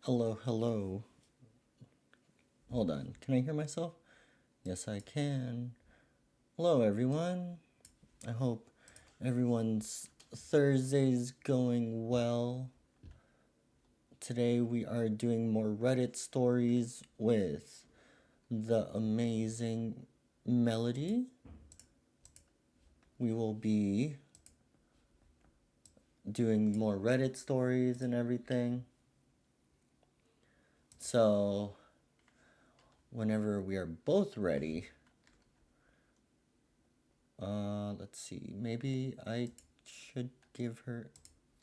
Hello, hello. Hold on. Can I hear myself? Yes, I can. Hello, everyone. I hope everyone's Thursday's going well. Today we are doing more Reddit stories with the amazing Melody. We will be doing more Reddit stories and everything. So, whenever we are both ready, let's see. Maybe I should give her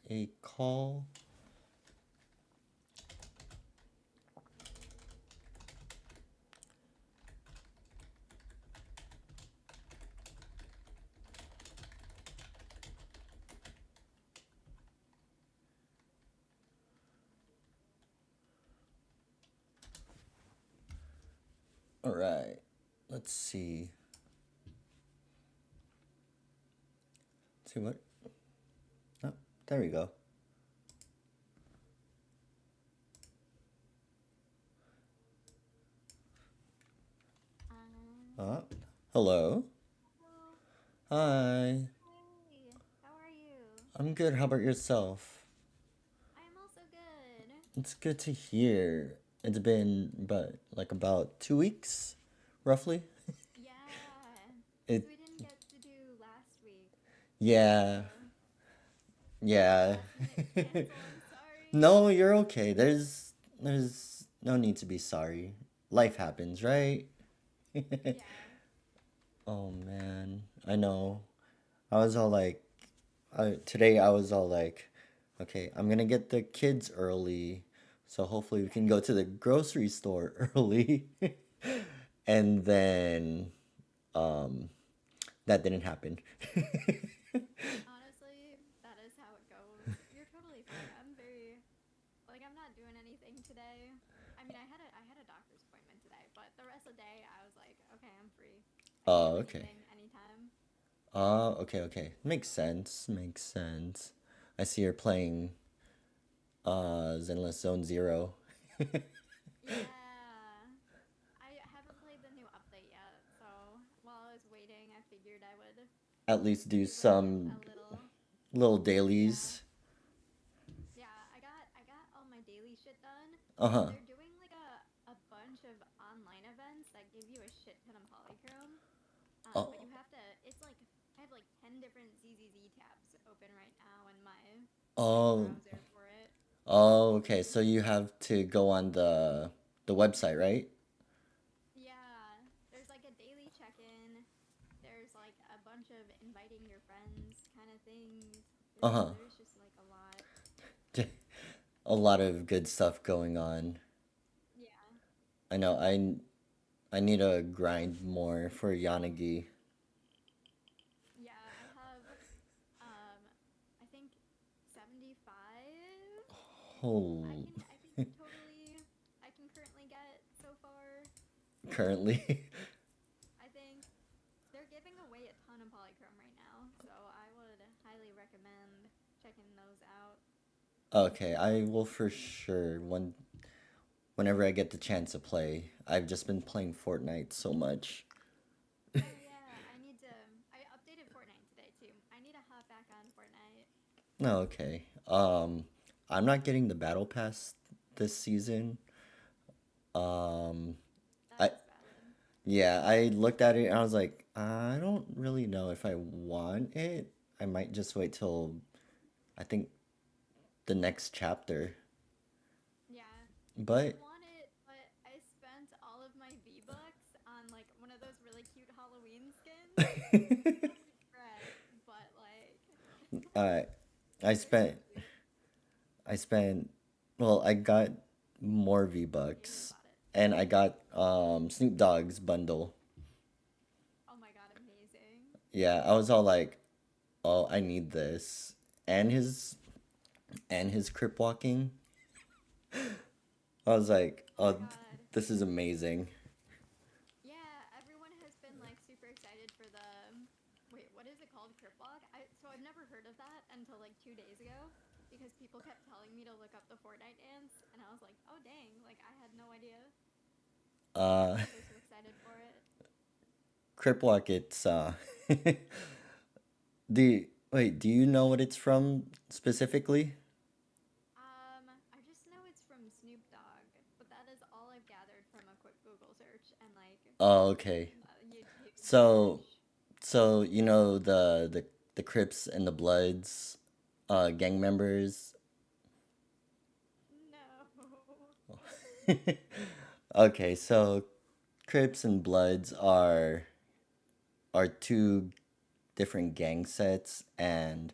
a call. All right. Let's see. See what? Oh, there we go. Uh, hello. Hello. Hi. Hi. How are you? I'm good. How about yourself? I am also good. It's good to hear. It's been but like about 2 weeks, roughly. Yeah, because It. we didn't get to do last week due to Yeah. Yeah. last minute cancel. I'm sorry. No, you're okay. There's no need to be sorry. Life happens, right? Yeah. Oh man, I know. I was all like, today I was all like, okay, I'm gonna get the kids early, so hopefully we can go to the grocery store early. And then um, that didn't happen. Honestly, that is how it goes. You're totally fine. I'm not doing anything today. I mean, I had a doctor's appointment today, but the rest of the day I was like, okay, I'm free. I can do Oh, okay. anything anytime. Okay, okay. Makes sense. Makes sense. I see you're playing Zenless Zone Zero. Yeah. I haven't played the new update yet, so while I was waiting, I figured I would At least do do like some a little. little Yeah. dailies. Yeah, I got all my daily shit done. Uh huh. They're doing like a bunch of online events that give you a shit ton of polychrome. Oh, But you have to it's like I have like 10 different ZZZ tabs open right now in my oh, browser for it. oh. Okay. So you have to go on the website, right? Yeah, there's like a daily check-in. There's like a bunch of inviting your friends kind of things. Uh There's huh. there's just like a lot. A lot of good stuff going on. Yeah. I know. I need to grind more for Yanagi. Yeah, I have I think 75. I Oh, can I can totally I can currently get so far. currently. I think they're giving away a ton of polychrome right now, so I would highly recommend checking those out. Okay, I will for sure whenever I get the chance to play. I've just been playing Fortnite so much. Oh yeah, I updated Fortnite today too. I need to hop back on Fortnite. No, okay. I'm not getting the battle pass this season. Um, That I is valid. Yeah, I looked at it and I was like, I don't really know if I want it. I might just wait till I think the next chapter. Yeah. I But want it, but I spent all of my V-Bucks on like one of those really cute Halloween skins. No regret, but like I I they're so spent cute. I spent well, I got more Jamie V-Bucks bought it. and I got Snoop Dogg's bundle. Oh my god, amazing. Yeah, I was all like, "Oh, I need this." And his crip walking. I was like, Oh my "Oh, god. this is amazing." Yeah, everyone has been like super excited for the wait, what is it called? Crip walk? I've never heard of that until like 2 days ago. because people kept telling me to look up the Fortnite dance, and I was like, oh dang, like I had no idea. And you Uh, guys are so excited for it. Crip Walk, it's do wait, do you know what it's from specifically? I just know it's from Snoop Dogg, but that is all I've gathered from a quick Google search and like Oh, okay. YouTube So search. so you know the Crips and the Bloods, gang members. No. Okay, so Crips and Bloods are two different gang sets, and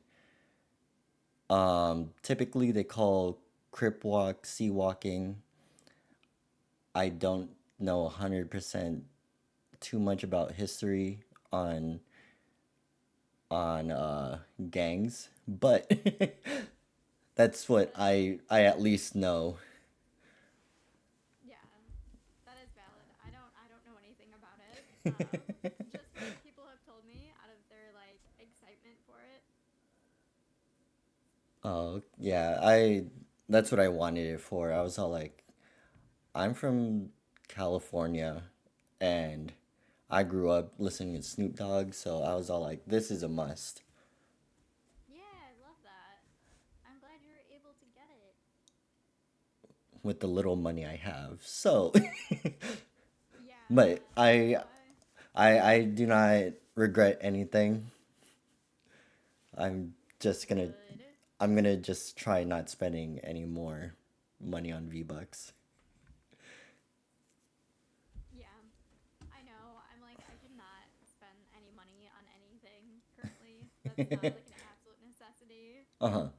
typically they call Crip Walk Sea Walking. I don't know 100% too much about history on gangs, but that's what That is I at least know. yeah, that is valid. I don't know anything about it. Just what people have told me out of their like excitement for it. Oh, yeah, I that's what I wanted it for. I was all like, I'm from California and I grew up listening to Snoop Dogg, so I was all like, this is a must Yeah, I love that. I'm glad you were able to get it. with the little money I have. So, but Yeah, so do I. I do not regret anything. I'm just gonna Good. I'm gonna just try not spending any more money on V-Bucks. Yeah, I know. I'm like, I cannot spend any money on anything currently. That's not like an absolute necessity. Uh-huh.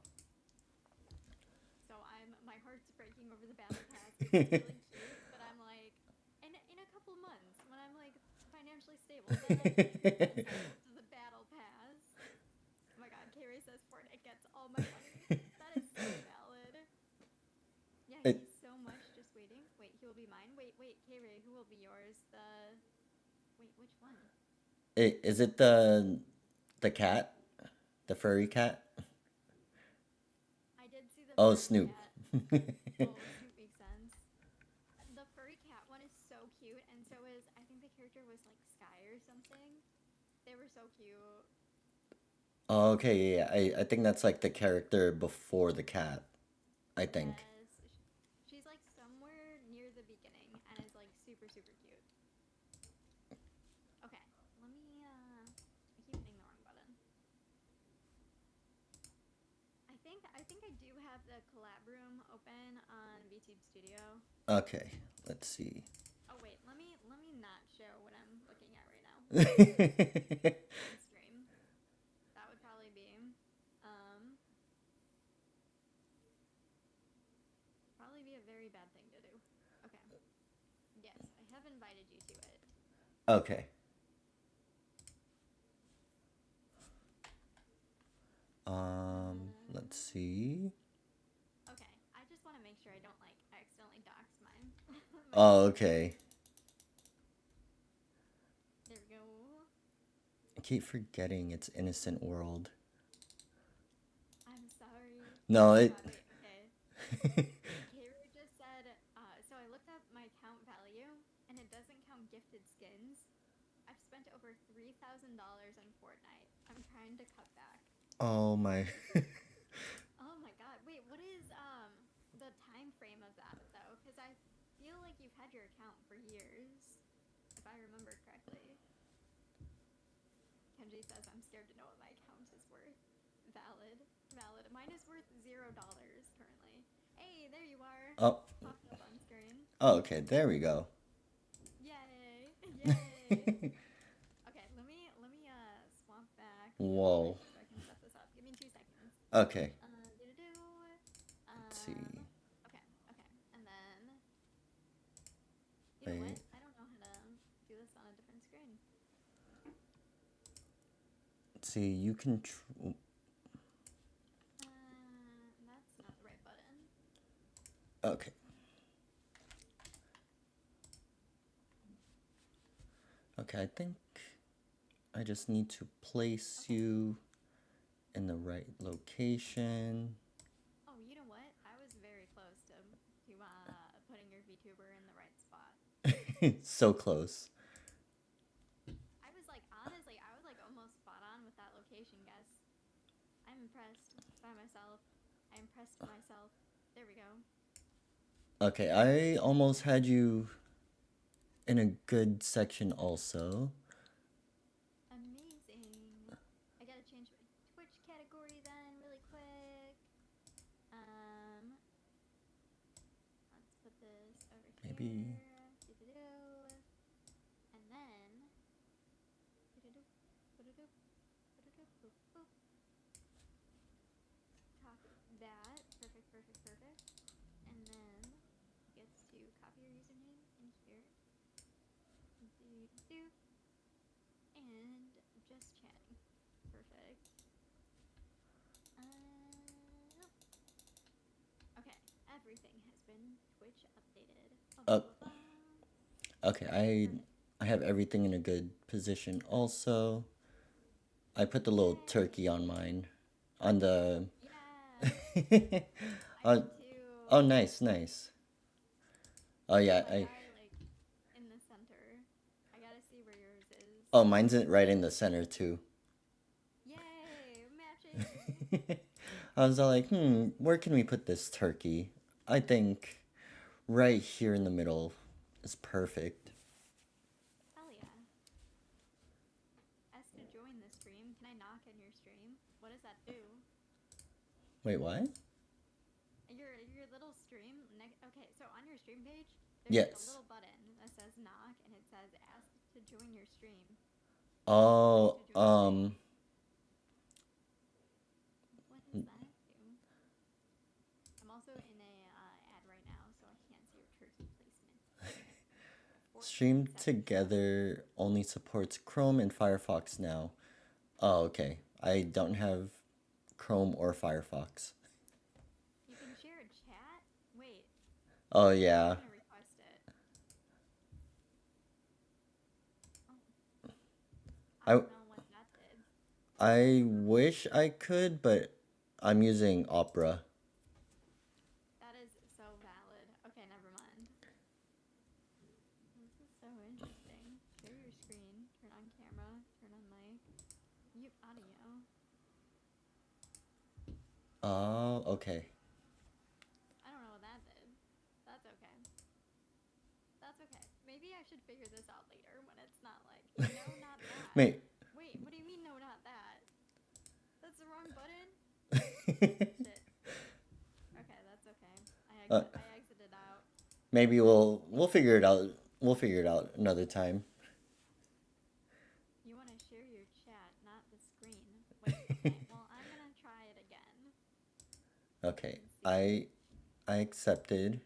So my heart's breaking over the battle pass because it's really cute. But I'm like, in a couple months when I'm like financially stable, then I can spend into the battle pass. Oh my God, K-Ray says Fortnite gets all my money. That is so valid. Yeah, it, he's so much just waiting. Wait, he will be mine. Wait, K-Ray, who will be yours? Wait, which one? is it the cat? The furry cat? I did see the Oh, furry Snoop. cat. Oh, Snoop makes sense. The furry cat one is so cute, and so is I think the character was like Sky or something. They were so cute. Oh, okay, yeah, I think that's like the character before the cat, I think. Yes, she's like somewhere near the beginning and is like super super cute. Okay, let me. I keep hitting the wrong button. I think I do have the collab room open on VTube Studio. Okay, let's see. Oh wait, let me not show what I'm looking at right now on stream. That would probably be um probably be a very bad thing to do. Okay. Yes, I have invited you to it. Okay. Let's Um see. okay. I just want to make sure I don't like accidentally dox my Oh, character. okay. There we go. I keep forgetting it's Innocent World. I'm sorry. No, Oh my it. god, wait, okay. Karu just said, so I looked up my account value and it doesn't count gifted skins. I've spent over $3,000 on Fortnite. I'm trying to cut back. Oh my. Oh my god. Wait, what is the time frame of that though? Cuz I feel like you've had your account for years if I remember correctly. Kenji says I'm scared to know what my account is worth. Valid. Valid. Mine is worth $0 currently. Hey, there you are. Oh. Popped up on screen. Oh, okay. There we go. Yay! Yay! Okay, let me swamp back real quick Whoa. so I can set this up. Give me 2 seconds. Okay. Do do do. Let's see. Okay, okay, and then you know what? Wait. I don't know how to do this on a different screen. Let's see. You can. That's not the right button. Okay. Okay. I think I just need to place Okay. you in the right location. So close. I was like, honestly, I was like almost spot on with that location guess. I'm impressed by myself. I impressed myself. There we go. Okay, I almost had you in a good section also. Amazing. I gotta change my Twitch category then really quick. Um, let's put this over Maybe. here. Do-do-do. And then do-do-do, do-do-do, do-do-do, boop, boop. Copy that. Perfect, perfect, perfect. And then gets to copy your username in here. Do-do-do. And just chatting. Perfect. Nope. Okay, everything has been Twitch updated. Bum, bum, Oh, bum, bum. okay. Perfect. I have everything in a good position also. I put the little turkey Yay! on mine. On the Yes! I uh, did oh, too. nice, nice. Oh I put yeah, my I guy like in the center. I gotta see where yours is. oh, mine's right in the center too. Yay! Matching! I was all like, where can we put this turkey? I think right here in the middle is perfect. Hell yeah. Ask to join the stream. Can I knock on your stream? What does that do? Wait, what? Your little stream. Okay, so on your stream page, there's like a Yes. little button that says knock, and it says ask to join your stream. Ask Oh, to join stream. What does that do? I'm also in a ad right now, so I can't see your turkey placement. 14 stream seconds left. together only supports Chrome and Firefox now. Oh, okay. I don't have Chrome or Firefox. You can share a chat? Wait, Oh I'm yeah. gonna request it. Oh, I I don't know what that did. I wish I could, but I'm using Opera. That is so valid. Okay, never mind. This is so interesting. Share your screen, turn on camera, turn on mic, mute audio. Oh, okay. I don't know what that did. That's okay. That's okay. Maybe I should figure this out later when it's not like, no, not that. Wait. Wait, what do you mean, no, not that? That's the wrong button? Shit. Okay, that's okay. uh, I exited out. maybe we'll figure it out. We'll figure it out another time. You want to share your chat, not the screen. Wait, okay. Well, I'm gonna try it again Okay. and see. I accepted.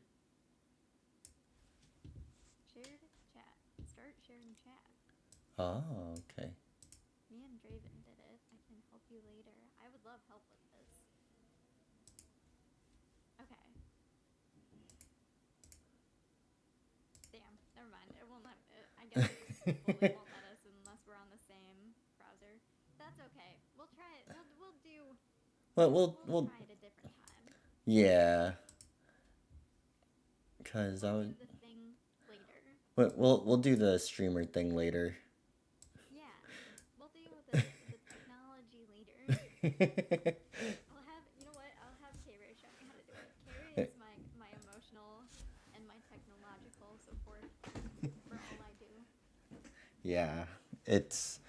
Shared chat. Start sharing chat. Oh, okay. Me and Draven did it. I can help you later. I would love help with this. Okay. Damn. Never mind. It won't let it. I guess it just fully won't let us unless we're on the same browser. That's okay. We'll try it. We'll do. Well, We'll we'll try it a different time. yeah, cause I We'll do would. the thing later. We'll do the streamer thing later. Yeah. We'll do the technology later. I'll have, you know what? I'll have K-Ray show me how to do it. K-Ray is my emotional and my technological support for all I do. Yeah, it's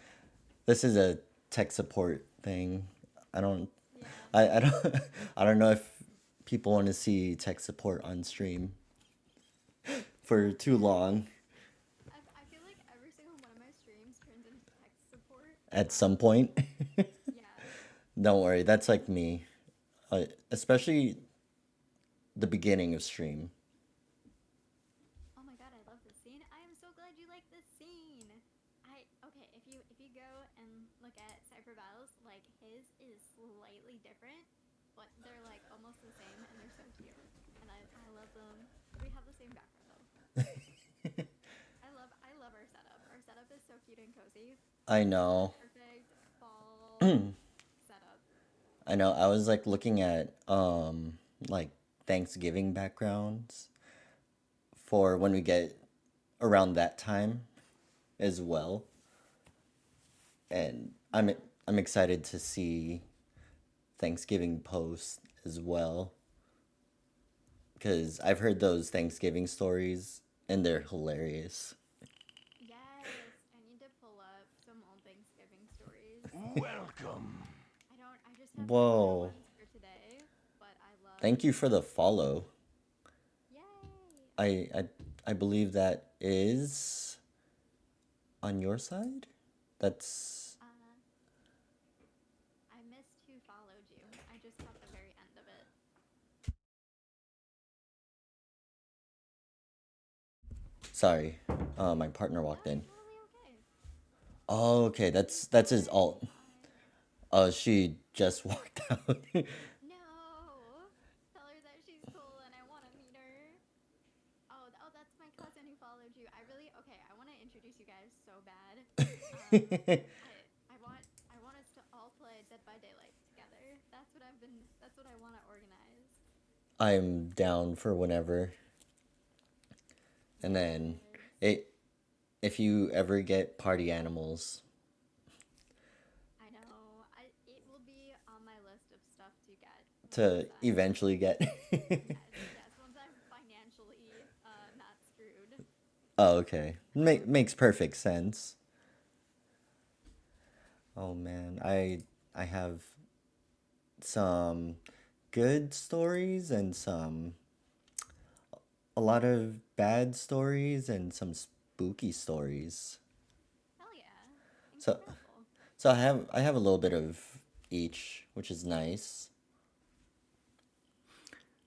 this is a tech support thing. I don't Yeah. I don't I don't know if people want to see tech support on stream for Well, too yeah. long I feel like every single one of my streams turns into tech support. at some point. Yeah. Don't worry, that's like me. Especially the beginning of stream. Oh my god, I love this scene. I am so glad you like this scene. Okay, if you go and look at Cypher Battles, like his is slightly different, but they're like almost the same and they're so cute. And I love them. We have the same background though. I love our setup. Our setup is so cute and cozy. I It's the know. perfect fall setup. I know. I was like looking at like Thanksgiving backgrounds for when we get around that time as well, and I'm excited to see Thanksgiving posts as well because I've heard those Thanksgiving stories and they're hilarious. Yes, I need to pull up some old Thanksgiving stories. Welcome. I just have no good Whoa! ones for today, but I love. Thank you for the follow. Yay! I I I believe that is on your side. That's Uh, I missed who followed you. I just caught the very end of it. sorry. My partner No, walked you're in. totally okay. Oh, okay. She's That's cool his and alt. I. She just walked out. No! Tell her that she's cool and I want to meet her. Oh, that's my cousin who followed you. I really okay. I want to introduce you guys so bad. Um, I want us to all play Dead by Daylight together. That's what I've been. That's what I want to organize. I'm down for whenever. And then Yes. it if you ever get party animals I know. It will be on my list of stuff to get once to I'm. eventually get. Yes, yes. Once I'm financially not screwed. Oh, okay. Makes perfect sense. Oh man, I have some good stories and some a lot of bad stories and some spooky stories. Hell yeah! So Incredible. so I have a little bit of each, which is nice.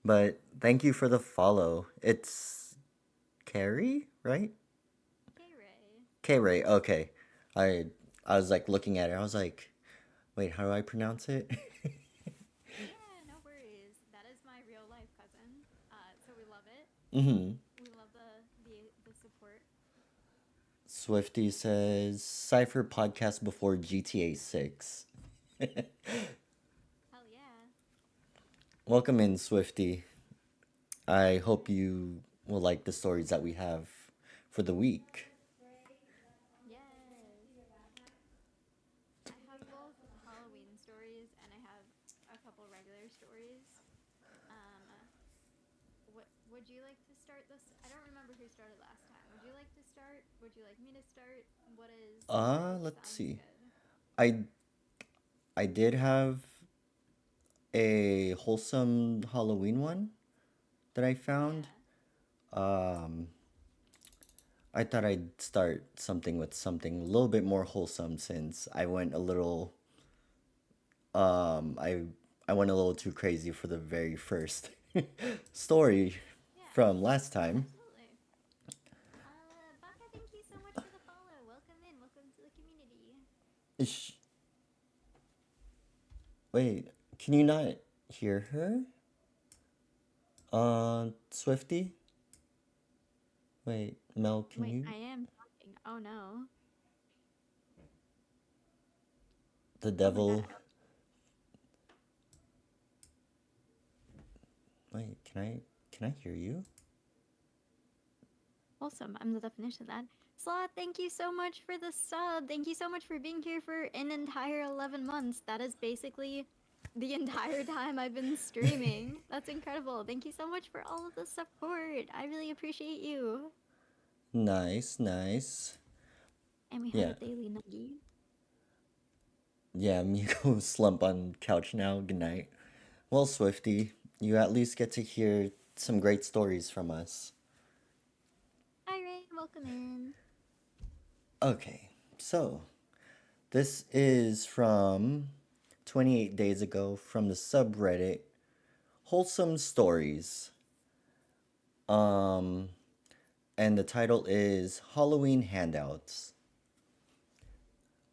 But thank you for the follow. It's Carrie, right? K Ray. K Ray. Okay. I I was like looking at it. I was like, wait, how do I pronounce it? Yeah, no worries. That is my real life cousin. So we love it. hmm We love the support. Swifty says Cypher podcast before GTA 6. Hell yeah. Welcome in, Swifty. I hope you will like the stories that we have for the week. Yes. I have both Halloween stories and I have a couple regular stories. What would you like to start this? I don't remember who started last time. Would you like to start? Would you like me to start? What Let's sounds see. good? I I did have a wholesome Halloween one that I found. Yeah. Um, I thought I'd start something with something a little bit more wholesome since I went a little um I I went a little too crazy for the very first story Yeah. from last time. Absolutely. Baka, thank you so much for the follow. Welcome in. Welcome to the community. Ish, wait, can you not hear her? Swifty? Wait, Mel, can Wait, you? I am talking. Oh no. The Oh my god. devil. Wait, can I hear you? Awesome. I'm the definition of that. Sloth, thank you so much for the sub. Thank you so much for being here for an entire 11 months. That is basically the entire time I've been streaming. That's incredible. Thank you so much for all of the support. I really appreciate you. Nice, nice. And we have a Yeah. daily nuggie. Yeah, me go slump on couch now. Good night. Well, Swifty, you at least get to hear some great stories from us. Hi, Ray. Welcome in. Okay, so this is from 28 days ago from the subreddit Wholesome Stories. Um, and the title is Halloween Handouts.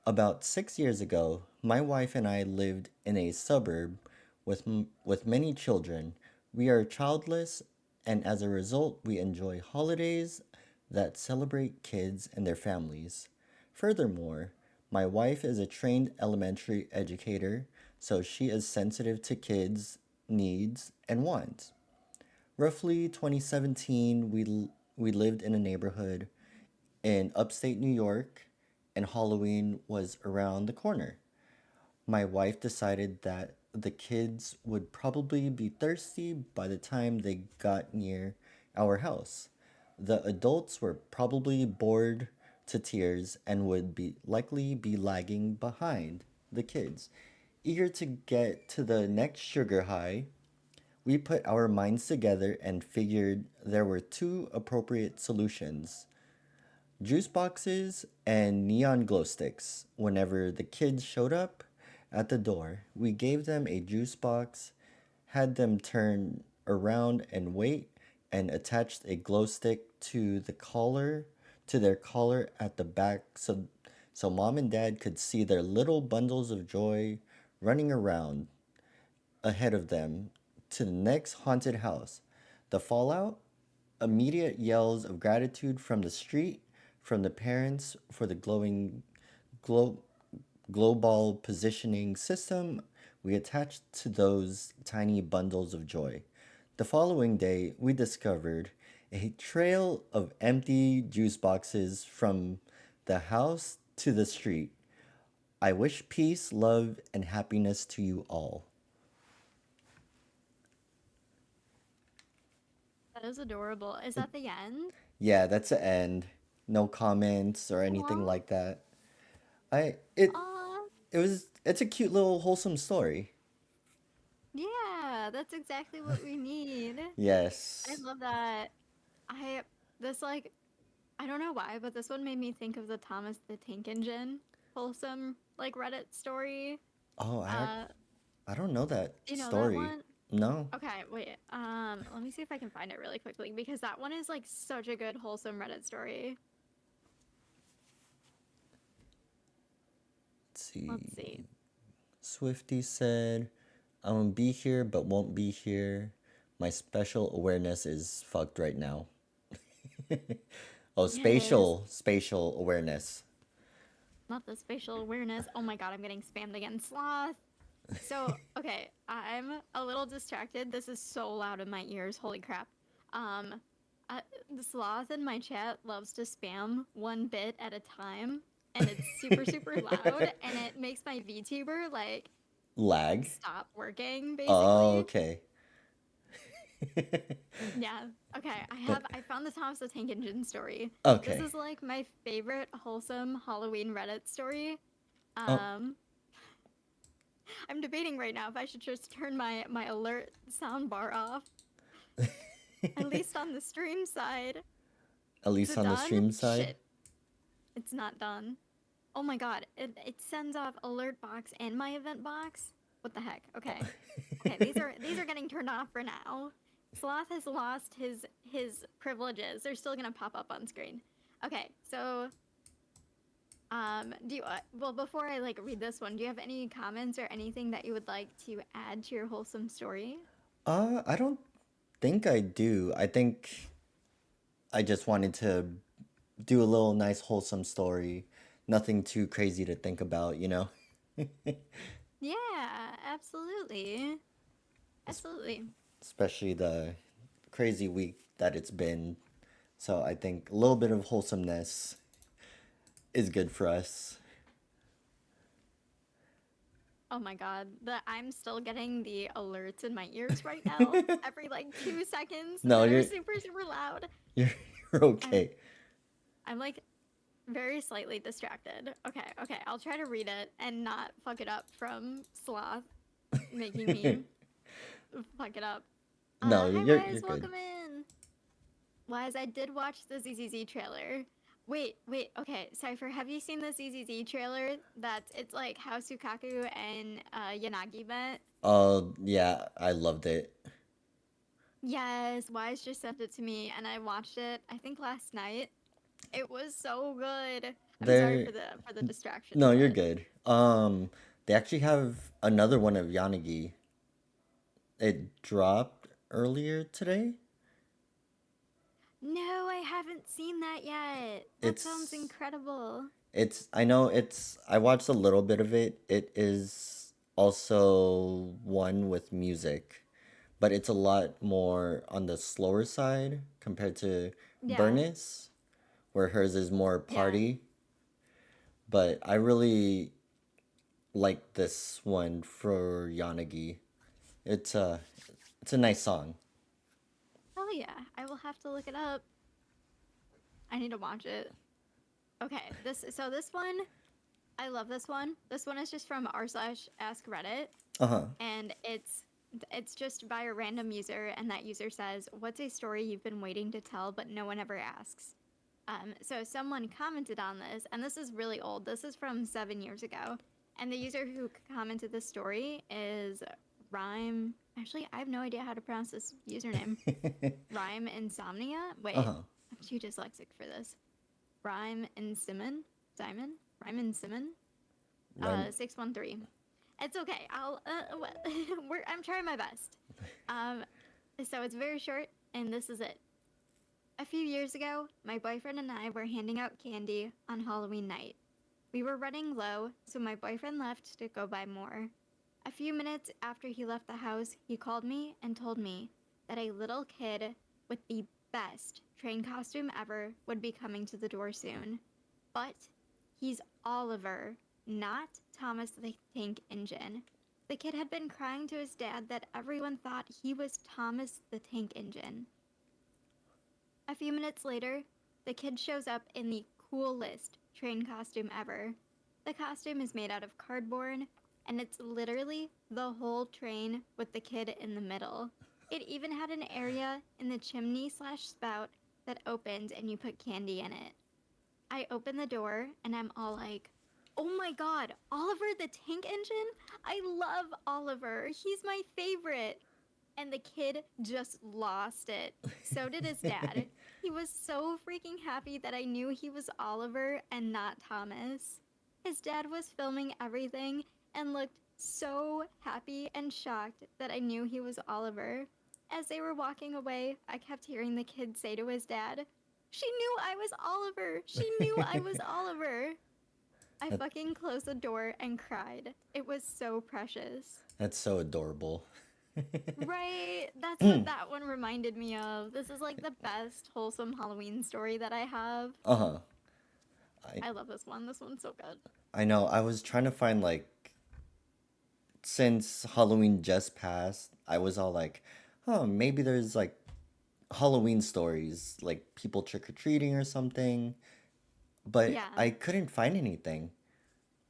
About 6 years ago, my wife and I lived in a suburb with many children. We are childless, and as a result, we enjoy holidays that celebrate kids and their families. Furthermore, my wife is a trained elementary educator, so she is sensitive to kids' needs and wants. Roughly 2017, we lived in a neighborhood in upstate New York, and Halloween was around the corner. My wife decided that the kids would probably be thirsty by the time they got near our house. The adults were probably bored to tears and would be likely be lagging behind the kids. Eager to get to the next sugar high, we put our minds together and figured there were two appropriate solutions: juice boxes and neon glow sticks. Whenever the kids showed up at the door, we gave them a juice box, had them turn around and wait, and attached a glow stick to their collar at the back so mom and dad could see their little bundles of joy running around ahead of them to the next haunted house. The fallout: immediate yells of gratitude from the street, from the parents for the glo- global positioning system we attached to those tiny bundles of joy. The following day, we discovered a trail of empty juice boxes from the house to the street. I wish peace, love, and happiness to you all. That is adorable. Is that the end? Yeah, that's the end. No comments or anything Aw, like that. I it aw. it's a cute little wholesome story. Yeah, that's exactly what we need. I Yes. love that. I this like I don't know why, but this one made me think of the Thomas the Tank Engine wholesome like Reddit story. Oh, Uh, I don't know that you know that story. one? No. Okay, wait. Let me see if I can find it really quickly because that one is like such a good wholesome Reddit story. Let's Let's see. see. Swifty said, "I'm gonna be here but won't be here. My special awareness is fucked right now." Oh, Yes, spatial awareness. not the spatial awareness. Oh my god, I'm getting spammed again. Sloth. So, okay, I'm a little distracted. This is so loud in my ears. Holy crap. Um, the sloth in my chat loves to spam one bit at a time, and it's super, super loud, and it makes my VTuber like Lag. stop working, Oh, basically. okay. Yeah. Okay, But I found the Thomas the Tank Engine story. This okay. is like my favorite wholesome Halloween Reddit story. Oh. Um, I'm debating right now if I should just turn my alert sound bar off. At least on the stream side. At Is least it on the done? stream side. Shit, it's not done. Oh my god, it sends off alert box and my event box. What the heck? Okay. Okay, these are getting turned off for now. Sloth has lost his privileges. They're still gonna pop up on screen. Okay, so do you well before I like read this one, do you have any comments or anything that you would like to add to your wholesome story? I don't think I do. I think I just wanted to do a little nice wholesome story. Nothing too crazy to think about, you know? Yeah, absolutely. Es- Absolutely. Especially the crazy week that it's been. So I think a little bit of wholesomeness is good for us. Oh my god, I'm still getting the alerts in my ears right now every like 2 seconds No, that are super super loud. you're you're I'm okay. I'm like very slightly distracted. Okay, okay, I'll try to read it and not fuck it up from Sloth making me fuck it up. No, Hi you're Wise, good. welcome in. Wise, I did watch the ZZZ trailer. Wait, okay, Cypher, have you seen the ZZZ trailer? It's like how Sukaku and Yanagi met. Oh, yeah, I loved it. Yes, Wise just sent it to me and I watched it, I think last night. It was so good. I'm sorry There for the distraction, No, you're but good. They actually have another one of Yanagi. It dropped earlier today. no, I haven't seen that yet. That sounds It's incredible. I know I watched a little bit of it. It is also one with music, but it's a lot more on the slower side compared to Yeah. Burnis, where hers is more Yeah. party. But I really like this one for Yanagi. It's a it's a nice song. Oh yeah, I will have to look it up. I need to watch it. Okay, this one, I love this one. This one is just from r slash ask Reddit, Uh-huh. and it's just by a random user, and that user says, "What's a story you've been waiting to tell but no one ever asks?" So someone commented on this, and this is really old. This is from 7 years ago, and the user who commented this story is Rhyme. Actually, I have no idea how to pronounce this username. Rhyme Insomnia. Wait, Uh-huh. I'm too dyslexic for this. Rhyme and Simon. Simon. Rhyme and Simon. Rhyme. 613. It's okay. I'm trying my best. Um, so it's very short, and this is it. A few years ago, my boyfriend and I were handing out candy on Halloween night. We were running low, so my boyfriend left to go buy more. A few minutes after he left the house, he called me and told me that a little kid with the best train costume ever would be coming to the door soon. But he's Oliver, not Thomas the Tank Engine. The kid had been crying to his dad that everyone thought he was Thomas the Tank Engine. A few minutes later, the kid shows up in the coolest train costume ever. The costume is made out of cardboard, and it's literally the whole train with the kid in the middle. It even had an area in the chimney slash spout that opened and you put candy in it. I open the door and I'm all like, oh my god, Oliver the Tank Engine? I love Oliver. He's my favorite. And the kid just lost it. So did his dad. He was so freaking happy that I knew he was Oliver and not Thomas. His dad was filming everything and looked so happy and shocked that I knew he was Oliver. As they were walking away, I kept hearing the kid say to his dad, "She knew I was Oliver! She knew I was Oliver!" I That, fucking closed the door and cried. It was so precious. that's so adorable. Right? That's what that one reminded me of. This is like the best wholesome Halloween story that I have. Uh-huh. I I love this one. This one's so good. I know. I was trying to find like since Halloween just passed, I was all like, "Oh, maybe there's like Halloween stories, like people trick-or-treating or something." But Yeah. I couldn't find anything.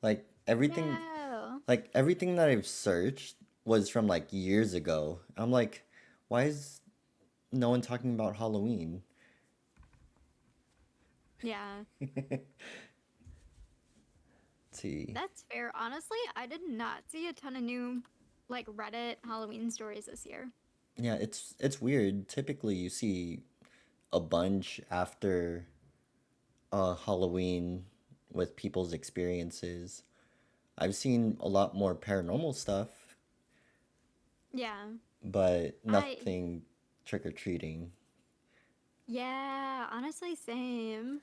Like everything No. like everything that I've searched was from like years ago. I'm like, why is no one talking about Halloween? Yeah. Let's see. That's fair. Honestly, I did not see a ton of new like Reddit Halloween stories this year. Yeah, it's weird. Typically you see a bunch after Halloween with people's experiences. I've seen a lot more paranormal stuff, Yeah. but I nothing trick-or-treating. Yeah, honestly same.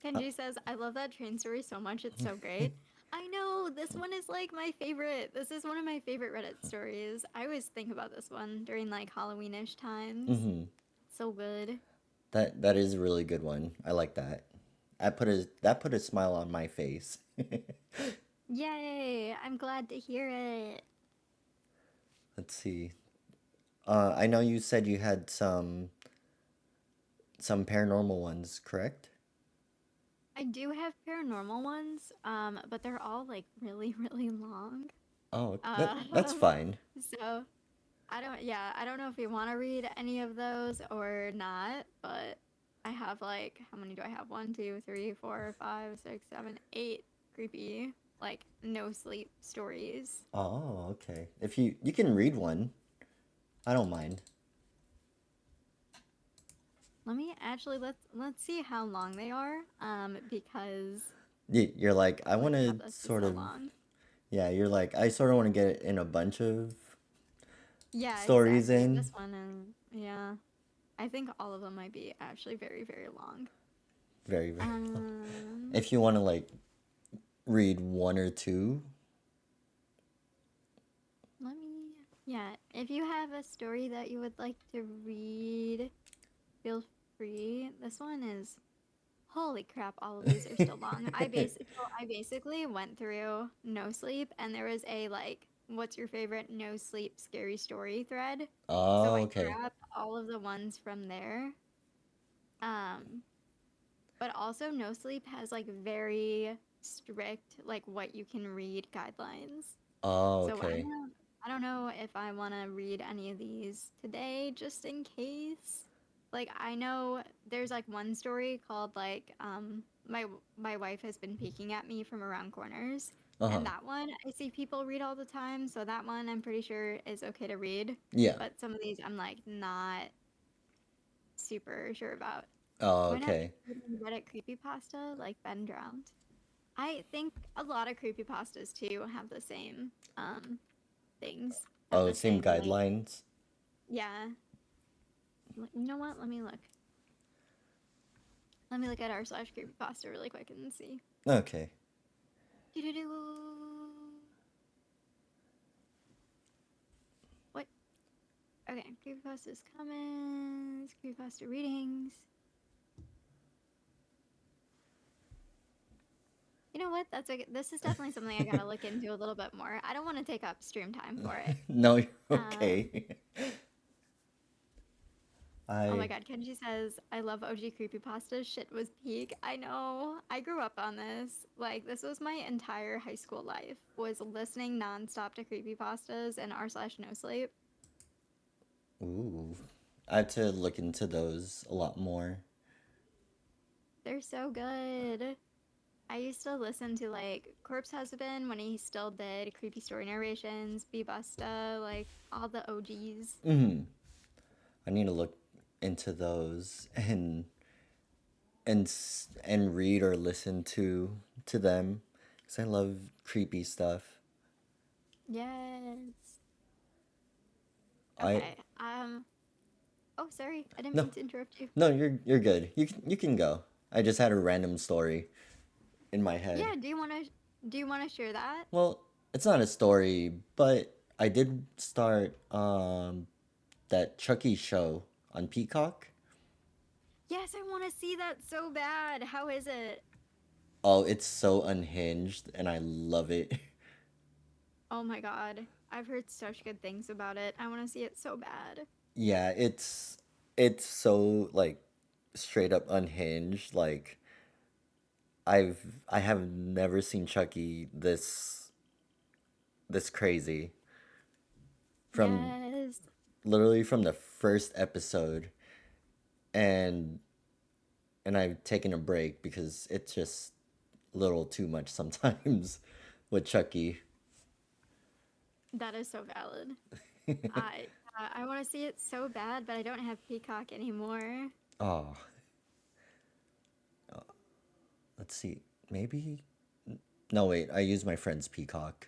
Uh, Kenji says, I love that train story so much. It's so great. I know, this one is like my favorite. This is one of my favorite Reddit stories. I always think about this one during like Halloweenish times. mm-hmm. So good. That is a really good one. I like that. That put a smile on my face. Yay! I'm glad to hear it. Let's see. I know you said you had some paranormal ones, correct? I do have paranormal ones, but they're all like really, really long. Oh, that's Um, fine. so I don't know if you want to read any of those or not, but I have like, how many do I have? One, two, three, four, five, six, seven, eight creepy, like, no sleep stories. Oh, okay. If you can read one, I don't mind. Let me actually, let's see how long they are, because You're like I want looking to at this is sort so of long. yeah. You're like I sort of want to get in a bunch of Yeah, stories exactly. in. This one and yeah, I think all of them might be actually very, very long. Very very long. Um, If you want to like read one or two, Let me, yeah, if you have a story that you would like to read, feel free. This one is Holy crap, all of these are still long. I basically went through No Sleep and there was a like what's your favorite no sleep scary story thread. So Oh, I okay. grabbed all of the ones from there. Um but also No Sleep has like very strict like what you can read guidelines. Oh, So okay. I don't know if I want to read any of these today just in case. Like I know there's like one story called like my wife has been peeking at me from around corners, and Uh-huh. that one I see people read all the time, so that one I'm pretty sure is okay to read. Yeah. But some of these I'm like not super sure about. Oh, Why not okay. reading Reddit creepypasta like Ben Drowned? I think a lot of creepypastas too have the same things, have Oh, the same same like guidelines. yeah. You know what? Let me look. Let me look at r/ creepypasta really quick and see. Okay. Doo-doo-doo. What? Okay, creepypasta's comments, creepypasta readings. You know what? That's okay. This is definitely something I gotta look into a little bit more. I don't want to take up stream time for it. No, you're Um, okay. oh my I god, Kenji says, I love OG creepypasta. Shit was peak. I know. I grew up on this. Like, this was my entire high school life, was listening nonstop to creepypastas and r/no sleep. ooh. I have to look into those a lot more. They're so good. I used to listen to like Corpse Husband when he still did creepy story narrations, Be Busta, like all the OGs. Hmm. I need to look into those and read or listen to them because I love creepy stuff. Yes. I Okay. Oh, sorry. I didn't no mean to interrupt you. no you're good. You can go. I just had a random story in my head. Yeah. Do you want to share that? Well, it's not a story, but I did start that Chucky show on Peacock. Yes, I want to see that so bad. How is it? Oh, it's so unhinged and I love it. Oh my god. I've heard such good things about it. I want to see it so bad. Yeah, it's so like straight up unhinged. Like I have never seen Chucky this crazy from Yes. literally from the first episode and I've taken a break because it's just a little too much sometimes with Chucky. That is so valid. I I want to see it so bad, but I don't have Peacock anymore. Oh, let's see. Maybe no wait, I used my friend's Peacock.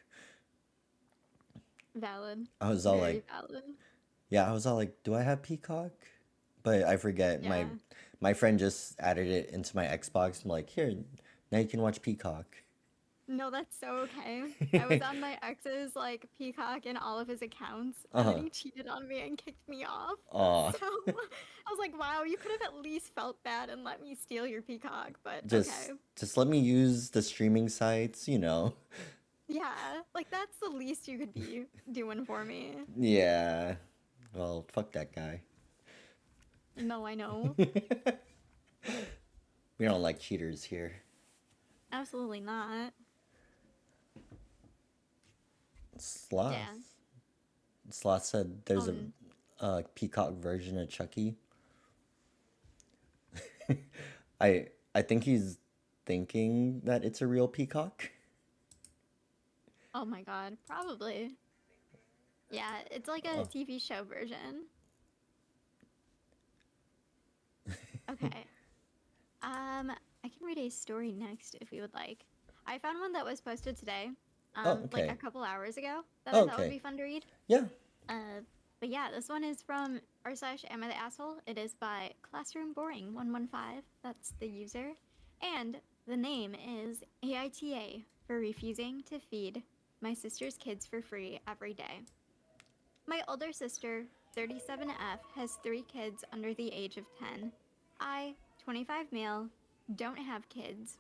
Valid. I was all Very like, valid. yeah, I was all like, do I have Peacock? But I forget Yeah. my friend just added it into my Xbox. I'm like, here, now you can watch Peacock. No, that's so okay. I was on my ex's like Peacock and all of his accounts, and then Uh-huh. he cheated on me and kicked me off. Aw. So I was like, wow, you could have at least felt bad and let me steal your Peacock, but okay. Just let me use the streaming sites, you know. Yeah, like that's the least you could be doing for me. Yeah. Well, fuck that guy. No, I know. We don't like cheaters here. Absolutely not. Yeah. Sloth. Sloth said there's Um, a Peacock version of Chucky. I think he's thinking that it's a real peacock. oh my god, probably. Yeah, it's like a Oh. TV show version. Okay. I can read a story next if you would like. I found one that was posted today, Oh, like a okay. couple hours ago that Oh, I thought would okay. be fun to read. Yeah. Uh, but yeah, this one is from r/ Am I the Asshole? It is by Classroom Boring 115. That's the user, and the name is AITA for refusing to feed my sister's kids for free every day. My older sister, 37F, has three kids under the age of 10. I, 25 male, don't have kids,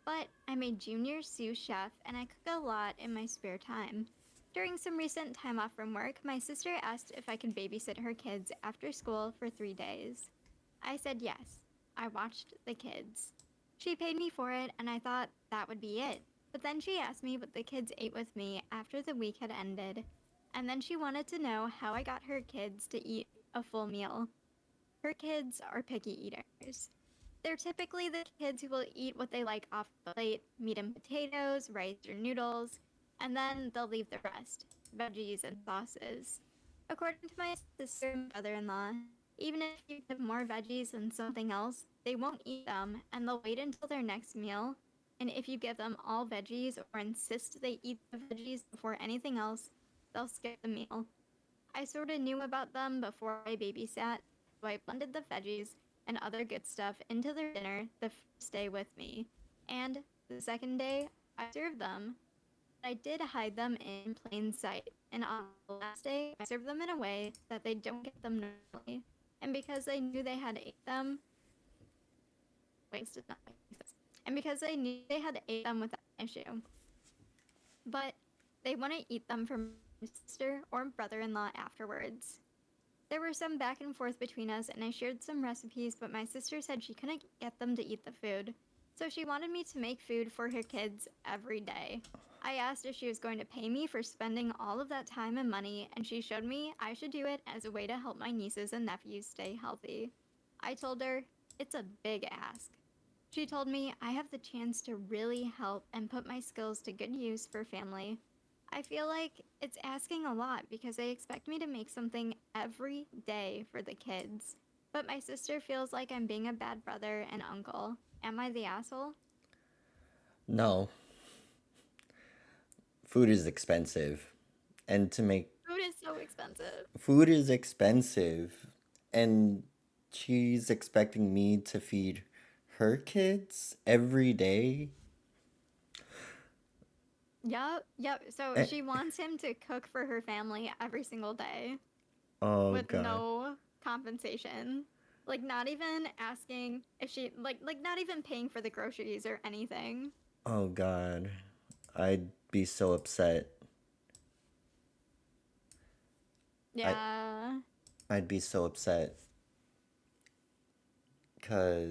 but I'm a junior sous chef and I cook a lot in my spare time. During some recent time off from work, my sister asked if I could babysit her kids after school for 3 days. I said yes. I watched the kids. She paid me for it, and I thought that would be it. But then she asked me what the kids ate with me after the week had ended. And then she wanted to know how I got her kids to eat a full meal. Her kids are picky eaters. They're typically the kids who will eat what they like off the plate, meat and potatoes, rice or noodles, and then they'll leave the rest, veggies and sauces. According to my sister and brother in law, even if you give more veggies and something else, they won't eat them and they'll wait until their next meal. And if you give them all veggies or insist they eat the veggies before anything else, they'll skip the meal. I sort of knew about them before I babysat, so I blended the veggies and other good stuff into their dinner the first day with me. And the second day, I served them. I did hide them in plain sight. And on the last day, I served them in a way that they don't get them normally. And because they knew they had ate them, wasted not and because they knew they had ate them without issue. But they want to eat them for my sister or brother in law afterwards. There were some back and forth between us, and I shared some recipes, but my sister said she couldn't get them to eat the food. So she wanted me to make food for her kids every day. I asked if she was going to pay me for spending all of that time and money, and she showed me I should do it as a way to help my nieces and nephews stay healthy. I told her, it's a big ask. She told me I have the chance to really help and put my skills to good use for family. I feel like it's asking a lot because they expect me to make something every day for the kids. But my sister feels like I'm being a bad brother and uncle. Am I the asshole? No, food is expensive. And to make Food is so expensive. food is expensive. And she's expecting me to feed her kids every day. Yep. So Eh, she wants him to cook for her family every single day Oh with god. no compensation. Like not even asking if she like not even paying for the groceries or anything. Oh god. I'd be so upset. I Yeah. I'd be so upset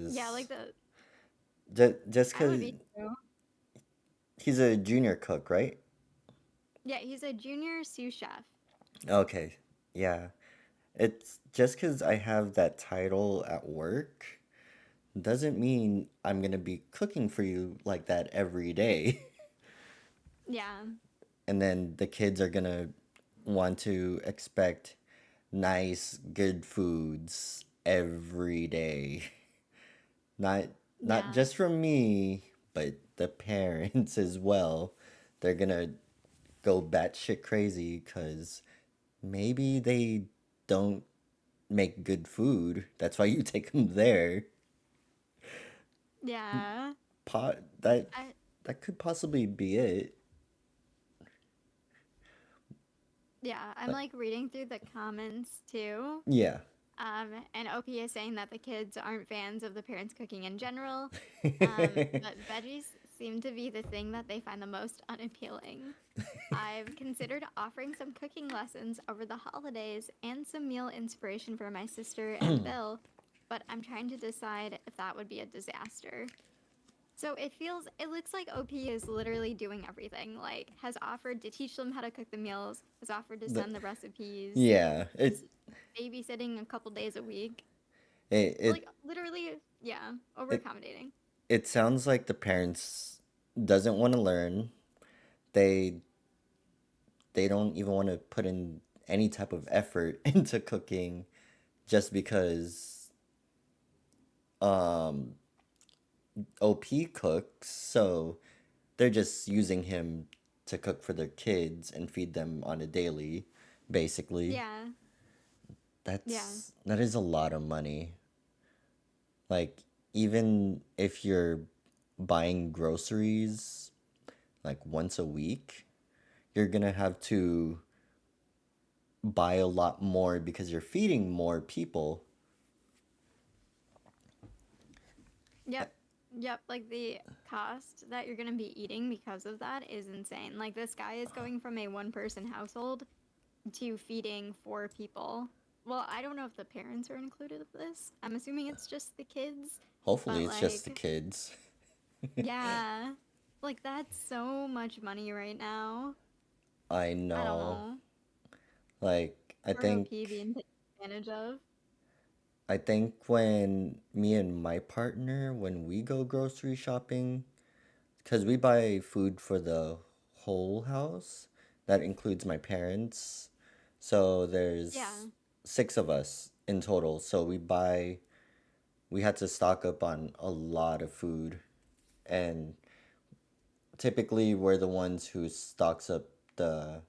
Yeah, cuz like the just I would cuz be too. he's a junior cook, right? Yeah, he's a junior sous chef. Okay. Yeah. It's just cuz I have that title at work doesn't mean I'm going to be cooking for you like that every day. Yeah. And then the kids are going to want to expect nice good foods every day. Not not Yeah. just from me, but the parents as well. They're gonna go batshit crazy because maybe they don't make good food. That's why you take them there. Yeah. Pot that I that could possibly be it. yeah, I'm Like, like reading through the comments too. yeah. And OP is saying that the kids aren't fans of the parents cooking in general. But veggies seem to be the thing that they find the most unappealing. I've considered offering some cooking lessons over the holidays and some meal inspiration for my sister and Bill, but I'm trying to decide if that would be a disaster. So it looks like OP is literally doing everything. Like, has offered to teach them how to cook the meals, has offered to the, send the recipes, yeah. is babysitting a couple days a week. It it Like, literally, yeah, over it accommodating. it sounds like the parents doesn't want to learn. They they don't even want to put in any type of effort into cooking just because um OP cooks, so they're just using him to cook for their kids and feed them on a daily, basically. Yeah, yeah, That is a lot of money. Like even if you're buying groceries like once a week, you're gonna have to buy a lot more because you're feeding more people. yep. Yep, like the cost that you're gonna be eating because of that is insane. Like this guy is going from a one-person household to feeding four people. Well, I don't know if the parents are included of this. I'm assuming it's just the kids, Hopefully, but it's just the like, kids. yeah, like that's so much money right now. I I don't know. know. Like, Poor OP being taken advantage of. I think when me and my partner, when we go grocery shopping, because we buy food for the whole house, that includes my parents. So there's Yeah, six of us in total. So we had to stock up on a lot of food. And typically we're the ones who stocks up the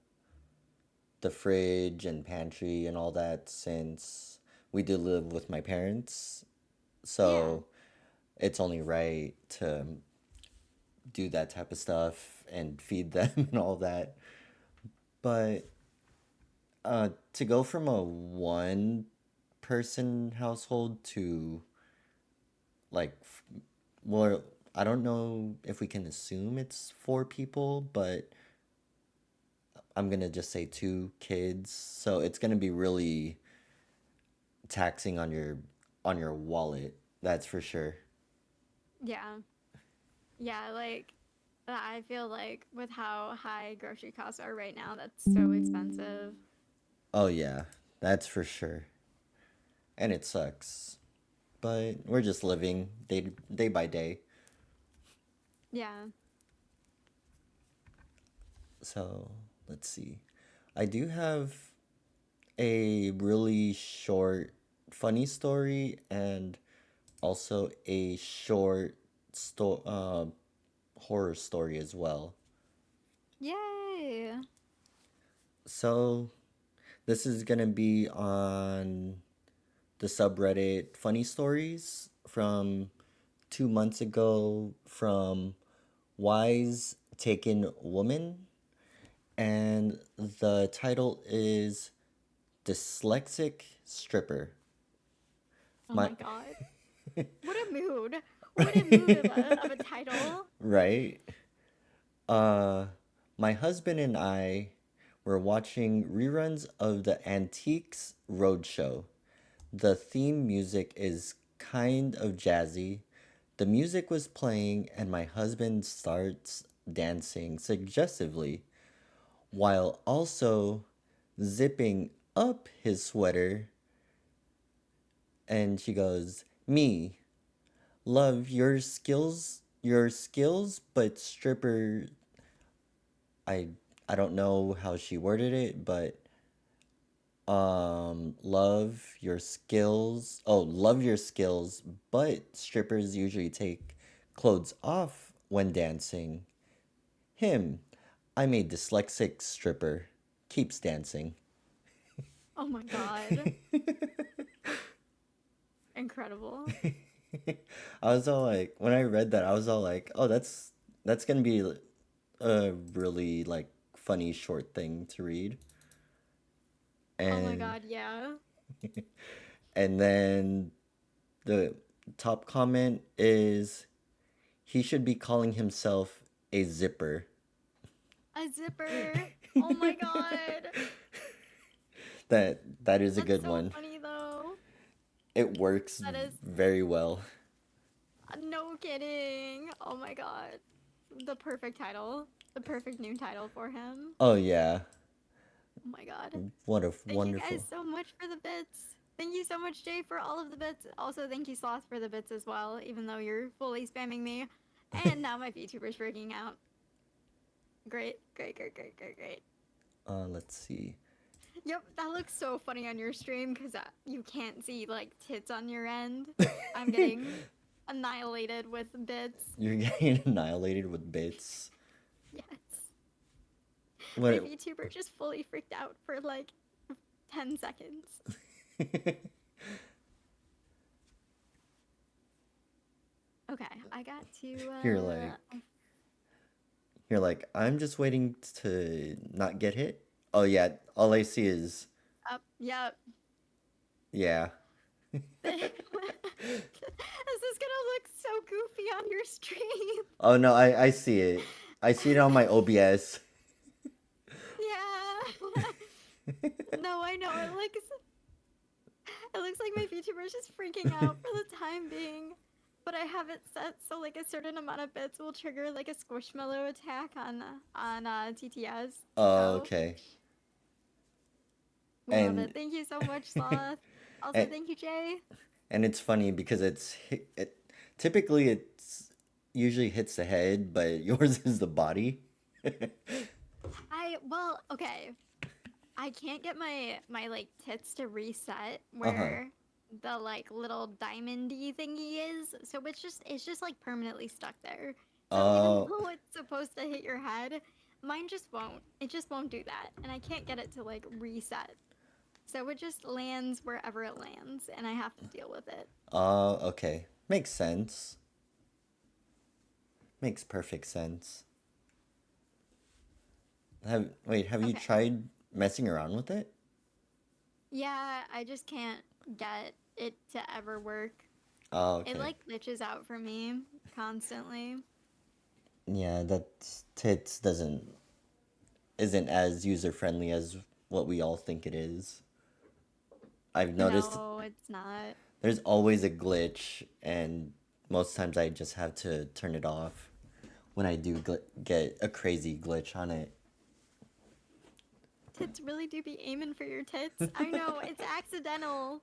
the fridge and pantry and all that since we do live with my parents. yeah, So it's only right to do that type of stuff and feed them and all that. But to go from a one person household to like, well, I don't know if we can assume it's four people, but I'm gonna just say two kids. So it's gonna be really taxing on your wallet. That's for sure. yeah, yeah. Like, I feel like with how high grocery costs are right now, that's so expensive. Oh yeah, that's for sure. And it sucks. But we're just living day by day. Yeah. So let's see. I do have a really short, funny story and also a short horror story as well. Yay! So this is gonna be on the subreddit Funny Stories from 2 months ago from Wise Taken Woman, and the title is Dyslexic Stripper. Oh My my god. What a mood. What a mood of a title. right. Uh, my husband and I were watching reruns of the Antiques Roadshow. The theme music is kind of jazzy. The music was playing, and my husband starts dancing suggestively while also zipping up his sweater. And she goes, "Me, love your skills, but stripper." I I don't know how she worded it, but love your skills. Oh, love your skills, but strippers usually take clothes off when dancing. Him, I'm a dyslexic stripper. Keeps dancing. Oh my god. Incredible. I was all like, when I read that, I was all like, oh, that's gonna be a really like funny short thing to read. Oh my And god, yeah. and then the top comment is he should be calling himself a zipper. A zipper. Oh my god. That is a That's good so one. funny though. It works That is very well. no kidding. Oh my god. The perfect title. The perfect new title for him. Oh yeah. Oh my god. What a Thank you guys wonderful. so much for the bits. Thank you so much, Jay, for all of the bits. Also, thank you, Sloth, for the bits as well, even though you're fully spamming me. And now my VTuber's freaking out. Great, great, great, great, great, great. Let's see. Yep, that looks so funny on your stream because you can't see like tits on your end. I'm getting annihilated with bits. You're getting annihilated with bits. Yes. My What? VTuber just fully freaked out for like 10 seconds. Okay, I got to, You're like, you're like, I'm just waiting to not get hit. Oh yeah, all I see is up, yep. yeah. This is gonna look so goofy on your stream. Oh no, I see it. I see it on my OBS. Yeah. No, I know. It looks like my VTuber is just freaking out for the time being. But I have it set so like a certain amount of bits will trigger like a squishmallow attack on TTS. Oh, So okay. we love And it. Thank you so much, Sloth. Also, and thank you, Jay. and it's funny because it typically it's usually hits the head, but yours is the body. Okay. I can't get my like tits to reset Uh-huh. where the like little diamondy thingy is. So it's just like permanently stuck there. So even Oh, though it's supposed to hit your head, mine just won't. It just won't do that. And I can't get it to like reset. So it just lands wherever it lands and I have to deal with it. okay. Makes sense. Makes perfect sense. Have you Okay. tried messing around with it? Yeah, I just can't get it to ever work. Oh, It okay. like glitches out for me constantly. Yeah, that tits doesn't isn't as user friendly as what we all think it is. I've noticed No, it's not. there's always a glitch, and most times I just have to turn it off when I do get a crazy glitch on it. Tits really do be aiming for your tits. I know, it's accidental.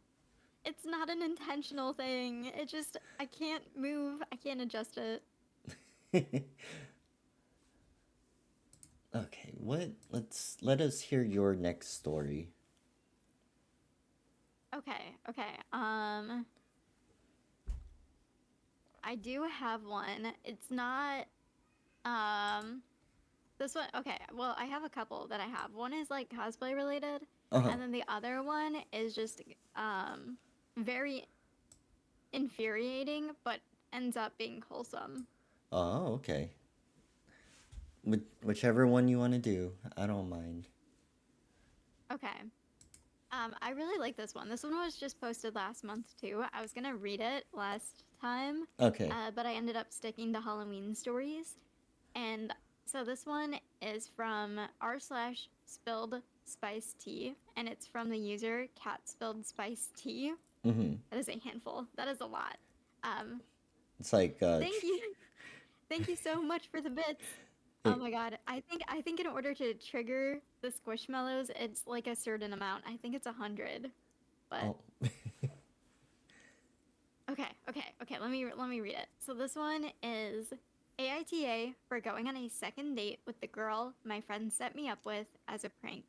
It's not an intentional thing. I can't move. I can't adjust it. Okay, let us hear your next story. Okay, okay. I do have one. It's not, um, this one, okay. Well, I have a couple that I have. One is like cosplay related, Uh-huh. and then the other one is just, very infuriating, but ends up being wholesome. Oh, okay. Whichever one you want to do, I don't mind. Okay. I really like this one. This one was just posted last month too. I was gonna read it last time, Okay. but I ended up sticking to Halloween stories. And so this one is from r/spilled spice tea, and it's from the user cat spilled spice tea. Mm-hmm. That is a handful. That is a lot. Um, It's like thank you, thank you so much for the bits. Oh it, my god, I think in order to trigger the squishmallows, it's like a certain amount. I think it's 100, but oh. okay. Let me read it. So this one is AITA for going on a second date with the girl my friend set me up with as a prank.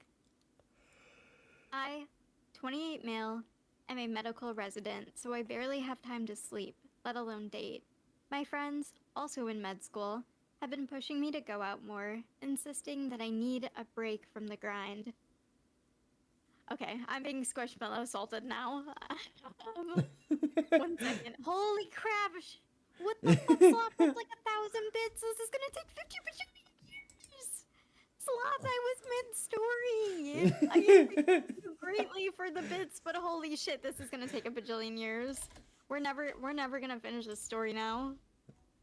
I, 28 male, am a medical resident, so I barely have time to sleep, let alone date. My friends, also in med school, have been pushing me to go out more, insisting that I need a break from the grind. Okay, I'm being squishmallow assaulted now. um, 1 second. Holy crap! What the fuck, Sloth? That's like 1,000 bits. This is gonna take 50 bajillion years. Sloth, I was mid-story. I appreciate you greatly for the bits, but holy shit, this is gonna take a bajillion years. We're never gonna finish this story now.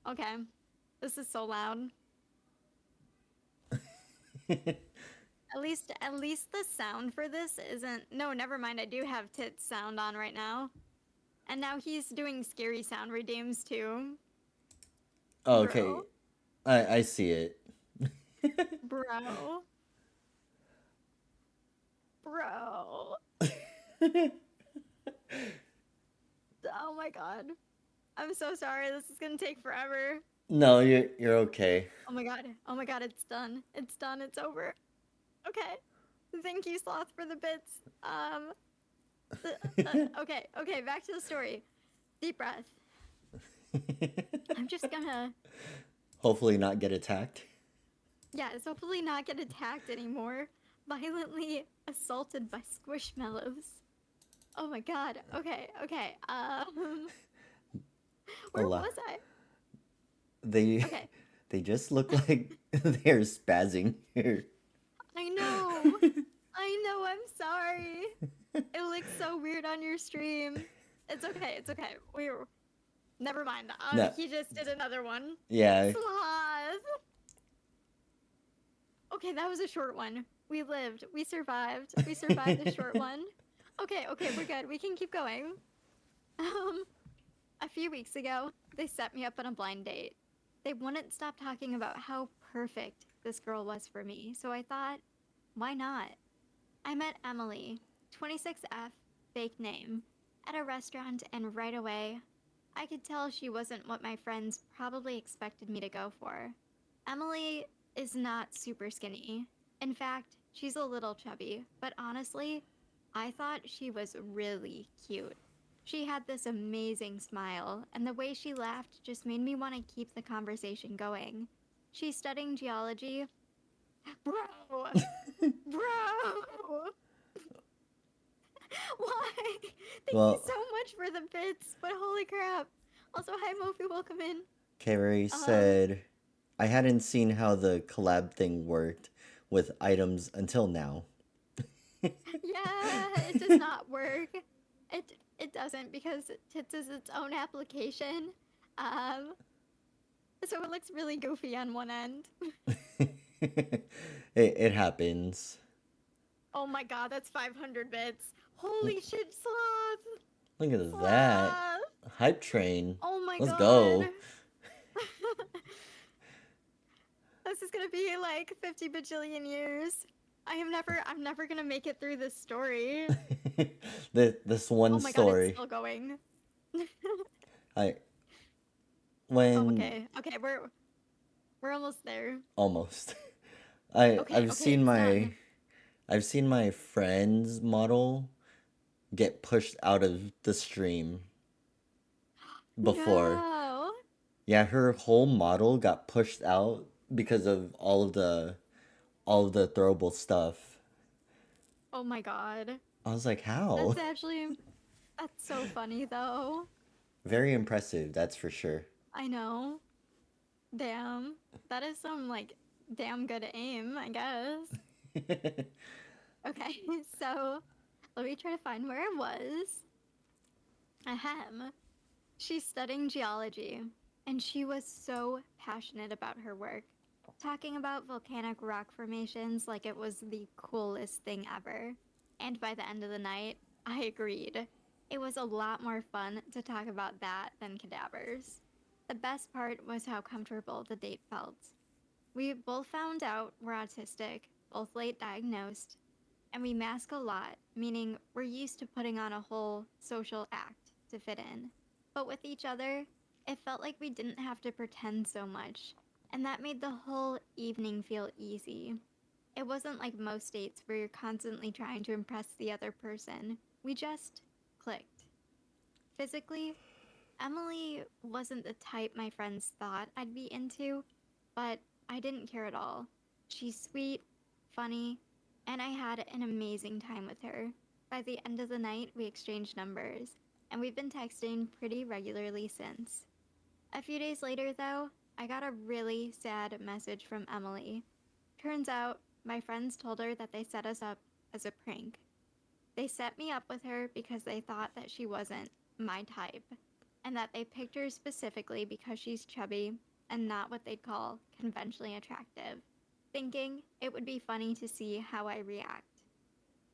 Okay, this is so loud. At least the sound for this isn't. No, never mind. I do have tits sound on right now, and now he's doing scary sound redeems too, Okay, bro. I see it. Bro. Bro. Oh my god. I'm so sorry. This is gonna take forever. No, you're okay. Oh my god. Oh my god, it's done. It's done. It's over. Okay. Thank you, Sloth, for the bits. Okay, back to the story. Deep breath. I'm just gonna, Hopefully not get attacked. yes, hopefully not get attacked anymore. Violently assaulted by squishmallows. Oh my god. Okay. A Where lot. was I? They Okay. they just look like they're spazzing here. I know. I know. I'm sorry. It looks so weird on your stream. It's okay. It's okay. We were. Never mind. No, He just did another one. yeah. Sloth. Okay, that was a short one. We lived. We survived. We survived the short one. Okay, okay, we're good. We can keep going. Um, a few weeks ago, they set me up on a blind date. They wouldn't stop talking about how perfect this girl was for me, so I thought, why not? I met Emily, 26F, fake name, at a restaurant, and right away, I could tell she wasn't what my friends probably expected me to go for. Emily is not super skinny. In fact, she's a little chubby, but honestly, I thought she was really cute. She had this amazing smile, and the way she laughed just made me want to keep the conversation going. She's studying geology. Bro! Bro! Why? Thank you Well, so much for the bits, but holy crap. Also, hi Mofi, welcome in. Carrie Um, said, I hadn't seen how the collab thing worked with items until now. yeah, it does not work. It doesn't because Tits is its own application. Um, so it looks really goofy on one end. It happens. Oh my god, that's 500 bits. Holy shit, sloth! Look at that. Sloth! Hype train. Oh my Let's god. go. This is gonna be like 50 bajillion years. I'm never gonna make it through this story. This one Oh my god, it's story. still going. I Oh, when okay. Okay, we're almost there. almost. I Okay, I've okay, seen it's my done. I've seen my friend's model get pushed out of the stream before. No. Yeah, her whole model got pushed out because of all of the throwable stuff. Oh my god. I was like, how? That's actually that's so funny though. Very impressive, that's for sure. I know. Damn. That is some like damn good aim, I guess. Okay, so let me try to find where I was. Ahem. She's studying geology, and she was so passionate about her work, talking about volcanic rock formations like it was the coolest thing ever. And by the end of the night, I agreed. It was a lot more fun to talk about that than cadavers. The best part was how comfortable the date felt. We both found out we're autistic, both late diagnosed, and we mask a lot, meaning we're used to putting on a whole social act to fit in. But with each other, it felt like we didn't have to pretend so much, and that made the whole evening feel easy. It wasn't like most dates where you're constantly trying to impress the other person. We just clicked. Physically, Emily wasn't the type my friends thought I'd be into, but I didn't care at all. She's sweet, funny, and I had an amazing time with her. By the end of the night, we exchanged numbers, and we've been texting pretty regularly since. A few days later, though, I got a really sad message from Emily. Turns out, my friends told her that they set us up as a prank. They set me up with her because they thought that she wasn't my type, and that they picked her specifically because she's chubby and not what they'd call conventionally attractive, thinking it would be funny to see how I react.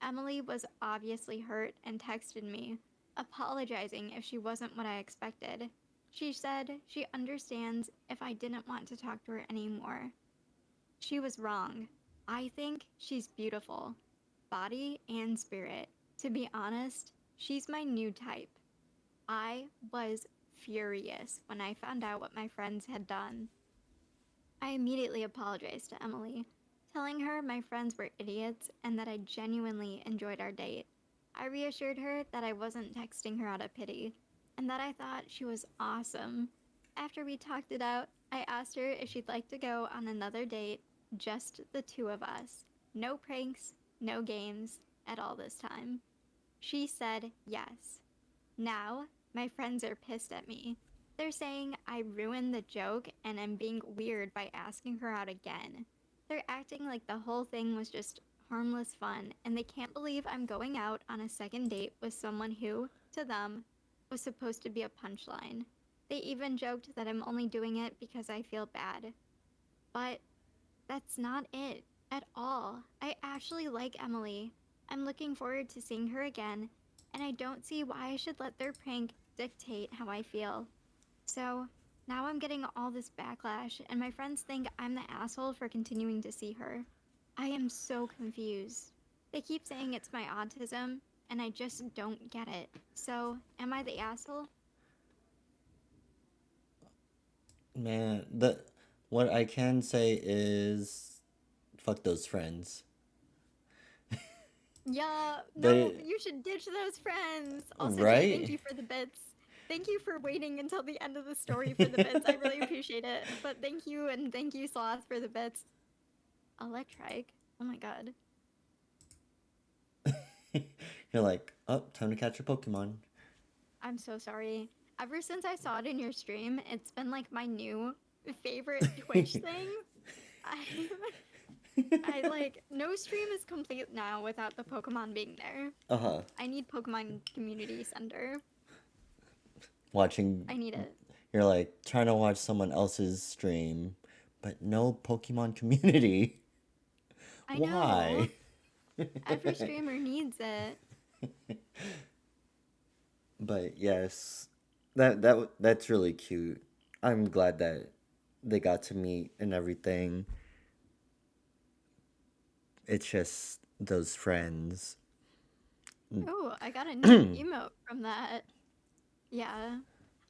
Emily was obviously hurt and texted me, apologizing if she wasn't what I expected. She said she understands if I didn't want to talk to her anymore. She was wrong. I think she's beautiful, body and spirit. To be honest, she's my new type. I was furious when I found out what my friends had done. I immediately apologized to Emily, telling her my friends were idiots and that I genuinely enjoyed our date. I reassured her that I wasn't texting her out of pity and that I thought she was awesome. After we talked it out, I asked her if she'd like to go on another date, just the two of us. No pranks, no games at all this time. She said yes. Now, my friends are pissed at me. They're saying I ruined the joke and am being weird by asking her out again. They're acting like the whole thing was just harmless fun, and they can't believe I'm going out on a second date with someone who, to them, was supposed to be a punchline. They even joked that I'm only doing it because I feel bad. But that's not it at all. I actually like Emily. I'm looking forward to seeing her again, and I don't see why I should let their prank dictate how I feel. So, now I'm getting all this backlash, and my friends think I'm the asshole for continuing to see her. I am so confused. They keep saying it's my autism, and I just don't get it. So, am I the asshole? Man, the what I can say is fuck those friends. Yeah, no, They you should ditch those friends. Also, Jay, thank right? you for the bits. Thank you for waiting until the end of the story for the bits. I really appreciate it. But thank you, and thank you, Sloth, for the bits. Electric? Oh my god. You're like, oh, time to catch a Pokemon. I'm so sorry. Ever since I saw it in your stream, it's been like my new favorite Twitch thing. I I like no stream is complete now without the Pokemon being there. Uh-huh. I need Pokemon Community Center. Watching I need it. you're like trying to watch someone else's stream, but no Pokemon community. I know. Why? Every streamer needs it. But yes, that's really cute. I'm glad that they got to meet and everything. It's just those friends. Oh, I got a new emote from that. Yeah.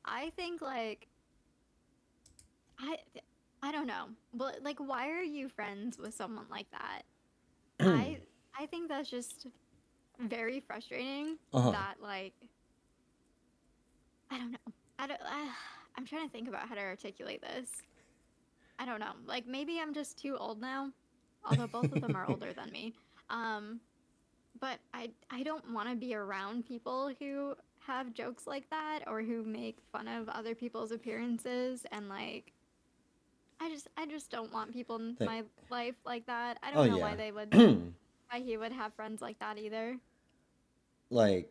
I think like I I don't know. But like why are you friends with someone like that? I I think that's just very frustrating Uh-huh. that like I don't know. I don't I'm trying to think about how to articulate this. I don't know. Like maybe I'm just too old now, although both of them are older than me. Um but I don't want to be around people who have jokes like that or who make fun of other people's appearances and like I just don't want people in Like, my life like that. I oh don't know yeah. why they would why he would have friends like that either. Like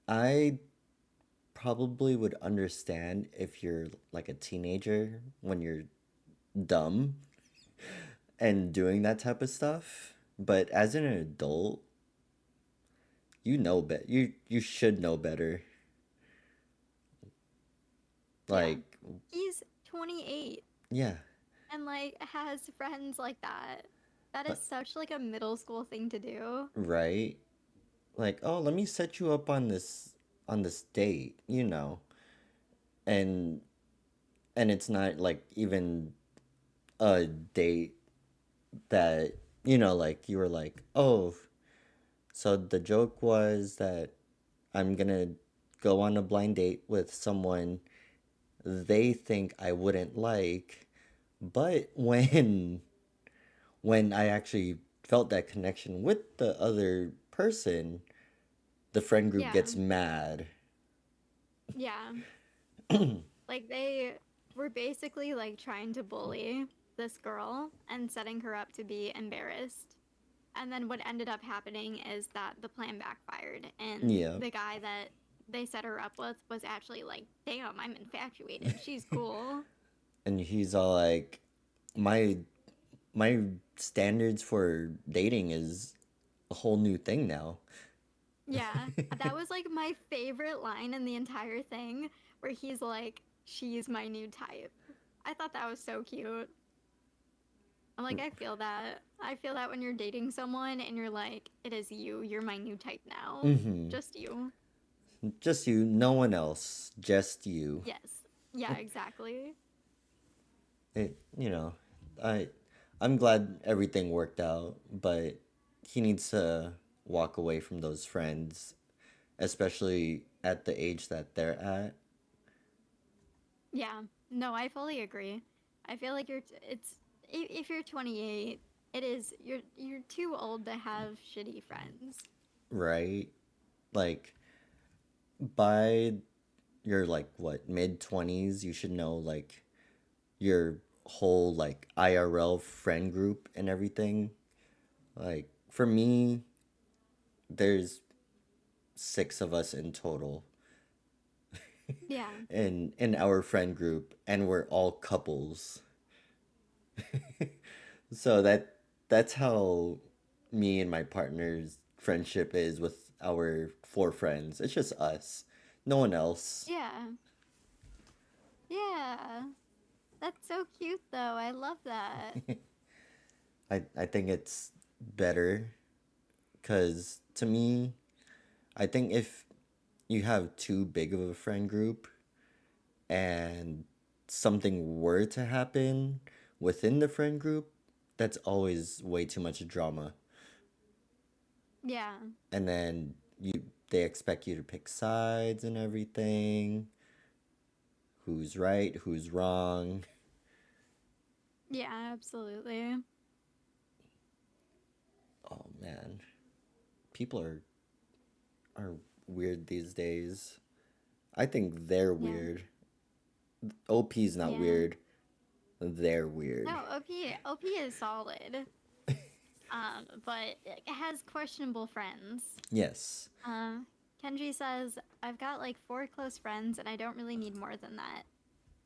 I probably would understand if you're like a teenager when you're dumb and doing that type of stuff, but as an adult, you know you should know better. Yeah. Like, He's 28 yeah. and like has friends like that. That uh, is such like a middle school thing to do. right? Like, oh, let me set you up on this date, you know. And it's not like even a date that, you know, like you were like, "Oh, so the joke was that I'm going to go on a blind date with someone they think I wouldn't like." But when I actually felt that connection with the other person, the friend group Yeah. gets mad. Yeah. Like they were basically like trying to bully this girl and setting her up to be embarrassed. And then what ended up happening is that the plan backfired and Yeah. the guy that they set her up with was actually like, "Damn, I'm infatuated. She's cool." And he's all like, my my standards for dating is a whole new thing now. Yeah. That was like my favorite line in the entire thing where he's like, "She's my new type." I thought that was so cute. I'm like, I feel that. I feel that when you're dating someone and you're like, it is you. You're my new type now. Mm-hmm. Just you. Just you, no one else, just you. Yes. Yeah, exactly. It, you know, I I'm glad everything worked out, but he needs to walk away from those friends, especially at the age that they're at. Yeah. No, I fully agree. I feel like it's if you're 28, it is you're too old to have shitty friends. Right? Like by your like what, mid 20s, you should know like your whole like IRL friend group and everything. Like for me, there's 6 of us in total. Yeah. in our friend group, and we're all couples. So that's how me and my partner's friendship is with our four friends. It's just us. No one else. Yeah. Yeah. That's so cute though. I love that. I think it's better cuz to me, I think if you have too big of a friend group and something were to happen within the friend group, that's always way too much drama. Yeah. And then they expect you to pick sides and everything. Who's right, who's wrong. Yeah, absolutely. Oh man, people are weird these days. I think they're Yeah. weird. OP's not Yeah. weird. They're weird. No, OP is solid. But it has questionable friends. Yes. Uh, Kenji says, I've got like four close friends and I don't really need more than that.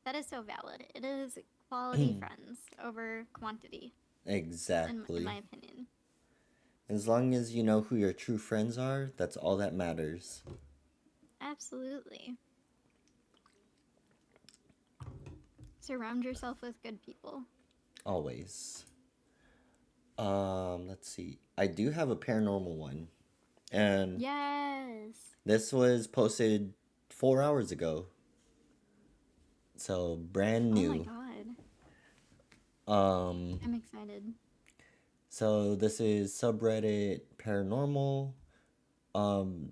That is so valid. It is quality friends over quantity, in my Exactly. opinion. As long as you know who your true friends are, that's all that matters. Absolutely. Surround yourself with good people. Always. Let's see. I do have a paranormal one. And Yes. this was posted 4 hours ago. So brand Oh my new. god. Um, I'm excited. so this is subreddit paranormal um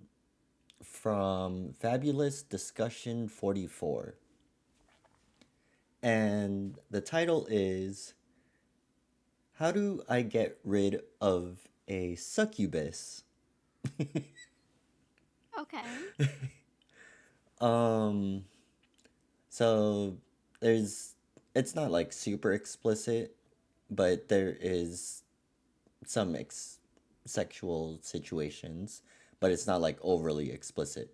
from Fabulous Discussion 44. And the title is How Do I Get Rid of a Succubus? Okay. um so there's it's not like super explicit, but there is some sexual situations, but it's not like overly explicit.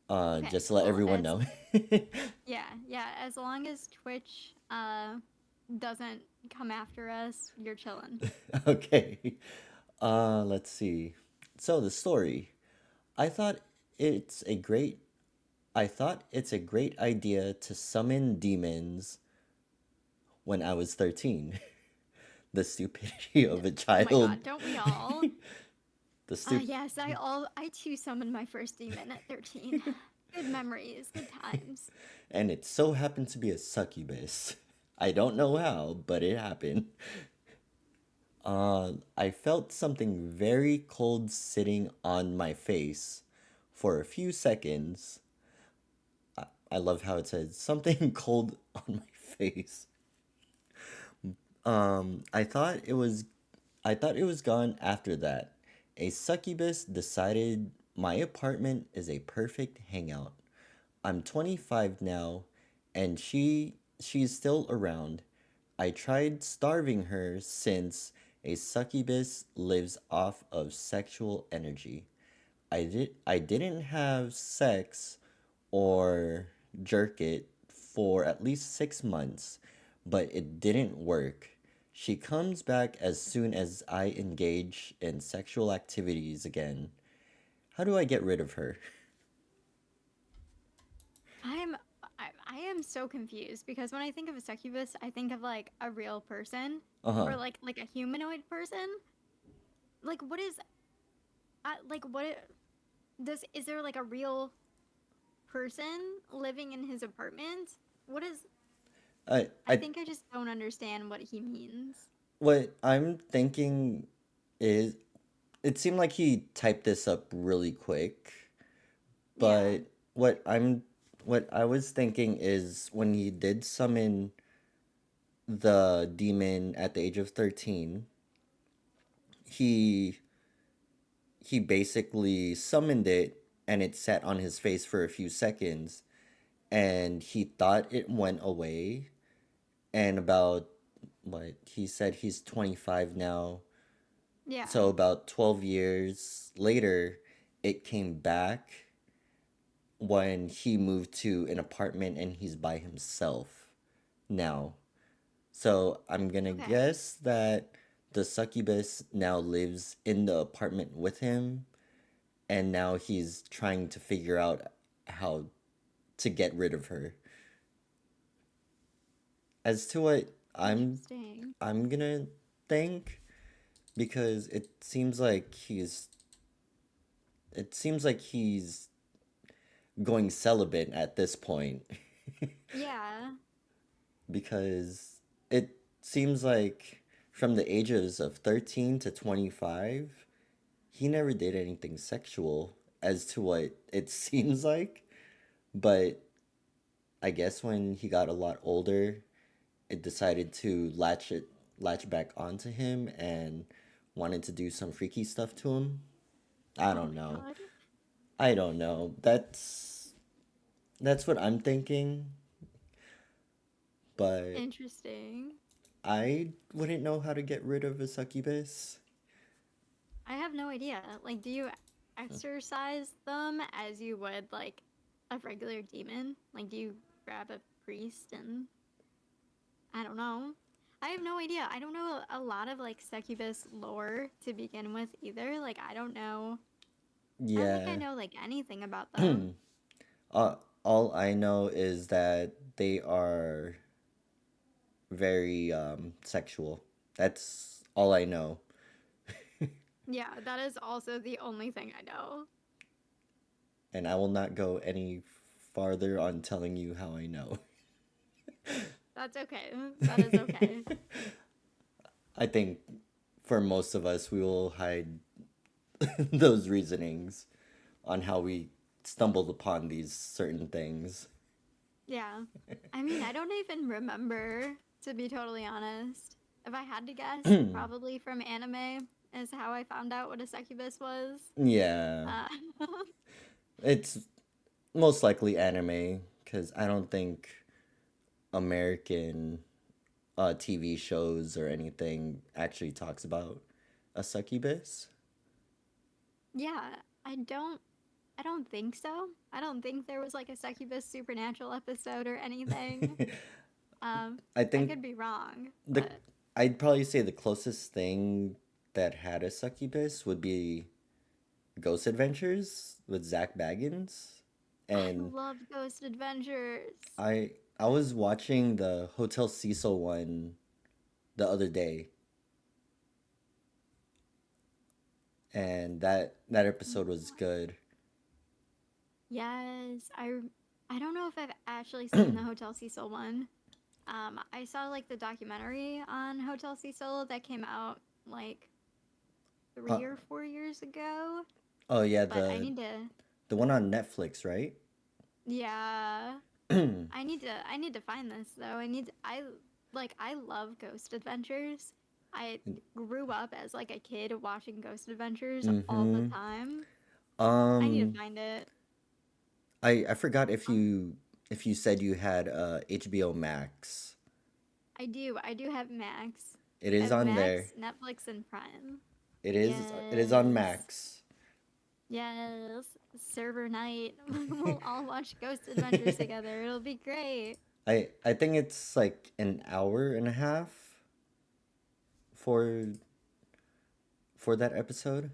Okay, Just to let cool. everyone As know. Yeah, yeah, as long as Twitch doesn't come after us, you're chilling. Okay. Let's see. So the story. I thought it's a great I thought it's a great idea to summon demons when I was 13. The stupidity of a Oh my child. god, don't we all? The stup Yes, I too summoned my first demon at 13. Good memories, good times. and it so happened to be a succubus. I don't know how, but it happened. I felt something very cold sitting on my face for a few seconds. I love how it says something cold on my face. I thought it was gone after that. A succubus decided my apartment is a perfect hangout. I'm 25 now and she's still around. I tried starving her since a succubus lives off of sexual energy. I didn't have sex or jerk it for at least 6 months, but it didn't work. She comes back as soon as I engage in sexual activities again. How do I get rid of her? I'm I am so confused because when I think of a succubus, I think of like a real person Uh huh. or like a humanoid person. Like what is like does is there like a real person living in his apartment? What is I I think I just don't understand what he means. what I'm thinking is it seemed like he typed this up really quick, Yeah. but what I was thinking is when he did summon the demon at the age of 13, he he basically summoned it and it sat on his face for a few seconds and he thought it went away and about what he said he's 25 now. Yeah. So about 12 years later it came back when he moved to an apartment and he's by himself now. So I'm gonna Okay. guess that the succubus now lives in the apartment with him, and now he's trying to figure out how to get rid of her. As to what Interesting. I'm gonna think, because it seems like he's going celibate at this point. Yeah. Because it seems like from the ages of 13 to 25, he never did anything sexual, as to what it seems like. But I guess when he got a lot older, it decided to latch back onto him and wanted to do some freaky stuff to him. I Oh don't my know. god. I don't know. That's what I'm thinking, but Interesting. I wouldn't know how to get rid of a succubus. I have no idea. Like, do you exorcise them as you would like a regular demon? Like, do you grab a priest and I don't know. I have no idea. I don't know a lot of like succubus lore to begin with either. Like, I don't know. I don't think I Yeah. know like anything about them. All I know is that they are very sexual. That's all I know. Yeah, that is also the only thing I know. And I will not go any farther on telling you how I know. That's okay. That is okay. I think for most of us, we will hide those reasonings on how we stumbled upon these certain things. Yeah. I mean, I don't even remember, to be totally honest. If I had to guess, probably from anime is how I found out what a succubus was. Yeah, Uh, it's most likely anime, because I don't think American TV shows or anything actually talks about a succubus. yeah, I don't I don't think so. I don't think there was like a succubus supernatural episode or anything. I I think could be wrong, the but I'd probably say the closest thing that had a succubus would be Ghost Adventures with Zach Baggins, I and loved Ghost Adventures. I was watching the Hotel Cecil one the other day, and that episode was good. Yes, I don't know if I've actually seen the Hotel Cecil one. I saw like the documentary on Hotel Cecil that came out like Uh, 3 or 4 years ago, oh yeah, but I need to, the one on Netflix, right? yeah, I need to find this though. I like I love Ghost Adventures. I grew up as like a kid watching Ghost Adventures all the Mm-hmm. time. I need to Um, find it. I forgot Um, if you said you had HBO Max. I do have Max. It I is have on there. Max, Netflix, and Prime. It is on Yes. Max. Yes. Server night. We'll all watch Ghost Adventures together. It'll be great. I think it's like an hour and a half for that episode.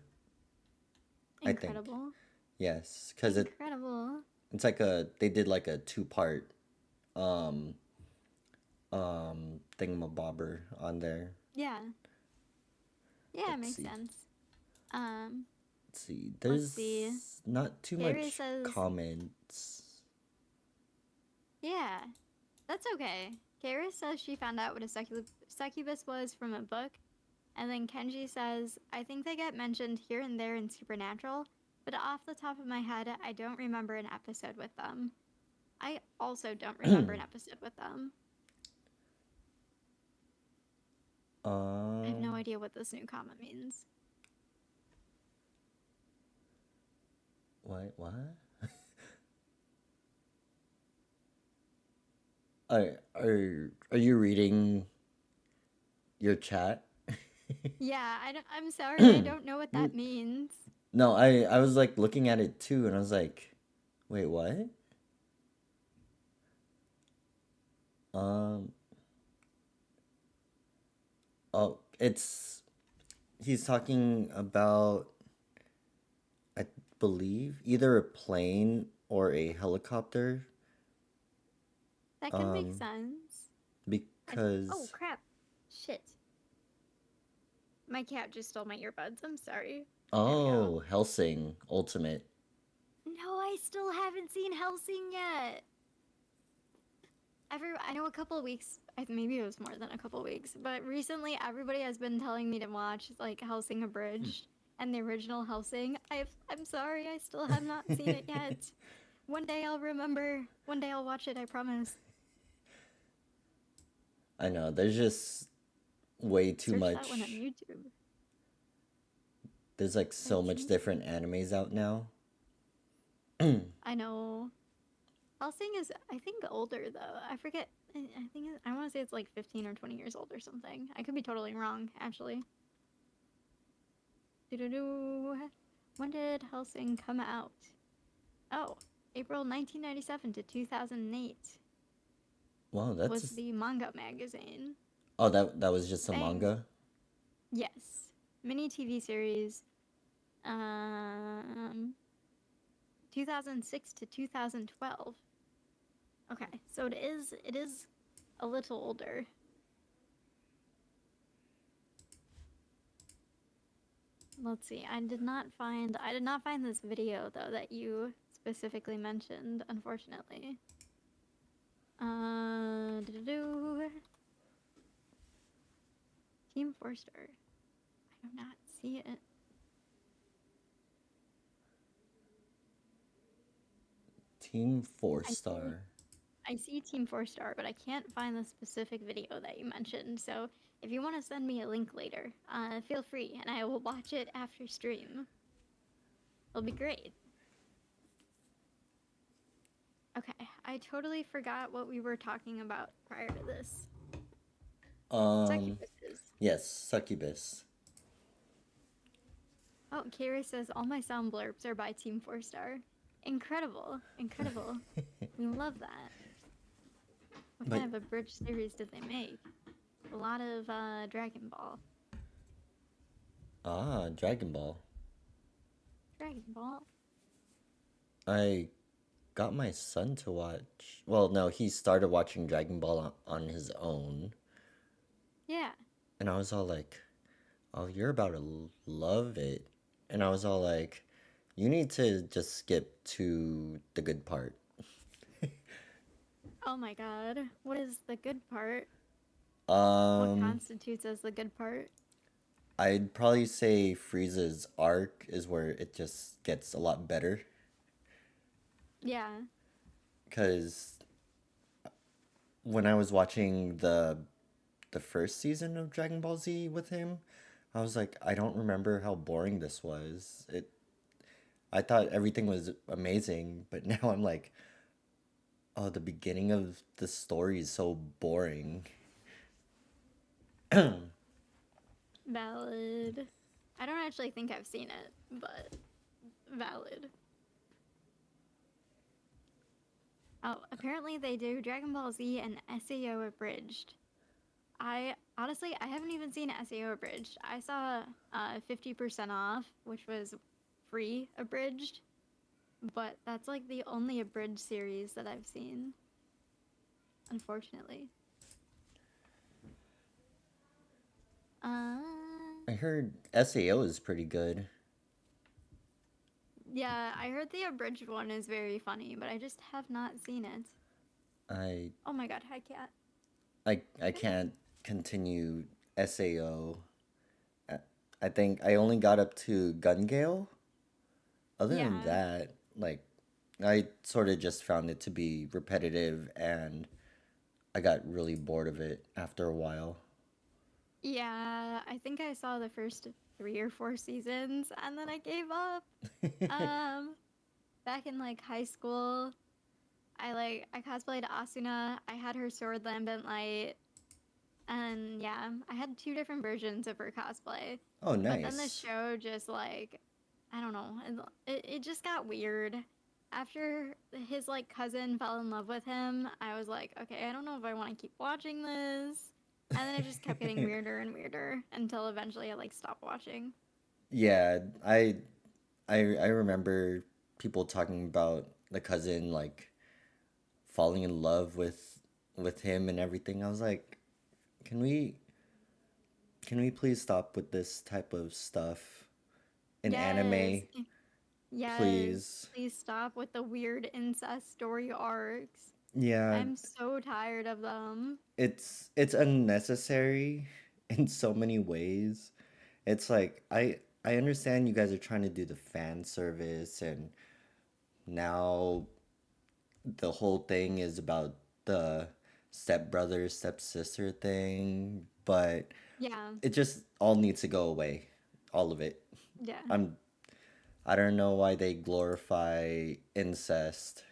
I think. Incredible. Yes, cuz Incredible. it's like a they did like a two-part um thingamabobber on there. Yeah. Yeah, it Let's makes see. sense. Um, Let's see. let's see. There's not too Kara much says, comments. yeah, that's okay. Kara says she found out what a succubus was from a book. And then Kenji says, I think they get mentioned here and there in Supernatural, but off the top of my head, I don't remember an episode with them. I also don't remember an episode with them. I have no Um idea what this new comment means. what? Are you reading your chat? Yeah, I'm sorry, I don't know what that means. No, I was like looking at it too, and I was like, Wait, what? Um, oh, it's he's talking about, I believe, either a plane or a helicopter. That could make Um, sense. Oh because crap! Shit! My cat just stole my earbuds. I'm sorry. There we go. oh, Helsing Ultimate. No, I still haven't seen Helsing yet. I know a couple of weeks, maybe it was more than a couple of weeks, but recently everybody has been telling me to watch like Helsing Abridged and the original Helsing. I'm sorry, I still have not seen it yet. One day I'll remember. One day I'll watch it, I promise. I know, there's just way too Search that one on much. YouTube. There's like so much 13? different animes out now. I know. Helsing is, I think, older though. I forget. I think I want to say it's like 15 or 20 years old or something. I could be totally wrong, actually. Doo-doo-doo. When did Helsing come out? Oh, April 1997 to 2008 Wow, was the manga magazine. oh, that was just a Dang. manga. Yes. Mini TV series. Um, 2006 to 2012. Okay, so it is a little older. Let's see. I did not find this video though that you specifically mentioned, unfortunately. Do Team 4-star. I do not see it. Team Four I see Star. I see Team 4-star, but I can't find the specific video that you mentioned. So if you want to send me a link later, feel free, and I will watch it after stream. It'll be great. Okay, I totally forgot what we were talking about prior to this. Um, Succubuses. yes, Succubus. Oh, Kira says all my sound blurbs are by Team 4-star. Incredible, incredible. We love that. What But kind of a bridge series did they make? A lot of Dragon Ball. Dragon Ball. Dragon Ball? I got my son to watch. Well, no, he started watching Dragon Ball on his own, Yeah. and I was all like, "Oh, you're about to love it," and I was all like, "You need to just skip to the good part." Oh my god. What is the good part? What Um, constitutes as the good part? I'd probably say Frieza's arc is where it just gets a lot better. Yeah. Because when I was watching the first season of Dragon Ball Z with him, I was like, I don't remember how boring this was. I thought everything was amazing, but now I'm like, oh, the beginning of the story is so boring. Valid. I don't actually think I've seen it, but valid. Oh, apparently they do Dragon Ball Z and SAO Abridged. I haven't even seen SAO Abridged. I saw 50% off, which was free abridged, but that's like the only abridged series that I've seen, unfortunately. Uh, I heard SAO is pretty good. yeah, I heard the abridged one is very funny, but I just have not seen it. I Oh my god, hi cat. I can't continue SAO. I, I think I only got up to Gun Gale. Other than Yeah, that, like I sort of just found it to be repetitive and I got really bored of it after a while. yeah, I think I saw the first 3 or 4 seasons and then I gave up. Um, Back in like high school, I cosplayed Asuna. I had her sword lambent light, and yeah, I had 2 different versions of her cosplay. Oh, But then the nice. show just like, I don't know, it just got weird. after his like cousin fell in love with him, I was like, okay, I don't know if I want to keep watching this. And then it just kept getting weirder and weirder until eventually I like stopped watching. Yeah, I remember people talking about the cousin like falling in love with him and everything. I was like, can we can we please stop with this type of stuff in Yes. anime, Yes. please? Please stop with the weird incest story arcs. Yeah, I'm so tired of them. it's unnecessary in so many ways. It's like I understand you guys are trying to do the fan service and now the whole thing is about the stepbrother stepsister thing, but Yeah. it just all needs to go away, all of it. Yeah. I'm I don't know why they glorify incest.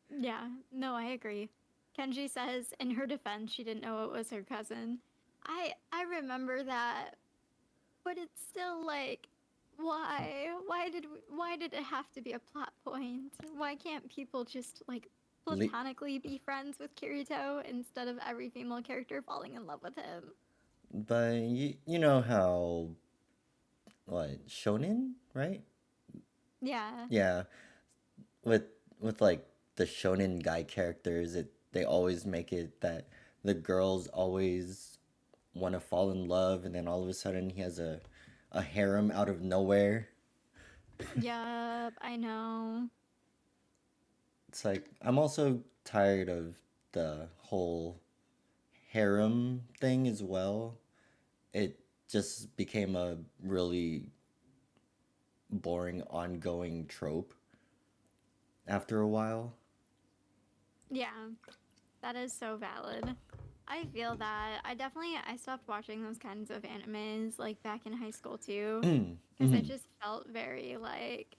Yeah. No, I agree. Kenji says in her defense she didn't know it was her cousin. I remember that, but it's still like why? Why did it have to be a plot point? Why can't people just like Le- platonically be friends with Kirito instead of every female character falling in love with him? but you know how what shonen, right? Yeah. Yeah, with like the shonen guy characters, it they always make it that the girls always want to fall in love, and then all of a sudden he has a harem out of nowhere. Yup, I know. It's like I'm also tired of the whole harem thing as well. It just became a really boring ongoing trope after a while. Yeah, that is so valid. I feel that. I stopped watching those kinds of animes like back in high school too because it Mhm. just felt very like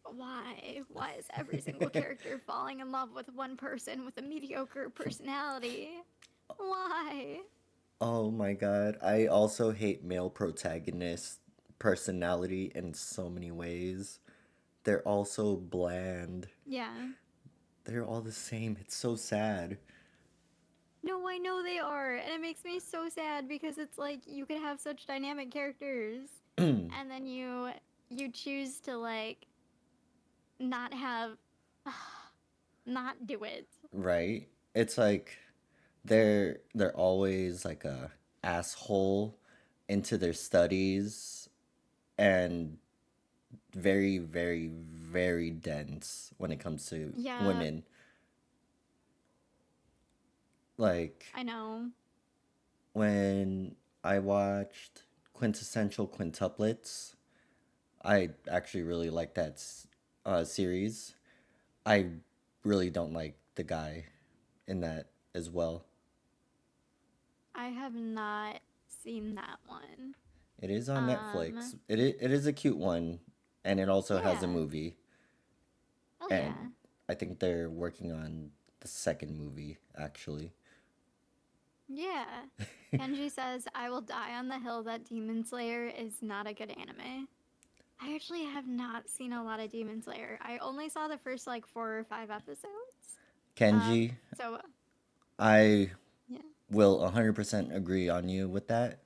why? Why is every single character falling in love with one person with a mediocre personality? Why? Oh my god, I also hate male protagonist personality in so many ways. They're all so bland. Yeah. They're all the same. It's so sad. No, I know they are, and it makes me so sad because it's like you could have such dynamic characters and then you choose to like not have not do it. Right? It's like they're always like a asshole into their studies and very very dense when it comes to Yeah, women. Like I know. when I watched Quintessential Quintuplets, I actually really like that series. I really don't like the guy in that as well. I have not seen that one. It is on Netflix. Um, It is a cute one, and it also has a yeah. movie. Oh yeah. And I think they're working on the second movie actually. Yeah. Kenji says, I will die on the hill that Demon Slayer is not a good anime. I actually have not seen a lot of Demon Slayer. I only saw the first like 4 or 5 episodes. Kenji, So I yeah. will 100% agree on you with that.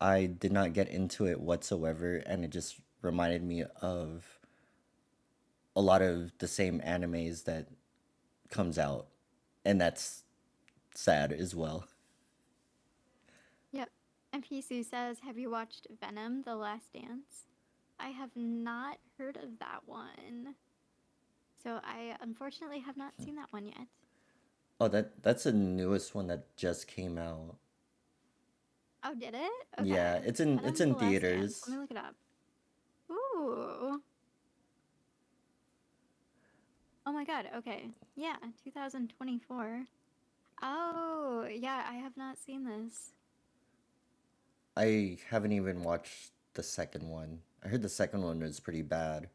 I did not get into it whatsoever, and it just reminded me of a lot of the same animes that comes out, and that's sad as well. Yep. And PC says, have you watched Venom: The Last Dance? I have not heard of that one. So I unfortunately have not seen that one yet. Oh, that's the newest one that just came out. Oh, did it? Yeah, Okay. it's Venom: in The Last Dance. Let theaters. me look it up. Ooh. Oh my god. Okay. Yeah, 2024. Oh, yeah, I have not seen this. I haven't even watched the second one. I heard the second one was pretty bad.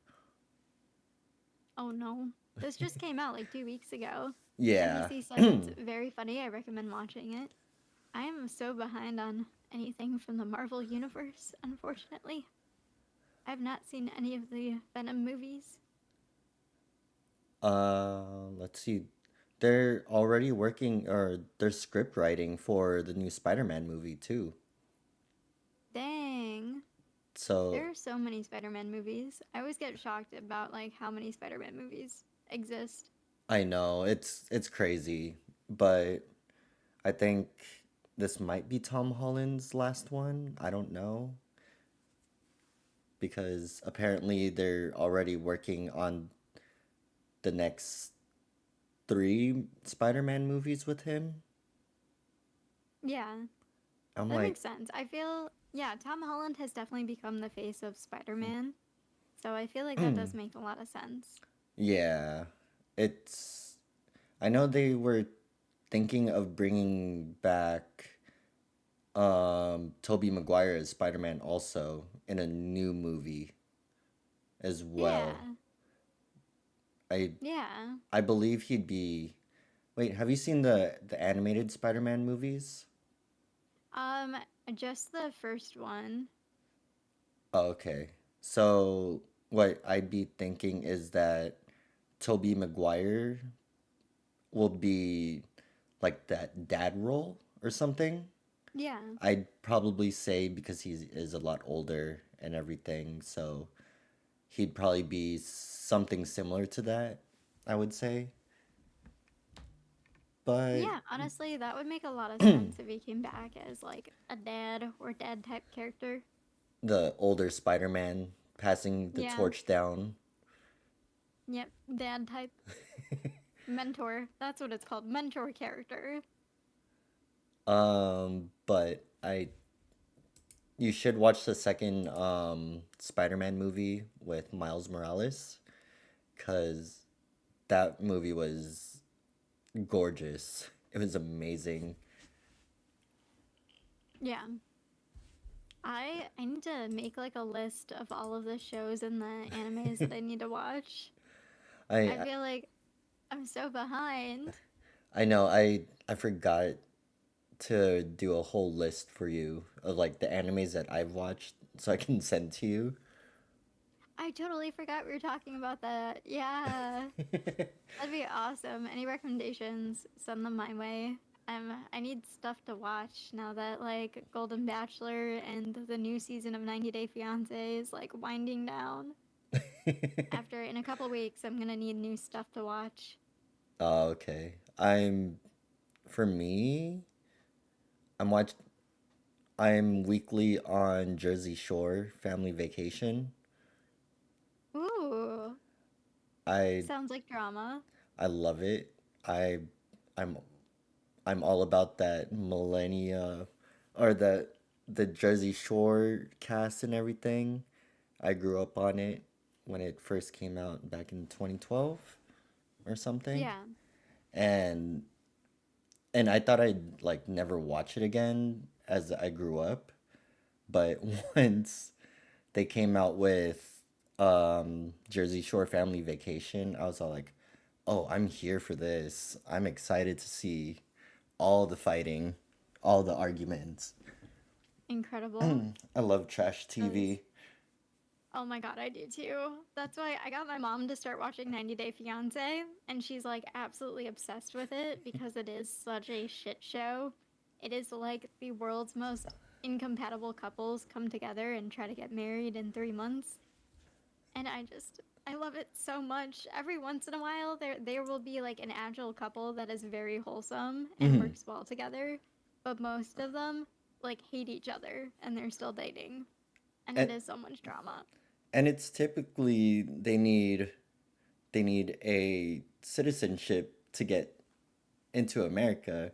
Oh no. This just came out like 2 weeks ago. Yeah. NPC says it's very funny. I recommend watching it. I am so behind on anything from the Marvel Universe, unfortunately. I've not seen any of the Venom movies. Let's see. They're already working, or they're script writing for the new Spider-Man movie too. Dang. So There are so many Spider-Man movies. I always get shocked about like how many Spider-Man movies exist. I know it's crazy, but I think this might be Tom Holland's last one. I don't know because apparently they're already working on the next three Spider-Man movies with him. Yeah, I'm that like, makes sense. I feel, yeah, Tom Holland has definitely become the face of Spider-Man. So I feel like that does make a lot of sense. yeah, it's. I know they were thinking of bringing back Tobey Maguire as Spider-Man also in a new movie as well. Yeah, I yeah. I believe he'd be. Wait, have you seen the animated Spider-Man movies? Um, just the first one. Oh, okay. So what I'd be thinking is that Tobey Maguire will be like that dad role or something. Yeah, I'd probably say because he is a lot older and everything, so he'd probably be something similar to that, I would say. But yeah. Honestly, that would make a lot of sense if he came back as like a dad or dad type character. the older Spider-Man passing the Yeah, torch down. yep, dad type. Mentor. That's what it's called. Mentor character. But you should watch the second Spider-Man movie with Miles Morales cuz that movie was gorgeous. It was amazing. Yeah. I need to make like a list of all of the shows and the animes that I need to watch. I I feel like I'm so behind. I know I forgot to do a whole list for you of like the animes that I've watched so I can send to you. I totally forgot we were talking about that. Yeah. That'd be awesome. Any recommendations, send them my way. I need stuff to watch now that like Golden Bachelor and the new season of 90 Day Fiancé is like winding down. After in a couple weeks, I'm gonna need new stuff to watch. Oh, okay. For me, I'm watch I'm weekly on Jersey Shore Family Vacation. Ooh, I sounds like drama. I love it. I I'm I'm all about that millennia or the Jersey Shore cast and everything. I grew up on it when it first came out back in 2012 or something. Yeah, And and I thought I'd like never watch it again as I grew up, but once they came out with Jersey Shore Family Vacation, I was all like, "Oh, I'm here for this. I'm excited to see all the fighting, all the arguments." incredible. I love trash That is. TV. Oh my god, I do too. That's why I got my mom to start watching 90 Day Fiancé, and she's like absolutely obsessed with it because it is such a shit show. It is like the world's most incompatible couples come together and try to get married in 3 months. And I love it so much. Every once in a while there will be like an agile couple that is very wholesome and Hmm. works well together, but most of them like hate each other and they're still dating. And it And is so much drama. and it's typically they need a citizenship to get into America.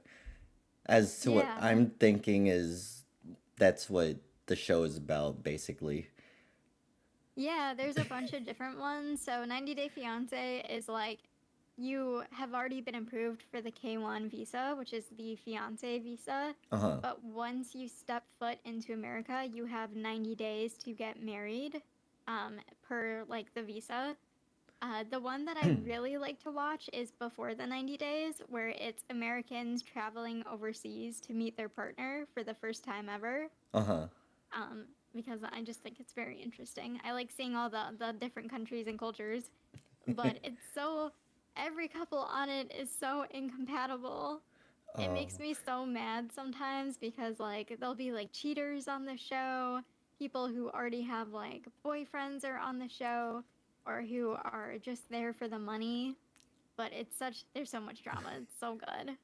As to what Yeah. I'm thinking is that's what the show is about, basically. Yeah, there's a bunch of different ones. So 90 Day Fiancé is like you have already been approved for the K1 visa, which is the fiancé visa. Uh huh. But once you step foot into America, you have 90 days to get married per like the visa. The one that I really like to watch is Before the 90 Days, where it's Americans traveling overseas to meet their partner for the first time ever. Uh huh. Um, because I just think it's very interesting. I like seeing all the different countries and cultures, but it's so every couple on it is so incompatible. It Oh, makes me so mad sometimes because like there'll be like cheaters on the show, people who already have like boyfriends are on the show or who are just there for the money, but it's such there's so much drama. It's so good.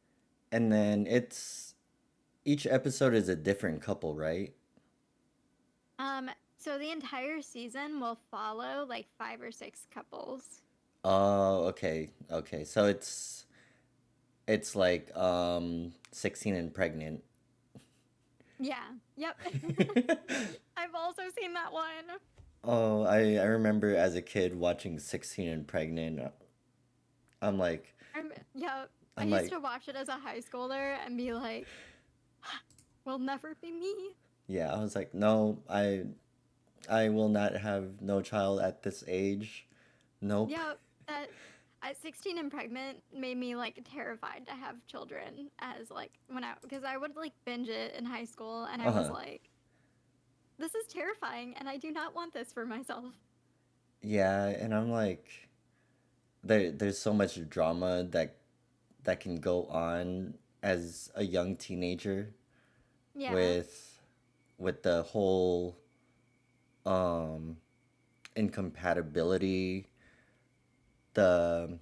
and then it's each episode is a different couple, right? So the entire season will follow like 5 or 6 couples. Oh, okay. Okay. So it's like 16 and pregnant. Yeah. Yep. I've also seen that one. Oh, I remember as a kid watching 16 and pregnant. I'm like Yeah. I I'm used like to watch it as a high schooler and be like, will never be me. yeah, I was like no, I will not have no child at this age. Nope. Yeah, that at 16 and pregnant made me like terrified to have children as like when I because I would like binge it in high school and I was Uh-huh. like, this is terrifying and I do not want this for myself. Yeah, and I'm like there's so much drama that can go on as a young teenager Yeah. with the whole um incompatibility, the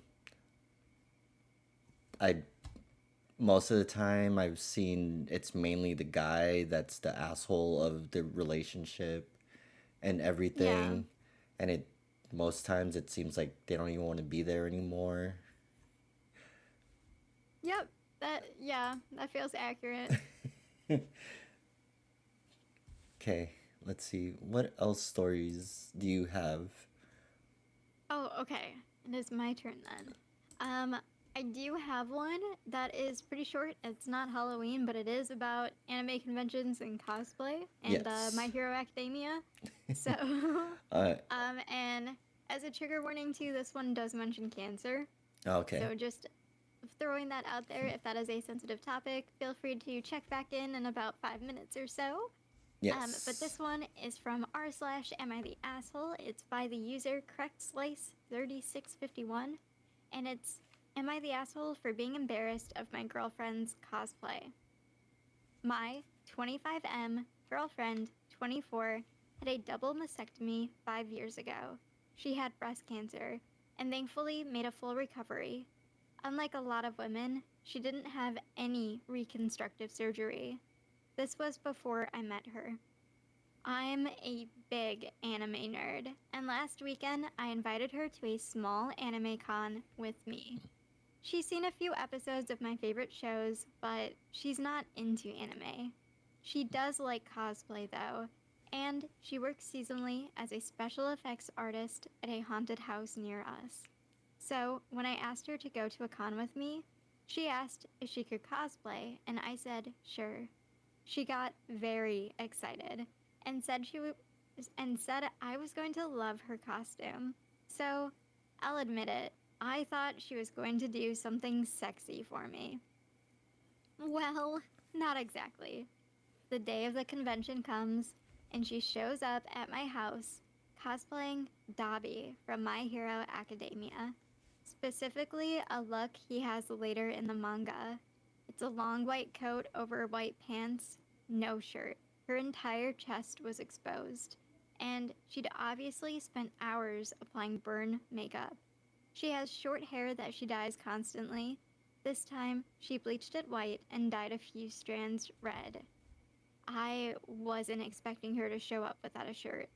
I most of the time I've seen it's mainly the guy that's the asshole of the relationship and Yeah. everything, and it most times it seems like they don't even want to be there anymore. Yep. That feels accurate. Okay, let's see. What else stories do you have? Oh, okay. It is my turn then. I do have one that is pretty short. It's not Halloween, but it is about anime conventions and cosplay and My Yes. Hero Academia. So, Uh, and as a trigger warning too, this one does mention cancer. okay. So just throwing that out there. If that is a sensitive topic, feel free to check back in about 5 minutes or so. But Yes. this one is from r slash am I the asshole. It's by the user correct slice 3651, and it's am I the asshole for being embarrassed of my girlfriend's cosplay? My 25M girlfriend, 24, had a double mastectomy 5 years ago. She had breast cancer and thankfully made a full recovery. Unlike a lot of women, she didn't have any reconstructive surgery. This was before I met her. I'm a big anime nerd, and last weekend I invited her to a small anime con with me. She's seen a few episodes of my favorite shows, but she's not into anime. She does like cosplay though, and she works seasonally as a special effects artist at a haunted house near us. So, when I asked her to go to a con with me, she asked if she could cosplay, and I said, sure. She got very excited and said I was going to love her costume. So, I'll admit it, I thought she was going to do something sexy for me. Well, not exactly. The day of the convention comes, and she shows up at my house cosplaying Dobby from My Hero Academia. Specifically, a look he has later in the manga. It's a long white coat over white pants, no shirt. Her entire chest was exposed, and she'd obviously spent hours applying burn makeup. She has short hair that she dyes constantly. This time, she bleached it white and dyed a few strands red. I wasn't expecting her to show up without a shirt.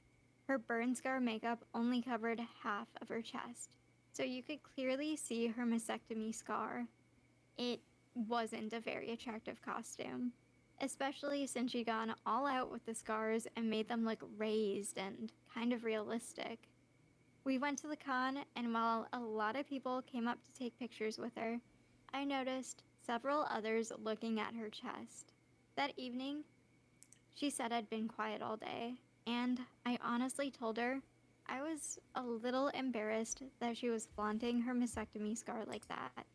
Her burn scar makeup only covered half of her chest, so you could clearly see her mastectomy scar. It wasn't a very attractive costume, especially since she'd gone all out with the scars and made them look raised and kind of realistic. We went to the con, and while a lot of people came up to take pictures with her, I noticed several others looking at her chest. That evening, she said I'd been quiet all day, and I honestly told her I was a little embarrassed that she was flaunting her mastectomy scar like that.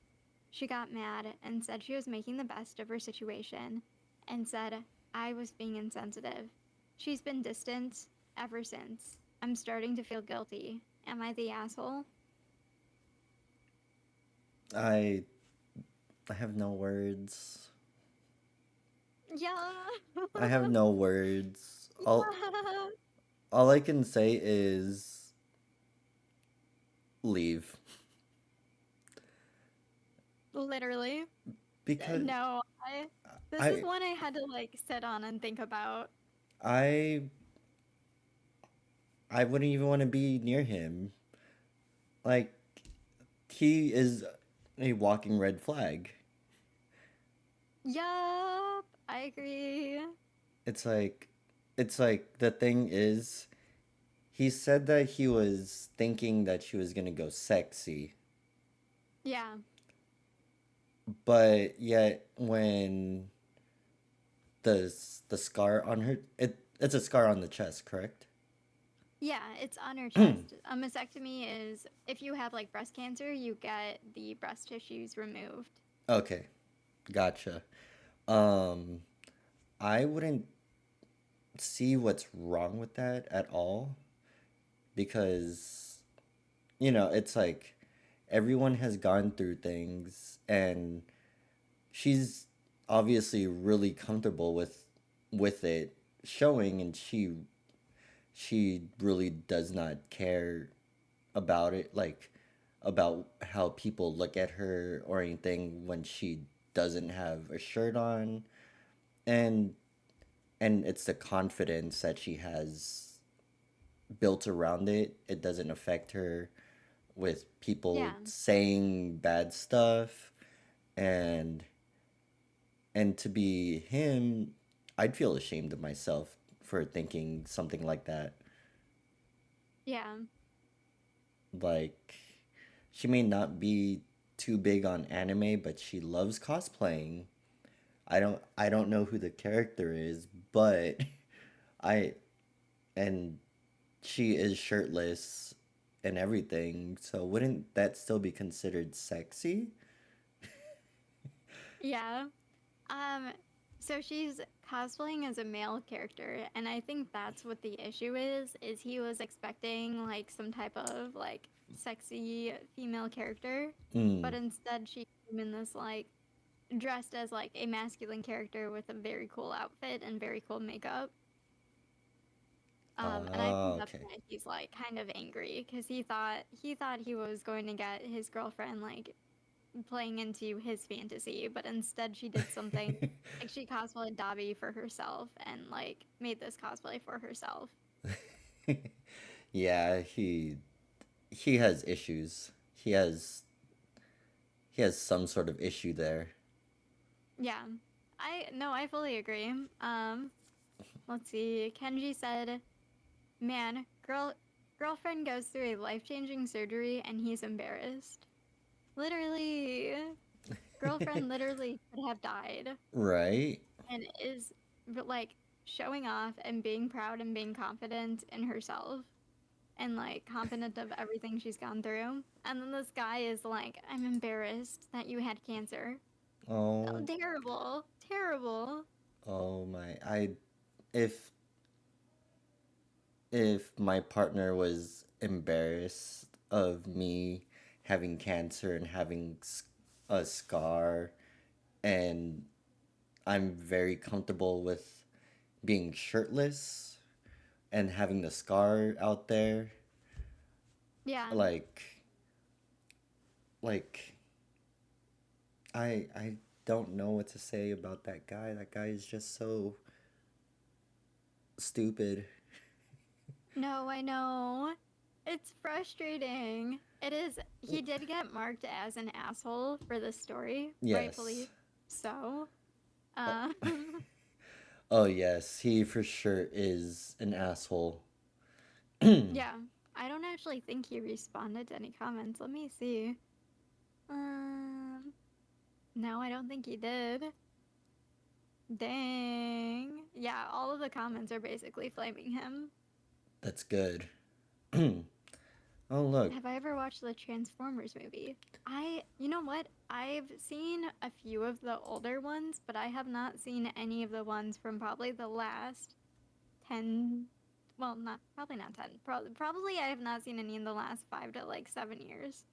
She got mad and said she was making the best of her situation, and said I was being insensitive. She's been distant ever since. I'm starting to feel guilty. Am I the asshole? I I have no words. Yeah. I have no words. Yeah. All I can say is leave. Literally. Because No, I. This is I one I had to like sit on and think about. I I wouldn't even want to be near him. Like he is a walking red flag. Yup, I agree. It's like the thing is he said that he was thinking that she was going to go sexy, Yeah. but yet when the scar on her it's a scar on the chest, correct? Yeah, it's on her chest. A mastectomy is if you have like breast cancer, you get the breast tissues removed. Okay, gotcha. Um I wouldn't see what's wrong with that at all because it's like everyone has gone through things and she's obviously really comfortable with it showing, and she really does not care about it, like about how people look at her or anything when she doesn't have a shirt on. And and it's the confidence that she has built around it. It doesn't affect her with people Yeah. saying bad stuff. And and to be him, I'd feel ashamed of myself for thinking something like that. Yeah. Like, she may not be too big on anime, but she loves cosplaying. I don't know who the character is, but I and she is shirtless and everything. So wouldn't that still be considered sexy? Yeah. Um, so she's cosplaying as a male character, and I think that's what the issue is he was expecting like some type of like sexy female character, but Mm. instead she came in this like dressed as like a masculine character with a very cool outfit and very cool makeup. And I think that's Okay. why he's like kind of angry because he thought he was going to get his girlfriend like playing into his fantasy, but instead she did something like she cosplayed Dobby for herself and like made this cosplay for herself. Yeah, he has issues. He has some sort of issue there. Yeah. I fully agree. Let's see. Kenji said, "Man, girlfriend goes through a life-changing surgery and he's embarrassed." Literally, girlfriend literally could have died Right? and is like showing off and being proud and being confident in herself and like confident of everything she's gone through. And then this guy is like, I'm embarrassed that you had cancer. Oh, Oh, terrible. Terrible. oh my. If if my partner was embarrassed of me having cancer and having a scar, and I'm very comfortable with being shirtless and having the scar out there, Yeah. like like I don't know what to say about that guy. That guy is just so stupid. No, I know. It's frustrating. It is. He did get marked as an asshole for this story, Yes. rightfully so. Uh, Uh, oh yes, he for sure is an asshole. yeah. I don't actually think he responded to any comments. Let me see. Um, no, I don't think he did. Dang. Yeah, all of the comments are basically flaming him. That's good. Oh look. Have I ever watched the Transformers movie? You know what? I've seen a few of the older ones, but I have not seen any of the ones from probably the last 10, well, not probably not 10. Probably I have not seen any in the last 5 to like 7 years.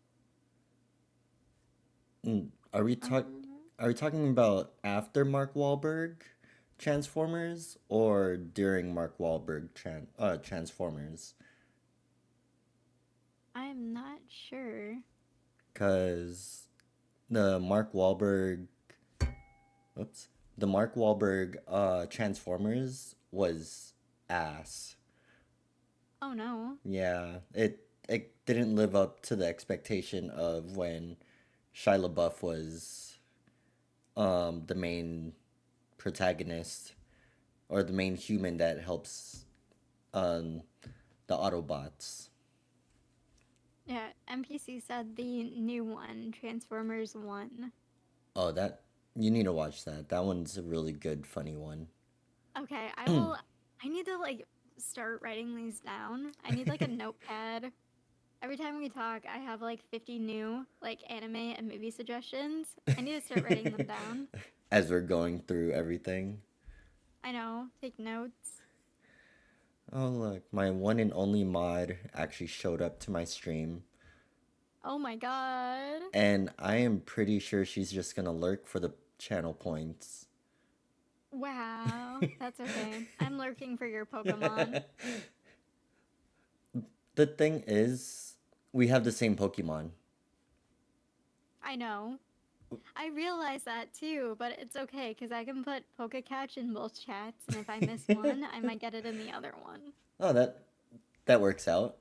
Mm, Are we talk Um, are we talking about after Mark Wahlberg Transformers or during Mark Wahlberg Transformers? I'm not sure. Cause the Mark Wahlberg oops, the Mark Wahlberg Transformers was ass. Oh no. Yeah, it didn't live up to the expectation of when Shia LaBeouf was the main protagonist or the main human that helps um the Autobots. Yeah, NPC said the new one, Transformers 1. Oh, that you need to watch that. That one's a really good, funny one. Okay, I will. I need to like start writing these down. I need like a notepad. Every time we talk, I have like 50 new like anime and movie suggestions. I need to start writing them down. As we're going through everything. I know, take notes. Oh, look, my one and only mod actually showed up to my stream. Oh my god. And I am pretty sure she's just gonna lurk for the channel points. Wow, that's okay. I'm lurking for your Pokemon. The thing is, we have the same Pokemon. I know. I realize that too, but it's okay because I can put Pokecatch in both chats, and if I miss one, I might get it in the other one. Oh, that works out.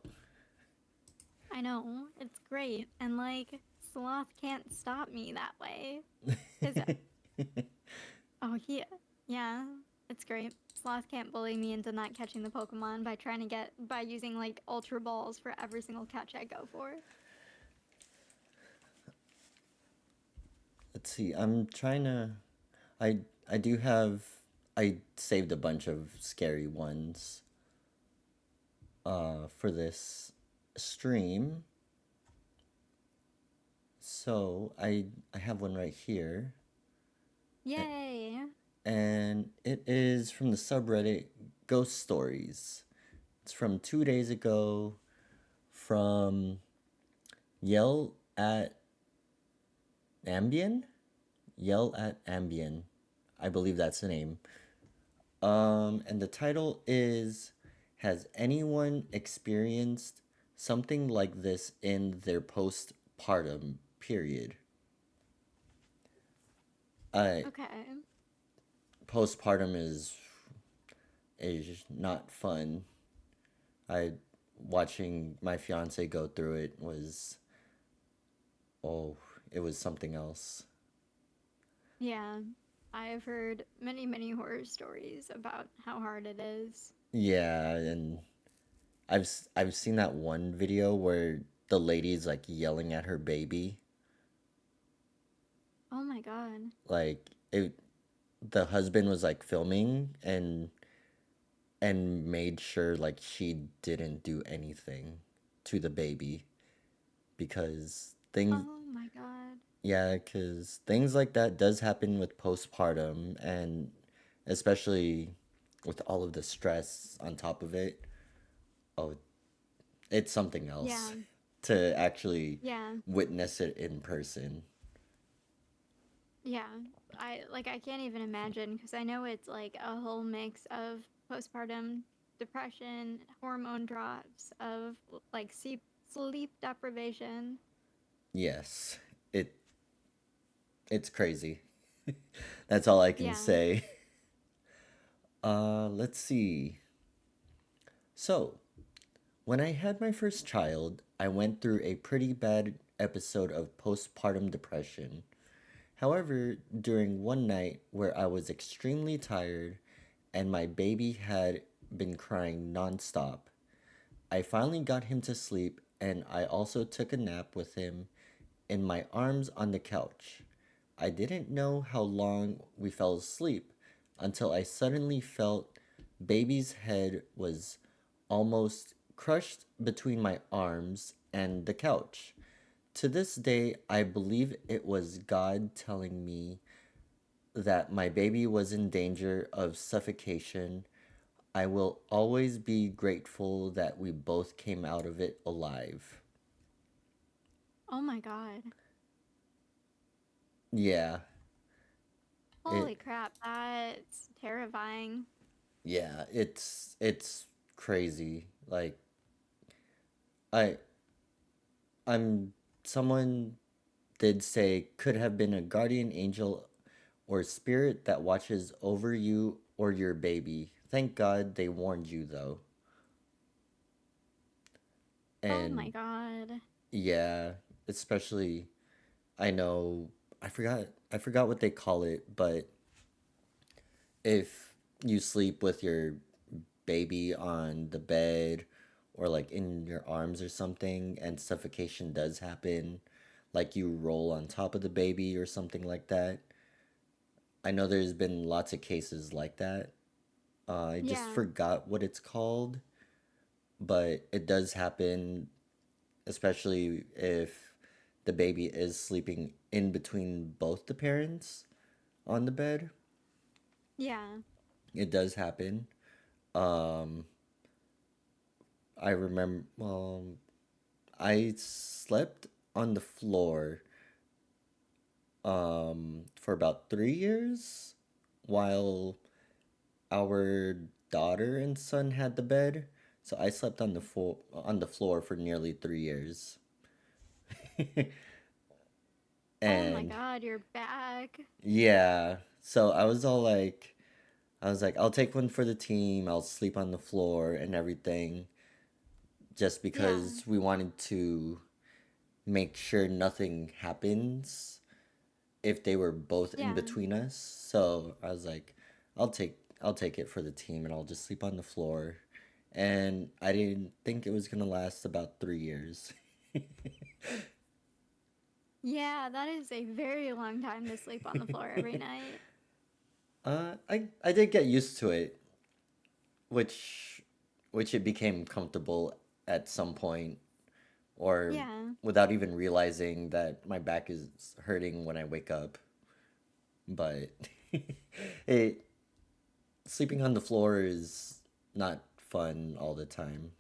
I know, it's great. And like, Sloth can't stop me that way. Because, oh, yeah, it's great. Sloth can't bully me into not catching the Pokemon by using like Ultra Balls for every single catch I go for. Let's see. I'm trying to. I I do have. I saved a bunch of scary ones. For this stream. So I have one right here, Yay! and it is from the subreddit Ghost Stories. It's from 2 days ago, from Yell at Ambien. Yell at Ambien. I believe that's the name. And the title is, has anyone experienced something like this in their postpartum period? Uh, Okay. Postpartum is not fun. I Watching my fiance go through it was, oh, it was something else. Yeah. I've heard many, many horror stories about how hard it is. Yeah, and I've seen that one video where the lady's like yelling at her baby. Oh my god. Like it the husband was like filming and made sure like she didn't do anything to the baby because things Oh my god. yeah, cuz things like that does happen with postpartum, and especially with all of the stress on top of it. Oh, it's something else Yeah. to actually Yeah. witness it in person. Yeah. I can't even imagine because I know it's like a whole mix of postpartum depression, hormone drops, of like sleep deprivation. Yes. It it's crazy. That's all I can Yeah. say. Let's see. So, when I had my first child, I went through a pretty bad episode of postpartum depression. However, during one night where I was extremely tired and my baby had been crying nonstop, I finally got him to sleep, and I also took a nap with him in my arms on the couch. I didn't know how long we fell asleep until I suddenly felt baby's head was almost crushed between my arms and the couch. To this day, I believe it was God telling me that my baby was in danger of suffocation. I will always be grateful that we both came out of it alive. Oh my god. Yeah, Holy it crap, that's terrifying. yeah, it's crazy. Like I I'm someone did say could have been a guardian angel or spirit that watches over you or your baby. Thank God they warned you though. Oh my And god. yeah, especially I know I forgot what they call it, but if you sleep with your baby on the bed or like in your arms or something and suffocation does happen, like you roll on top of the baby or something like that. I know there's been lots of cases like that. I just Yeah. forgot what it's called, but it does happen, especially if the baby is sleeping in between both the parents on the bed. Yeah. It does happen. Um, I remember, I slept on the floor for about 3 years while our daughter and son had the bed. So I slept on the floor for nearly 3 years. Oh my And god, you're back. yeah, so I was like, I'll take one for the team. I'll sleep on the floor and everything, just Yeah. because we wanted to make sure nothing happens if they were both in Yeah. between us. So I was like, I'll take it for the team and I'll just sleep on the floor. And I didn't think it was gonna last about 3 years. Yeah, that is a very long time to sleep on the floor every night. I did get used to it, which it became comfortable at some point, or Yeah. without even realizing that my back is hurting when I wake up. But it sleeping on the floor is not fun all the time.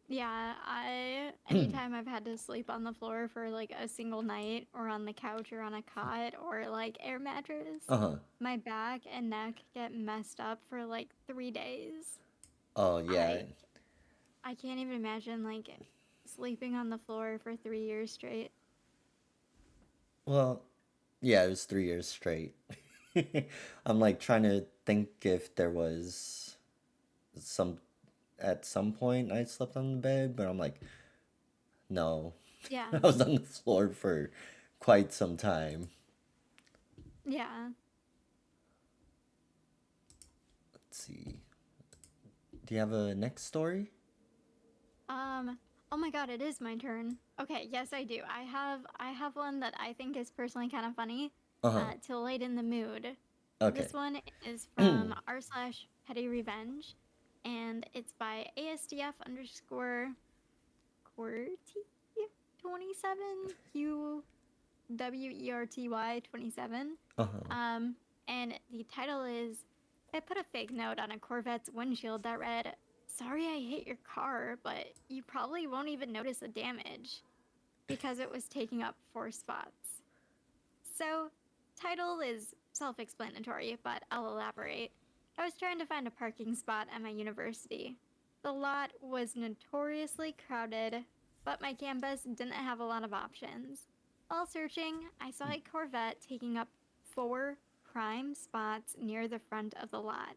Yeah, I anytime I've had to sleep on the floor for like a single night or on the couch or on a cot or like air mattress, Uh huh. my back and neck get messed up for like 3 days. Oh yeah. I I can't even imagine like sleeping on the floor for 3 years straight. Well, yeah, it was 3 years straight. I'm like trying to think if there was some at some point I slept on the bed, but I'm like, no. Yeah. I was on the floor for quite some time. Yeah. Let's see. Do you have a next story? Um oh my god, it is my turn. Okay, yes I do. I have one that I think is personally kind of funny. Uh huh. Till late in the mood. Okay. This one is from r slash petty revenge, and it's by ASDF underscore QWERTY 27 QWERTY 27. Uh huh. Um, and the title is I put a fake note on a Corvette's windshield that read, "Sorry I hit your car, but you probably won't even notice the damage," because it was taking up 4 spots. So, title is self explanatory, but I'll elaborate. I was trying to find a parking spot at my university. The lot was notoriously crowded, but my campus didn't have a lot of options. While searching, I saw a Corvette taking up 4 prime spots near the front of the lot.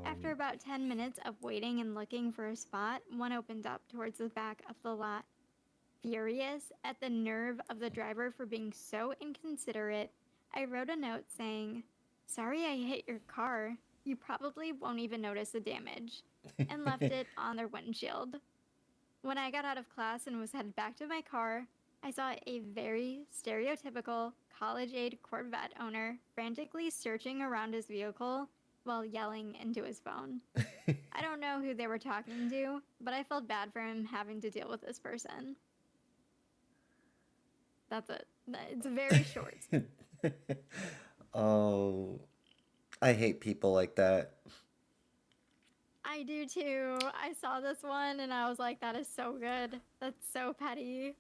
After Um. about 10 minutes of waiting and looking for a spot, one opened up towards the back of the lot. Furious at the nerve of the driver for being so inconsiderate, I wrote a note saying, "Sorry I hit your car. You probably won't even notice the damage," and left it on their windshield. When I got out of class and was headed back to my car, I saw a very stereotypical college age Corvette owner frantically searching around his vehicle while yelling into his phone. I don't know who they were talking to, but I felt bad for him having to deal with this person. That's it. It's very short. Oh, I hate people like that. I do too. I saw this one and I was like, that is so good. That's so petty.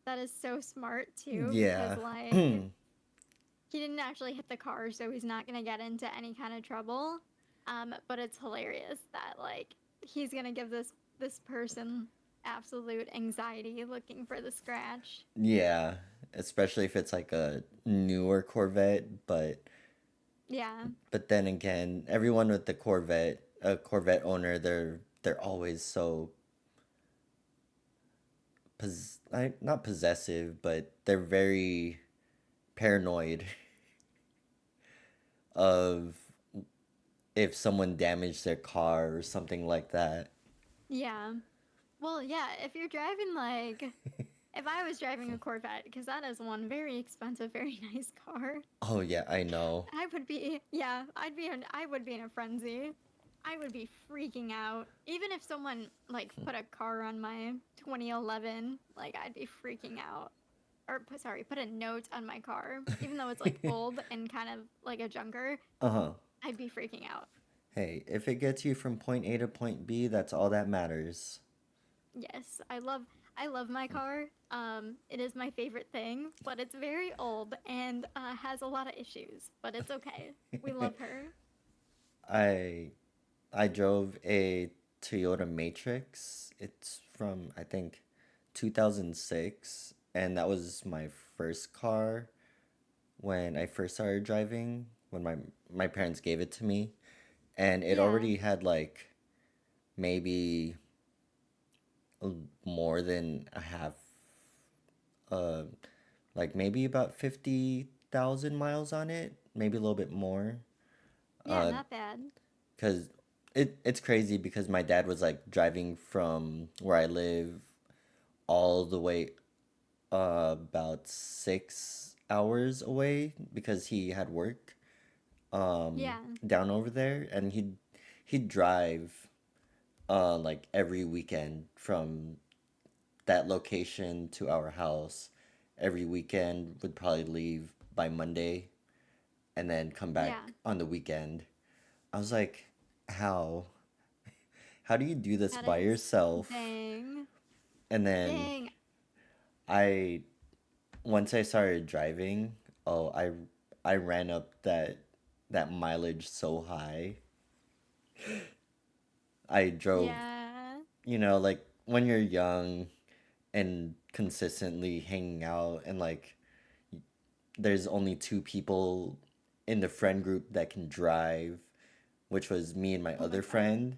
That is so smart too because, Yeah. like, he didn't actually hit the car, so he's not gonna get into any kind of trouble. But it's hilarious that, like, he's gonna give this person absolute anxiety looking for the scratch. Yeah. Especially if it's like a newer Corvette, Yeah, but then again, everyone with the Corvette, a Corvette owner, they're always so not possessive, but they're very paranoid of if someone damaged their car or something like that. yeah. Well, yeah. If you're driving like, if I was driving a Corvette, because that is one very expensive, very nice car, Oh yeah, I know. I would be, yeah, I would be in a frenzy. I would be freaking out. Even if someone like put a car on my 2011, like I'd be freaking out. Or sorry, put a note on my car, even though it's like old and kind of like a junker, Uh-huh. I'd be freaking out. Hey, if it gets you from point A to point B, that's all that matters. Yes, I love my car. It is my favorite thing, but it's very old and has a lot of issues. But it's okay. We love her. I I drove a Toyota Matrix. It's from I think 2006, and that was my first car when I first started driving, when my parents gave it to me, and it Yeah, already had like maybe more than a half uh like maybe about 50,000 miles on it, maybe a little bit more. yeah, Uh not bad. cuz it's crazy because my dad was like driving from where I live all the way about 6 hours away because he had work Yeah, down over there, and he'd drive like every weekend from that location to our house. Every weekend would probably leave by Monday and then come yeah, back on the weekend. I was like, how? How do you do this that by is yourself? dang, And then dang. I once I started driving, oh, I ran up that mileage so high. I drove, Yeah, like when you're young and consistently hanging out, and like there's only two people in the friend group that can drive, which was me and my oh my other god. friend.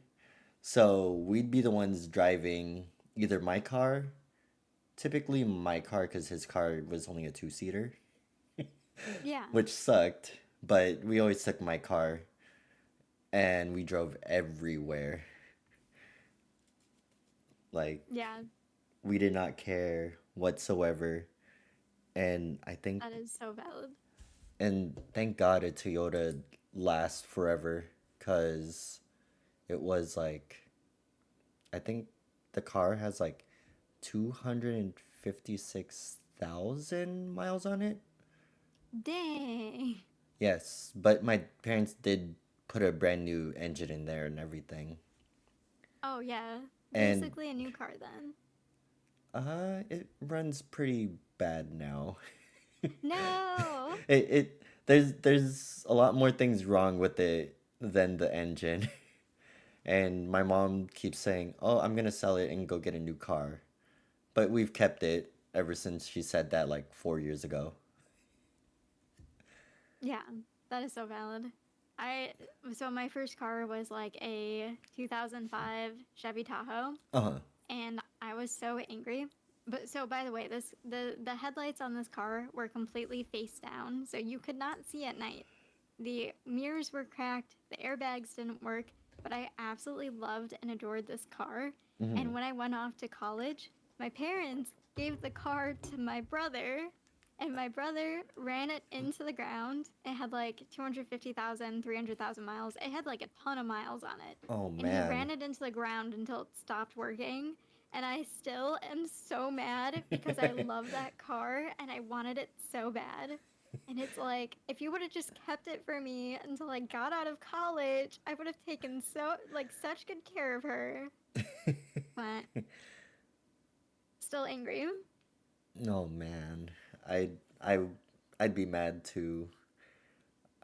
So we'd be the ones driving either my car, typically my car because his car was only a two-seater, Yeah, which sucked, but we always took my car and we drove everywhere. Like, yeah, we did not care whatsoever. And I think, that is so valid. and thank God a Toyota lasts forever because it was like, I think the car has like 256,000 miles on it. Dang. Yes, but my parents did put a brand new engine in there and everything. Oh yeah, And basically a new car then. it runs pretty bad now. No. There's a lot more things wrong with it than the engine. And my mom keeps saying, "Oh, I'm gonna sell it and go get a new car." But we've kept it ever since she said that like 4 years ago. Yeah, that is so valid. I so my first car was like a 2005 Chevy Tahoe, Uh-huh. and I was so angry. But so by the way, this the headlights on this car were completely face down, so you could not see at night. The mirrors were cracked, the airbags didn't work, but I absolutely loved and adored this car. Hmm. And when I went off to college, my parents gave the car to my brother, and my brother ran it into the ground. It had like 250,000, 300,000 miles. It had like a ton of miles on it. Oh And he man. ran it into the ground until it stopped working. And I still am so mad because I love that car and I wanted it so bad. And it's like, if you would have just kept it for me until I got out of college, I would have taken such good care of her. But still angry. Oh man, I I'd be mad too.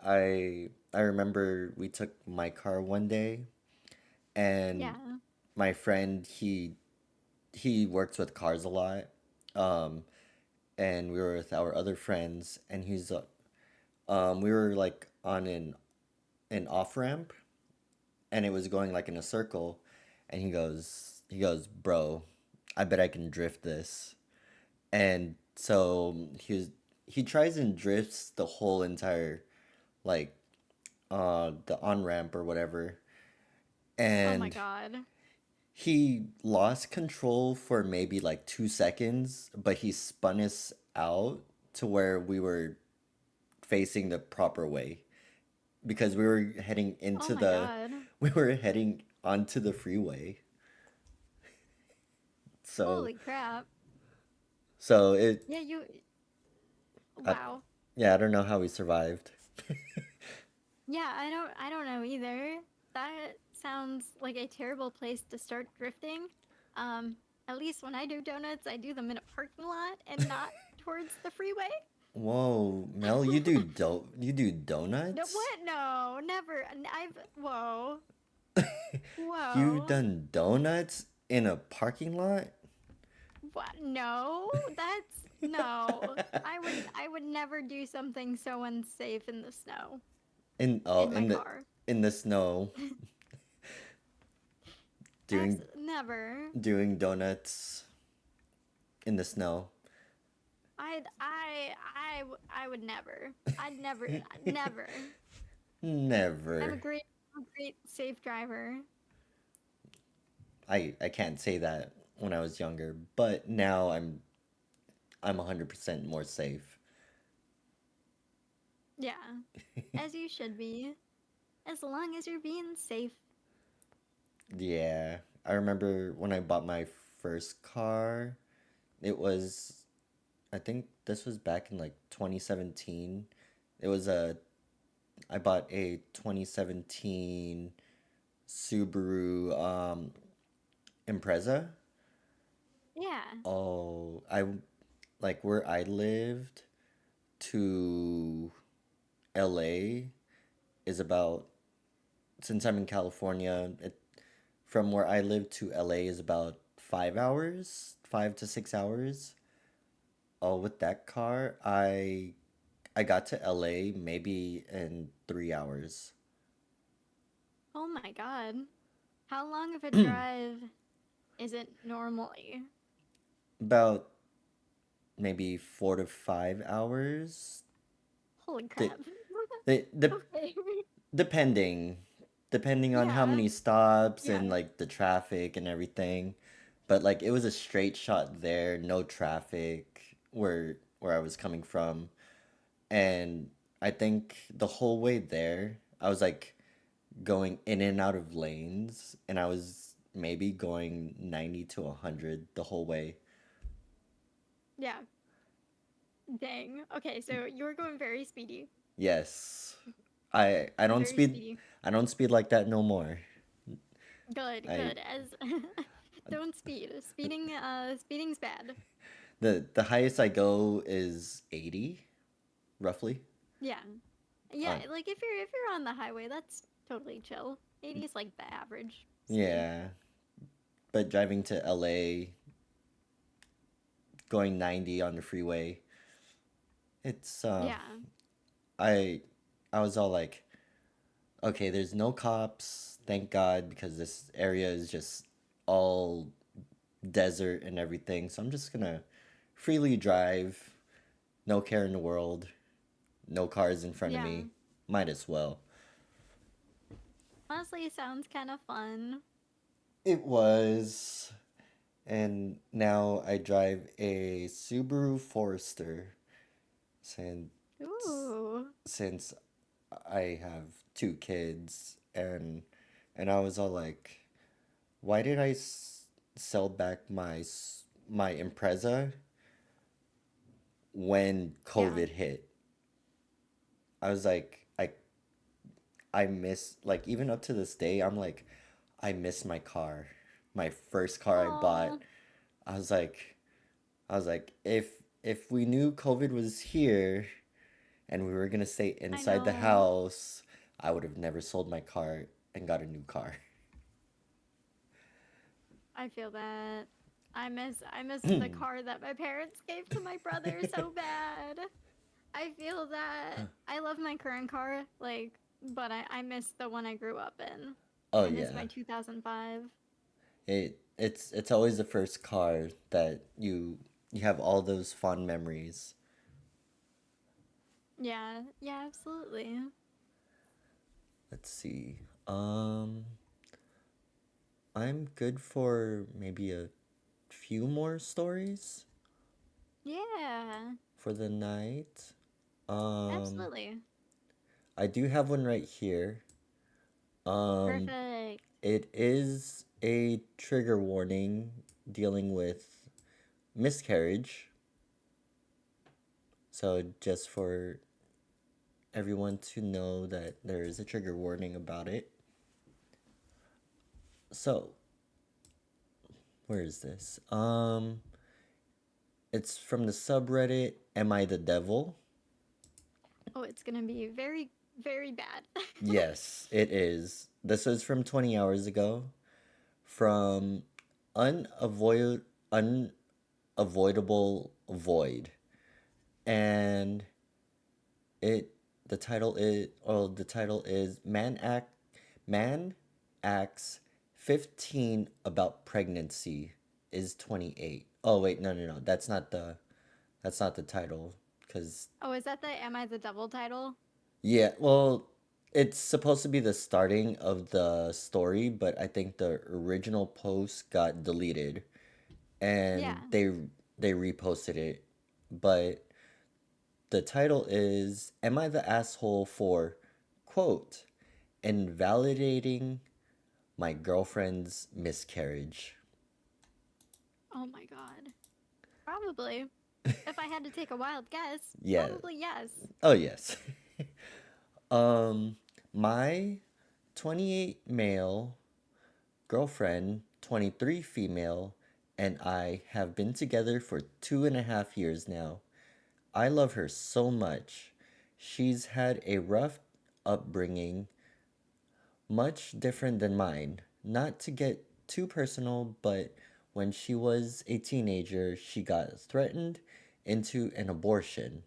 I remember we took my car one day, and Yeah. my friend he works with cars a lot, um, and we were with our other friends, and we were like on an off ramp, and it was going like in a circle, and bro, I bet I can drift this. And so he tries and drifts the whole entire like the on ramp or whatever, Oh my and god. he lost control for maybe like 2 seconds, but he spun us out to where we were facing the proper way because we were heading Oh into my the god. we were heading onto the freeway. So Holy crap. so it Yeah, you. I, Wow. yeah, I don't know how we survived. Yeah, I don't know either. That sounds like a terrible place to start drifting. Um, at least when I do donuts, I do them in a parking lot and not towards the freeway. Whoa, Mel, you do No, donuts? what? No, never. I've whoa, You whoa. done donuts in a parking lot? What? No, that's no. I would never do something so unsafe in the snow In oh in my car. in the snow doing Never. doing donuts in the snow. I would never. I'd never, never. I'm a Never. great, I'm a great safe driver. I can't say that when I was younger, but now I'm 100% more safe. Yeah, as you should be, as long as you're being safe. Yeah. I remember when I bought my first car, it was I think this was back in like 2017. It was a I bought a 2017 Subaru Impreza. Yeah, Oh, I like where I lived to LA is about since I'm in California, from where I live to LA is about 5 hours, 5 to 6 hours. Oh, with that car, I got to LA maybe in 3 hours. oh my god. How long of a drive is it normally? About maybe 4 to 5 hours. Holy The, crap. the Okay. depending on how Yeah, many stops yeah, and like the traffic and everything. But like it was a straight shot there, no traffic where I was coming from. And I think the whole way there, I was like going in and out of lanes, and I was maybe going 90 to 100 the whole way. yeah. Dang. Okay, so you were going very speedy. Yes. I don't Very speed speedy. I don't speed like that no more. Good, I good. As don't speed. Speeding's bad. the highest I go is 80 roughly. Yeah. Yeah, Uh, like if you're on the highway, that's totally chill. 80 is like the average speed. yeah, but driving to LA, going 90 on the freeway, it's Yeah. I I was all like, okay, there's no cops, thank God, because this area is just all desert and everything. So I'm just gonna freely drive, no care in the world, no cars in front of Yeah. me. Might as well. Honestly, it sounds kind of fun. It was. And now I drive a Subaru Forester since Ooh. since I have 2 kids, and I was all like, why did sell back my Impreza when Yeah. COVID hit? I was I miss, like, even up to this day, I'm like, I miss my car. My first car I bought. Oh, I was like, if we knew COVID was here and we were gonna stay I inside the know. house, I would have never sold my car and got a new car. I feel that. I miss the car that my parents gave to my brother so bad. I feel that I love my current car, like, but I miss the one I grew up in. Oh I miss yeah. my 2005. It's always the first car that you have all those fond memories. Yeah, yeah, absolutely. Let's see. I'm good for maybe a few more stories Yeah, for the night. Um, absolutely. I do have one right here. Um, Perfect. it is a trigger warning dealing with miscarriage. So just for everyone to know that there is a trigger warning about it. So, where is this? It's from the subreddit Am I the Devil? Oh, it's gonna be very, very bad. Yes, it is. This was from 20 hours ago from unavoid unavoidable void. And it the title is Man acts 15 about pregnancy is 28. Oh wait, no. That's not the title cuz Oh, is that the Am I the Devil title? yeah, well, it's supposed to be the starting of the story, but I think the original post got deleted and Yeah. they reposted it. But the title is Am I the asshole for quote invalidating my girlfriend's miscarriage? Oh my god. Probably. If I had to take a wild guess, Yeah. probably yes. Oh yes. um my 28 male girlfriend, 23 female, and I have been together for 2.5 years now. I love her so much. She's had a rough upbringing, much different than mine. Not to get too personal, but when she was a teenager, she got threatened into an abortion,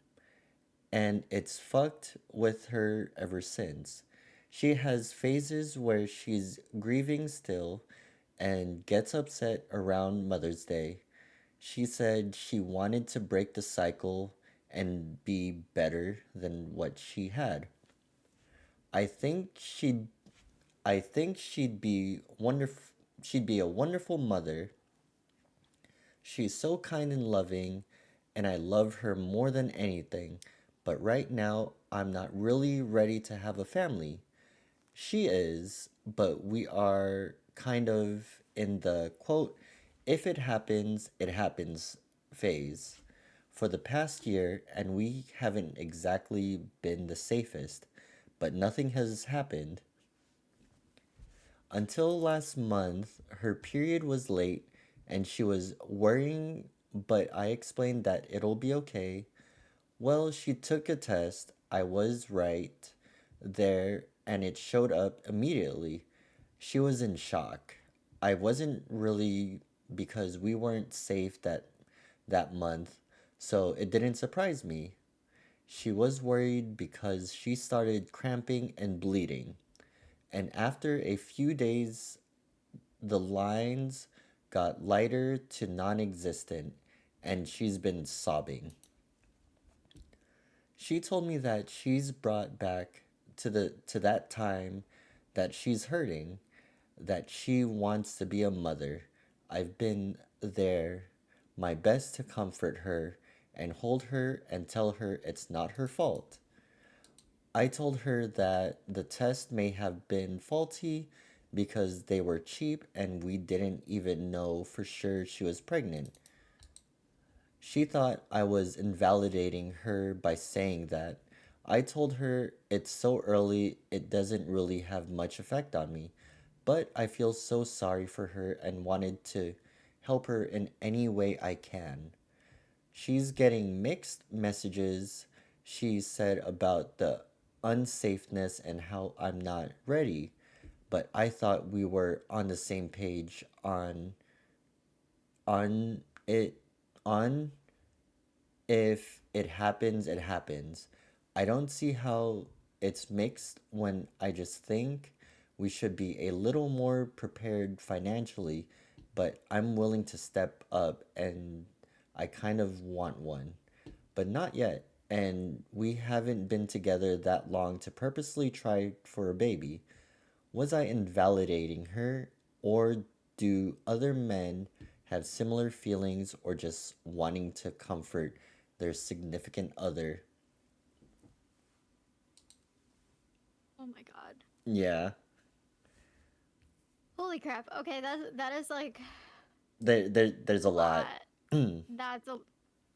and it's fucked with her ever since. She has phases where she's grieving still and gets upset around Mother's Day. She said she wanted to break the cycle and be better than what she had. I think she'd I think she'd be a wonderful mother. She's so kind and loving and I love her more than anything. But right now I'm not really ready to have a family. She is, but we are kind of in the quote, if it happens phase for the past year, and we haven't exactly been the safest, but nothing has happened. Until last month, her period was late and she was worrying, but I explained that it'll be okay. Well, she took a test. I was right there, and it showed up immediately. She was in shock. I wasn't really because we weren't safe that month, so it didn't surprise me. She was worried because she started cramping and bleeding. And after a few days, the lines got lighter to non existent, and she's been sobbing. She told me that she's brought back to that time that she's hurting, that she wants to be a mother. I've been there my best to comfort her and hold her and tell her it's not her fault. I told her that the test may have been faulty because they were cheap and we didn't even know for sure she was pregnant. She thought I was invalidating her by saying that. I told her it's so early, it doesn't really have much effect on me, but I feel so sorry for her and wanted to help her in any way I can. She's getting mixed messages, she said, about the unsafeness and how I'm not ready, but I thought we were on the same page on it on if it happens, it happens. I don't see how it's mixed when I just think we should be a little more prepared financially, but I'm willing to step up and I kind of want one, but not yet. And we haven't been together that long to purposely try for a baby. Was I invalidating her, or do other men have similar feelings or just wanting to comfort their significant other? Oh my god. Yeah, Holy crap. Okay, that is like there's a a lot. lot. That's a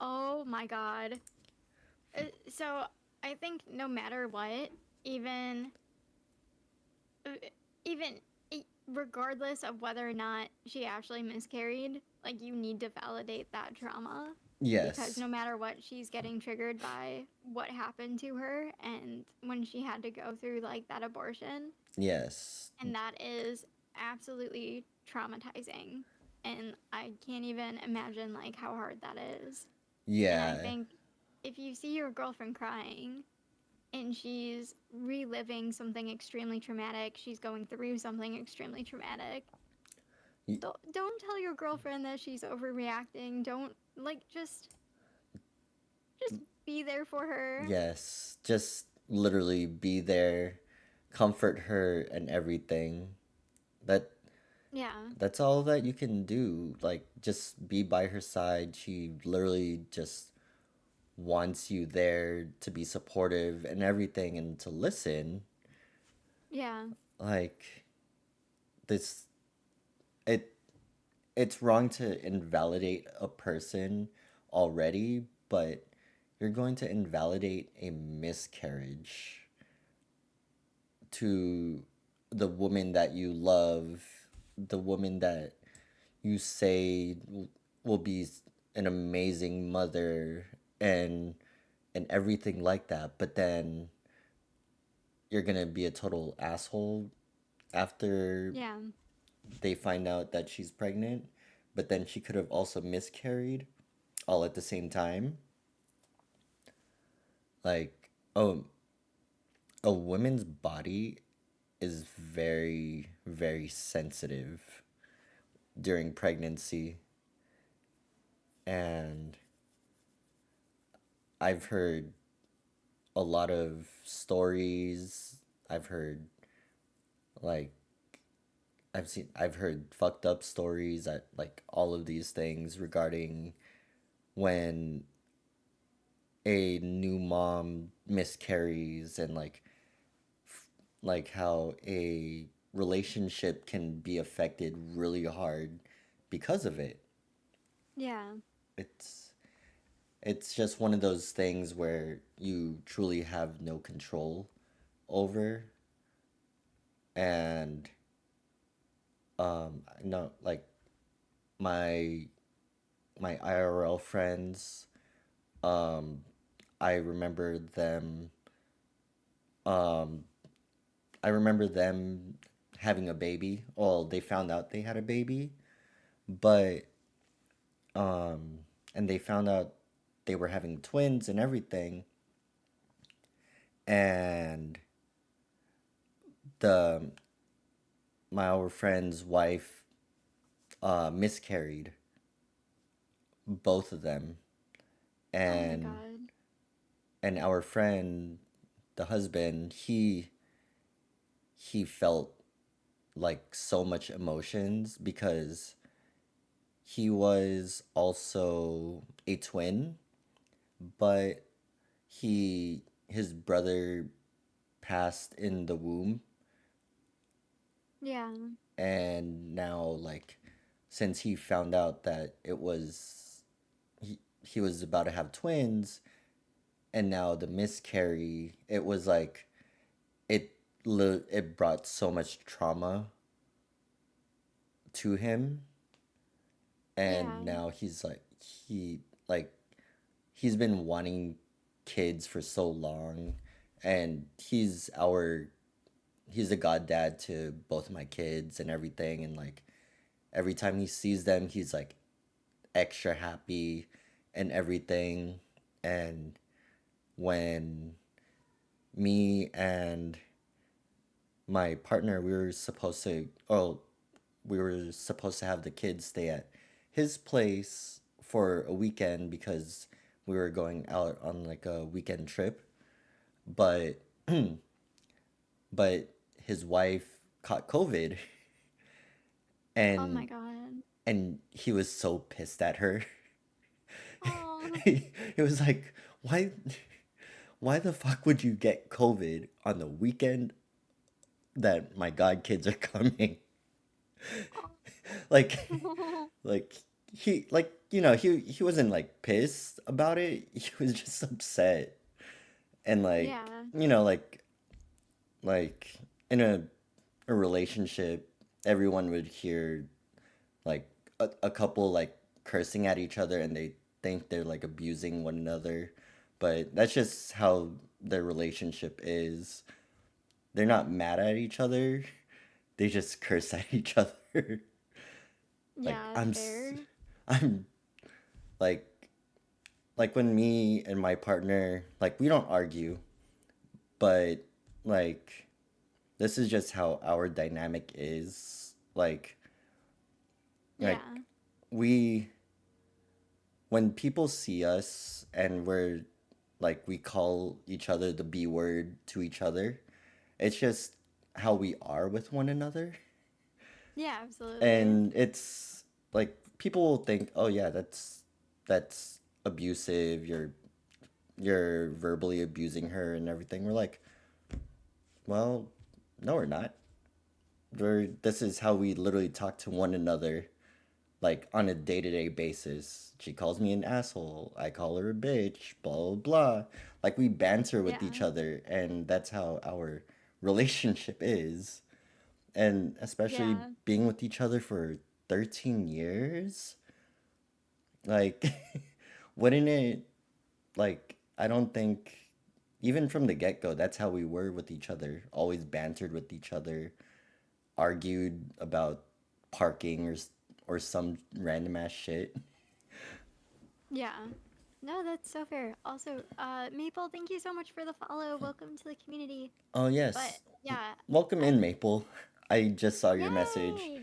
Oh my god. So I think no matter what, even uh, even regardless of whether or not she actually miscarried, like you need to validate that trauma because Yes, no matter what, she's getting triggered by what happened to her and when she had to go through like that abortion, yes, and that is absolutely traumatizing. And I can't even imagine like how hard that is. And I yeah. think if you see your girlfriend crying and she's reliving something extremely traumatic, she's going through something extremely traumatic, Y- don't tell your girlfriend that she's overreacting. Don't like just be there for her. yes, just literally be there, comfort her and everything. That Yeah. that's all that you can do. Like just be by her side. She literally just wants you there to be supportive and everything and to listen. Yeah. Like this it it's wrong to invalidate a person already, but you're going to invalidate a miscarriage to the woman that you love, the woman that you say will be an amazing mother and everything like that, but then you're gonna be a total asshole after Yeah. they find out that she's pregnant, but then she could have also miscarried all at the same time. Like, oh, a woman's body is very, very sensitive during pregnancy. And I've heard a lot of stories. I've heard, like, I've heard fucked up stories at, like, all of these things regarding when a new mom miscarries and like how a relationship can be affected really hard because of it. Yeah. It's it's just one of those things where you truly have no control over. And no, like my my IRL friends, um I remember them um I remember them having a baby. Well, they found out they had a baby, but um and they found out they were having twins and everything, and the my our friend's wife miscarried both of them, Oh my and god. our friend, the husband, he felt like so much emotions because he was also a twin, but his brother passed in the womb, Yeah. and now, like, since he found out that he was about to have twins, and now the miscarry, it was like it it brought so much trauma to him, and Yeah. now he like he's been wanting kids for so long, and he's a goddad to both my kids and everything, and like every time he sees them he's like extra happy and everything. And when me and my partner, we were supposed to have the kids stay at his place for a weekend because we were going out on like a weekend trip, but but his wife caught COVID, Oh my and god. he was so pissed at her. Oh. He was like, why the fuck would you get COVID on the weekend that my god kids are coming? Like like he wasn't like pissed about it. He was just upset. And like, Yeah. like in a relationship, everyone would hear like a couple like cursing at each other, and they think they're like abusing one another, but that's just how their relationship is. They're not mad at each other, they just curse at each other. like Yeah, i'm s- fair. I'm like when me and my partner, like, we don't argue, but like this is just how our dynamic is. Like Yeah. we when people see us and we call each other the B word to each other, it's just how we are with one another. Yeah, absolutely. And it's like people will think, "Oh yeah, that's abusive. You're verbally abusing her and everything." We're like, "Well, no, we're not. This is how we literally talk to one another, like on a day-to-day basis. She calls me an asshole, I call her a bitch, blah blah blah." Like, we banter with each Yeah. other, and that's how our relationship is. And especially Yeah. being with each other for 13 years, like wouldn't it, like, I don't think, even from the get-go, that's how we were with each other. Always bantered with each other, argued about parking or some random ass shit. Yeah. No, that's so fair. Also, Maple, thank you so much for the follow. Welcome to the community. Oh But yes. yeah, Welcome I in, Maple. I just saw your message. yay.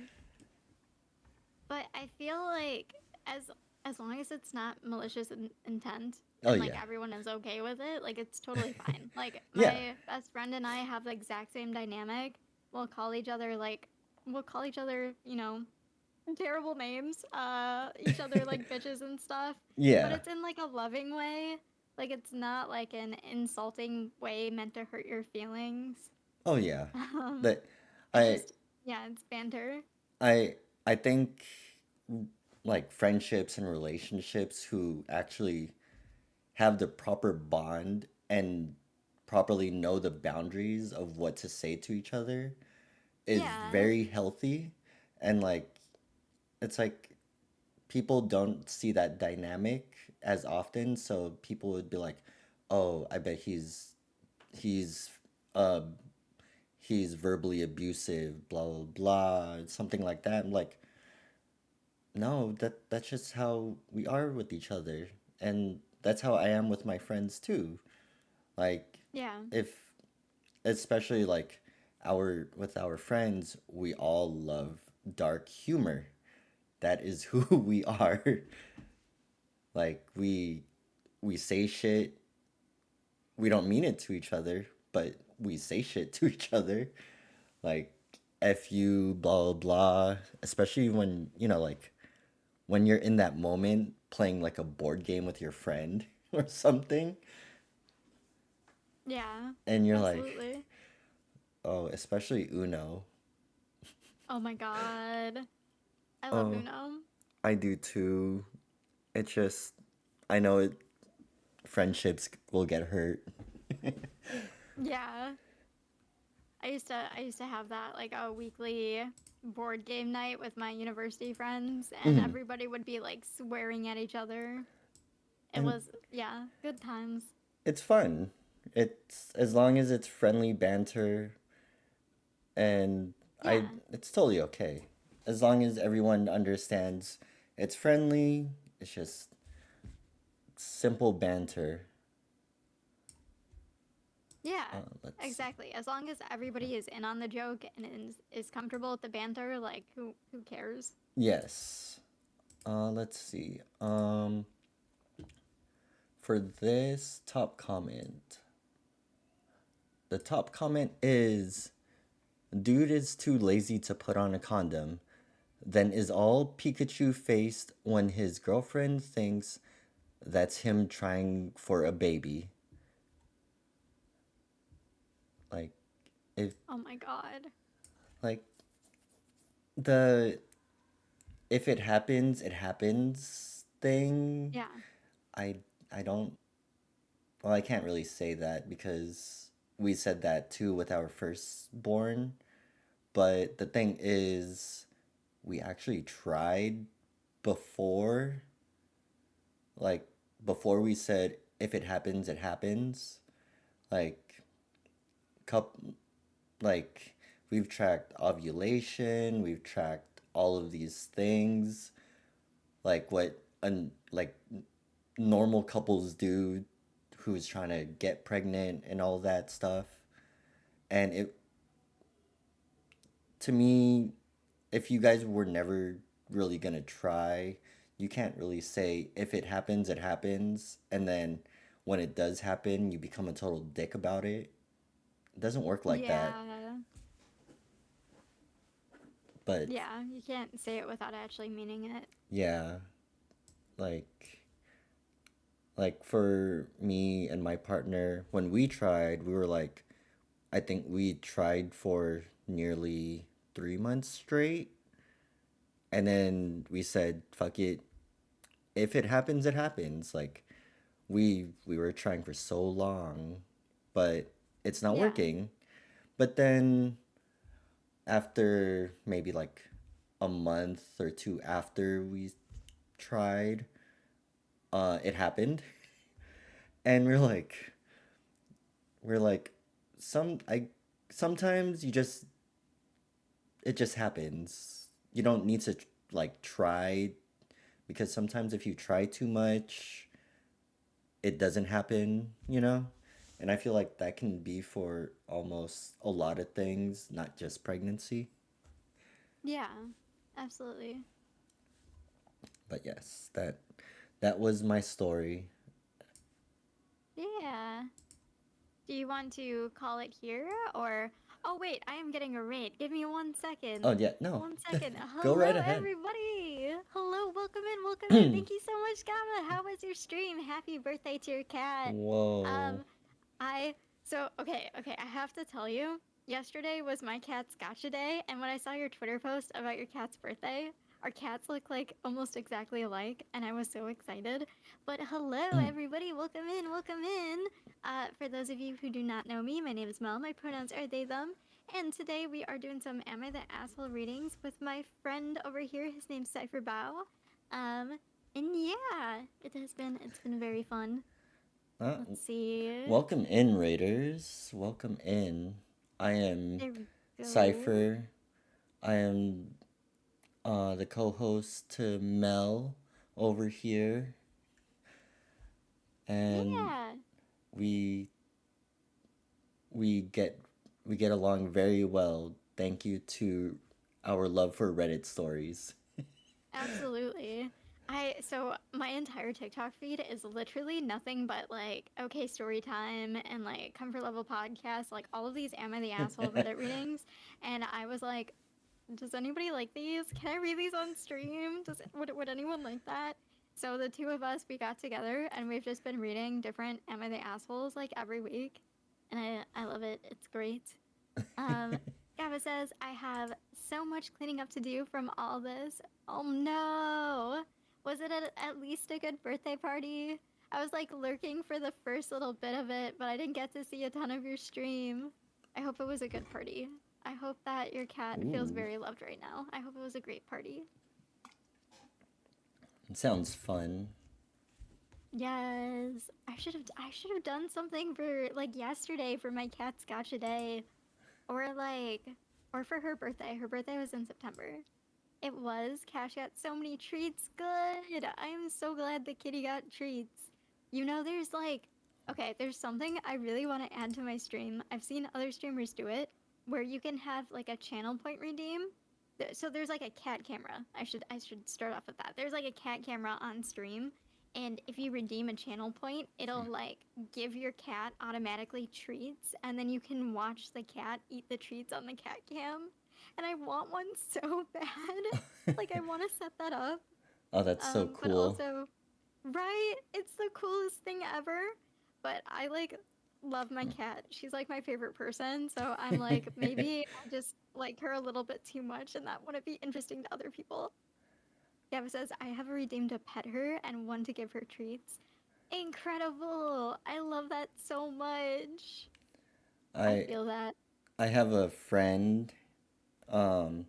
But I feel like as as long as it's not malicious intent Oh and like yeah. everyone is okay with it, like it's totally fine. Like Yeah. my best friend and I have the exact same dynamic. We'll call each other we'll call each other, terrible names, each other like bitches and stuff, but Yeah. it's in like a loving way. Like it's not like an insulting way meant to hurt your feelings. Oh yeah. Um, That it's I just yeah, it's banter. I I think, like, friendships and relationships who actually have the proper bond and properly know the boundaries of what to say to each other is Yeah, very healthy. And like, it's like people don't see that dynamic as often, so people would be like, "Oh, I bet he's uh he's verbally abusive, blah blah blah," something like that. I'm like, no, that's just how we are with each other, and that's how I am with my friends too. Like, yeah. if especially like our with our friends, we all love dark humor. That is who we are. Like, we say shit. We don't mean it to each other, but we say shit to each other. Like, F you, blah, blah, blah. Especially when, like, when you're in that moment playing like a board game with your friend or something, Yeah, and you're like, absolutely. oh, especially Uno. Oh my god. I love Oh, Uno. I do too. It just, I know it friendships will get hurt. Yeah. I used to have that like a weekly board game night with my university friends, and Hmm. everybody would be like swearing at each other. It And was, yeah, good times. it's fun. It's as long as it's friendly banter, and I Yeah. it's totally okay. As long as everyone understands it's friendly, it's just simple banter. Yeah. Let's see. Exactly. As long as everybody is in on the joke and is comfortable with the banter, like who cares? Yes. Let's see. For this top comment, the top comment is dude is too lazy to put on a condom. Then is all Pikachu faced when his girlfriend thinks that's him trying for a baby. Like if Oh my god. like the if it happens, it happens thing. Yeah. I I don't well, I can't really say that because we said that too with our firstborn. But the thing is, we actually tried before, like, before we said, if it happens, it happens. Like, cup, like, we've tracked ovulation, we've tracked all of these things, like like normal couples do who's trying to get pregnant and all that stuff. And it, to me, if you guys were never really gonna try, you can't really say if it happens, it happens, and then when it does happen, you become a total dick about it. It doesn't work like that. Yeah. But Yeah. You can't say it without actually meaning it. yeah, like for me and my partner, when we tried, we were like, I think we tried for nearly 3 months straight, and then we said, "Fuck it. If it happens, it happens." Like we were trying for so long, but it's not Yeah. working. But then after maybe like a month or two after we tried, it happened, and we're like some I sometimes you just it just happens. You don't need to like try because sometimes if you try too much, it doesn't happen, you know? And I feel like that can be for almost a lot of things, not just pregnancy. Yeah. Absolutely. But yes, that was my story. Yeah. Do you want to call it here or oh wait, I am getting a raid. Give me 1 second. Oh yeah, no. 1 second. Go right Hello ahead. everybody. Hello, welcome in, welcome in. Thank you so much, Gamma. How was your stream? Happy birthday to your cat. Whoa. Um I okay, I have to tell you, yesterday was my cat's gotcha day, and when I saw your Twitter post about your cat's birthday, our cats look like almost exactly alike, and I was so excited. But hello, everybody, welcome in, welcome in. For those of you who do not know me, my name is Mel. My pronouns are they, them. And today we are doing some Am I the Asshole readings with my friend over here. His name's Cypher Bao. Um, and yeah, it's been very fun. Uh, Let's see. welcome in, Raiders. Welcome in. I am There we go. Cypher. I am the co-host to Mel over here, and Yeah, we we get we get along very well. Thank you to our love for Reddit stories. absolutely. So my entire TikTok feed is literally nothing but like okay story time and like comfort level podcasts, like all of these Am I the Asshole Reddit readings. And I was like, does anybody like these? Can I read these on stream? Would anyone like that? So the two of us we got together and we've just been reading different Am I the Assholes like every week. And I love it. It's great. Um, Gaba says, I have so much cleaning up to do from all this. Oh no! Was it at least a good birthday party? I was like lurking for the first little bit of it, but I didn't get to see a ton of your stream. I hope it was a good party. I hope that your cat feels Ooh, very loved right now. I hope it was a great party. it sounds fun. Yes, I should have done something for like yesterday for my cat's gotcha day, or like, or for her birthday. Her birthday was in September. It was. Cash got so many treats. Good. I am so glad the kitty got treats. There's like, okay, there's something I really want to add to my stream. I've seen other streamers do it, where you can have like a channel point redeem. So there's like a cat camera. I should start off with that. There's like a cat camera on stream, and if you redeem a channel point, it'll like give your cat automatically treats, and then you can watch the cat eat the treats on the cat cam. And I want one so bad. Like I want to set that up. Oh, that's so But cool. also, right? It's the coolest thing ever. But I like love my cat. She's like my favorite person. So I'm like, maybe I just like her a little bit too much, and that wouldn't be interesting to other people. Gabba says, I have a redeemed to pet her and one to give her treats. Incredible! I love that so much. I I feel that. I have a friend. Um,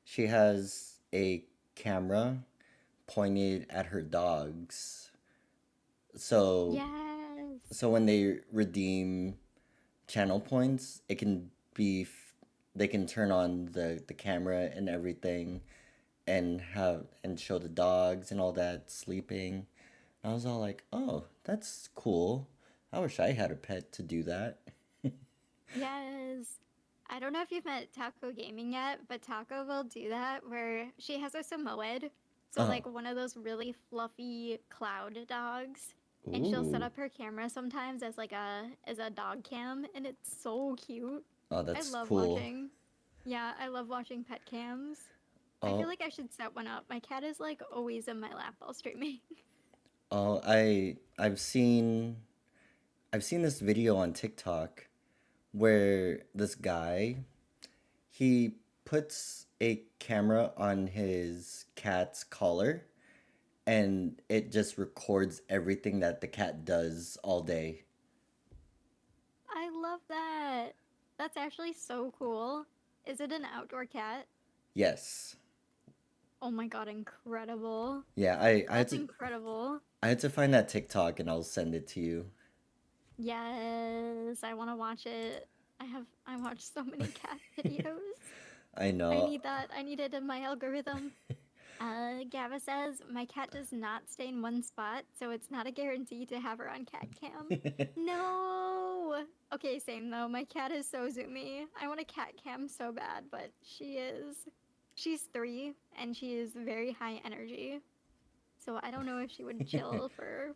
she has a camera pointed at her dogs. So Yes. so when they redeem channel points, it can be they can turn on the camera and everything and have and show the dogs and all that sleeping. I was all like, "Oh, that's cool. I wish I had a pet to do that." Yes. I don't know if you've met Taco Gaming yet, but Taco will do that where she has a Samoyed. So Oh, like one of those really fluffy cloud dogs. And she'll set ooh. up her camera sometimes as a dog cam, and it's so cute. Oh, I that's love cool. watching. Yeah, I love watching pet cams. I feel Oh, like I should set one up. My cat is like always in my lap while streaming. oh, I've seen this video on TikTok where this guy he puts a camera on his cat's collar and it just records everything that the cat does all day. I love that. That's actually so cool. Is it an outdoor cat? Yes. Oh my god, incredible. Yeah, That's incredible. I had to find that TikTok and I'll send it to you. Yes, I want to watch it. I watch so many cat videos. I I know. need that. I need it in my algorithm. Gava says my cat does not stay in one spot, so it's not a guarantee to have her on cat cam. No. Okay, same though. My cat is so zoomy. I want a cat cam so bad, but she is. She's 3 and she is very high energy. So I don't know if she would chill for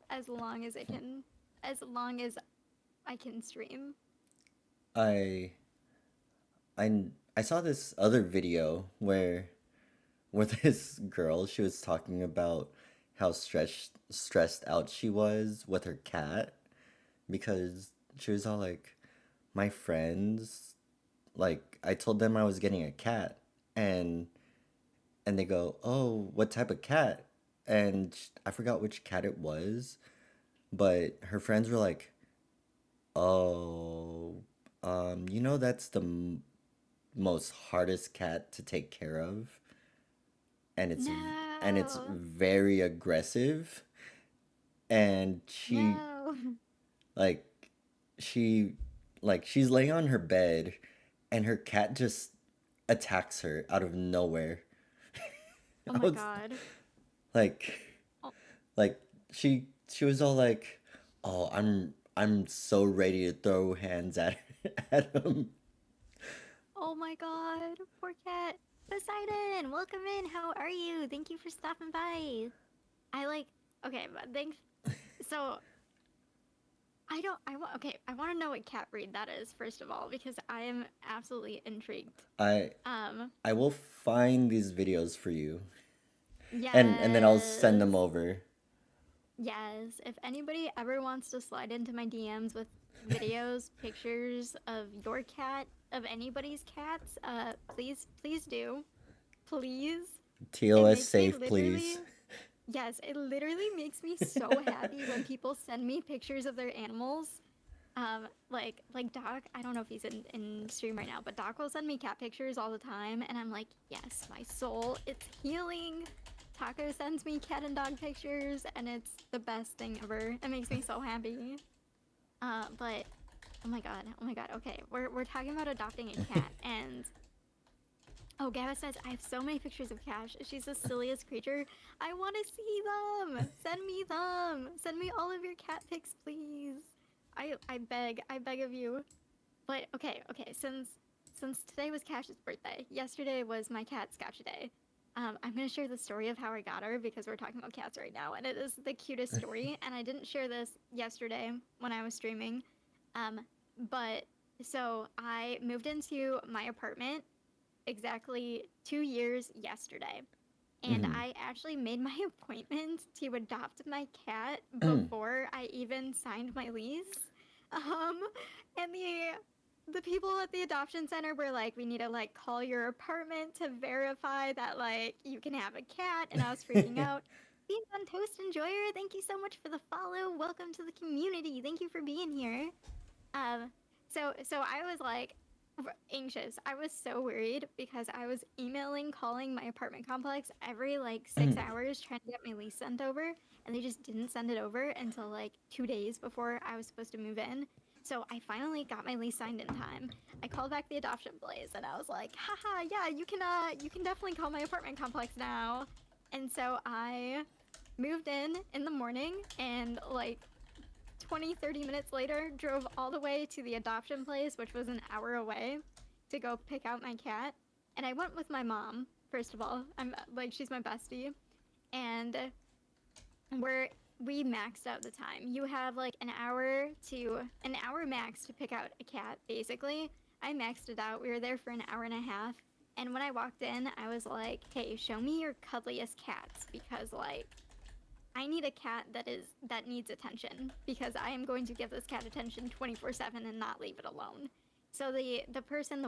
as long as it can, as long as I can stream. I I saw this other video where this girl she was talking about how stressed out she was with her cat because she was all like my friends like I told them I was getting a cat and and they go, "Oh, what type of cat?" And I forgot which cat it was, but her friends were like, "Oh, that's the most hardest cat to take care of, and it's No. very aggressive." And No. like she she's laying on her bed, and her cat just attacks her out of nowhere. Oh I my was god. like Oh, like she was all like, "Oh, I'm so ready to throw hands at at him." oh my god. Poor cat. Poseidon, welcome in. How are you? Thank you for stopping by. I like, okay, but thanks. So okay, I want to know what cat breed that is, first of all, because I am absolutely intrigued. I Um, I will find these videos for you, and then I'll send them yes. over. Yes. If anybody ever wants to slide into my DMs with videos, pictures of your cat, of anybody's cats, please do. Please. It TOS makes me safe, literally, please. Yes, it literally makes me so happy when people send me pictures of their animals. Like Doc, I don't know if he's in stream right now, but Doc will send me cat pictures all the time, and I'm like, yes, my soul, it's healing. Taco sends me cat and dog pictures, and it's the best thing ever. It makes me so happy. But oh my god. Okay, we're talking about adopting a cat, and oh, Gaba says, I have so many pictures of Cash. She's the silliest creature. I want to see them. Send me them. Send me all of your cat pics, please. I beg of you. But okay. Since today was Cash's birthday, yesterday was my cat Scotch Day. I'm gonna share the story of how I got her because we're talking about cats right now, and it is the cutest story. And I didn't share this yesterday when I was streaming, um, but so I moved into my apartment exactly 2 years yesterday. And Hmm. I actually made my appointment to adopt my cat before I even signed my lease. Um, and the people at the adoption center were like, "We need to like call your apartment to verify that like you can have a cat." And I was freaking out. Beans on Toast Enjoyer, thank you so much for the follow. Welcome to the community. Thank you for being here. Um, so I was like anxious. I was so worried because I was emailing, calling my apartment complex every like 6 hours trying to get my lease sent over, and they just didn't send it over until like 2 days before I was supposed to move in. So I finally got my lease signed in time. I called back the adoption place and I was like, haha, yeah, you can definitely call my apartment complex now. And so I moved in the morning and like 20, 30 minutes later, drove all the way to the adoption place, which was an hour away, to go pick out my cat. And I went with my mom, first of all. I'm like, she's my bestie. And we're we maxed out the time. You have like an hour max to pick out a cat, basically. I maxed it out. We were there for an hour and a half. And when I walked in, I was like, hey, show me your cuddliest cats because like I need a cat that needs attention because I am going to give this cat attention 24/7 and not leave it alone. So the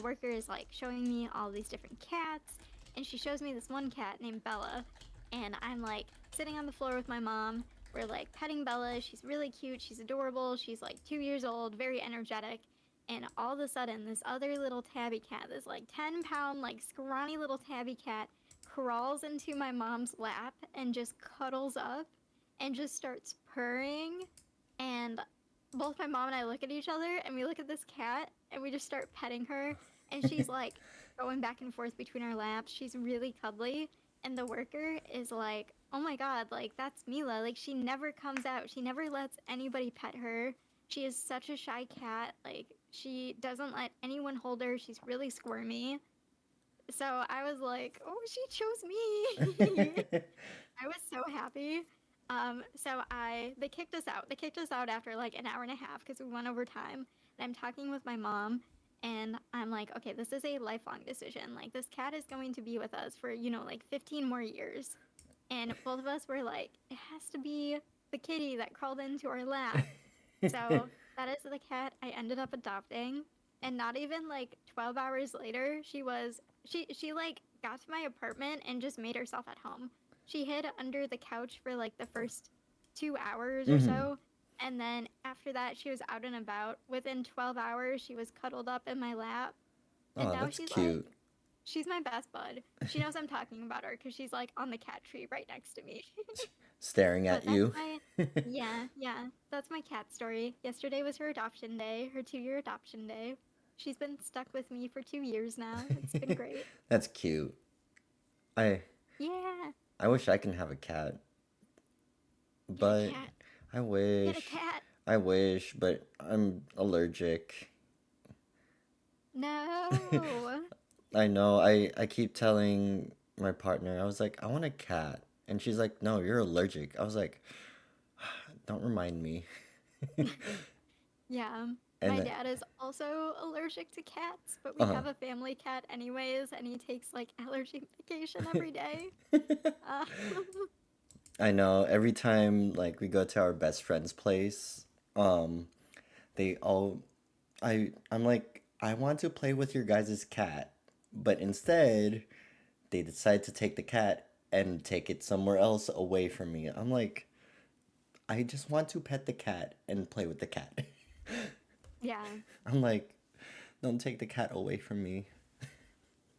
worker is like showing me all these different cats and she shows me this one cat named Bella and I'm like sitting on the floor with my mom. We're like petting Bella. She's really cute. She's adorable. She's like 2 years old, very energetic. And all of a sudden, this other little tabby cat, this like 10-pound, like scrawny little tabby cat, crawls into my mom's lap and just cuddles up and just starts purring. And both my mom and I look at each other and we look at this cat and we just start petting her. And she's like going back and forth between our laps. She's really cuddly. And the worker is like, oh my God, like that's Mila. Like she never comes out. She never lets anybody pet her. She is such a shy cat. Like she doesn't let anyone hold her. She's really squirmy. So I was like, oh, she chose me. I was so happy. So they kicked us out. They kicked us out after like an hour and a half because we went over time. And I'm talking with my mom, and I'm like, okay, this is a lifelong decision. Like this cat is going to be with us for like 15 more years. And both of us were like, it has to be the kitty that crawled into our lap. So that is the cat I ended up adopting. And not even like 12 hours later, she like got to my apartment and just made herself at home. She hid under the couch for like the first 2 hours or Hmm. so. And then after that, she was out and about. Within 12 hours, she was cuddled up in my lap. And Oh, now that's she's like, cute. she's my best bud. She knows I'm talking about her because she's like on the cat tree right next to me. Staring But at that's you. my yeah. That's my cat story. Yesterday was her adoption day, her 2 year adoption day. She's been stuck with me for 2 years now. It's been great. That's cute. I Yeah. I wish I can have a cat, Get a but cat. I Get a wish. cat. I wish, but I'm allergic. No. I know. I keep telling my partner. I was like, I want a cat. And she's like, "No, you're allergic." I was like, "Don't remind me." Yeah. And My then, dad is also allergic to cats, but we uh-huh. have a family cat anyways, and he takes like allergy medication every day. Uh, I know every time like we go to our best friend's place, um, they all I'm like, I want to play with your guys' cat, but instead they decide to take the cat and take it somewhere else away from me. I'm like, I just want to pet the cat and play with the cat. Yeah. I'm like, don't take the cat away from me.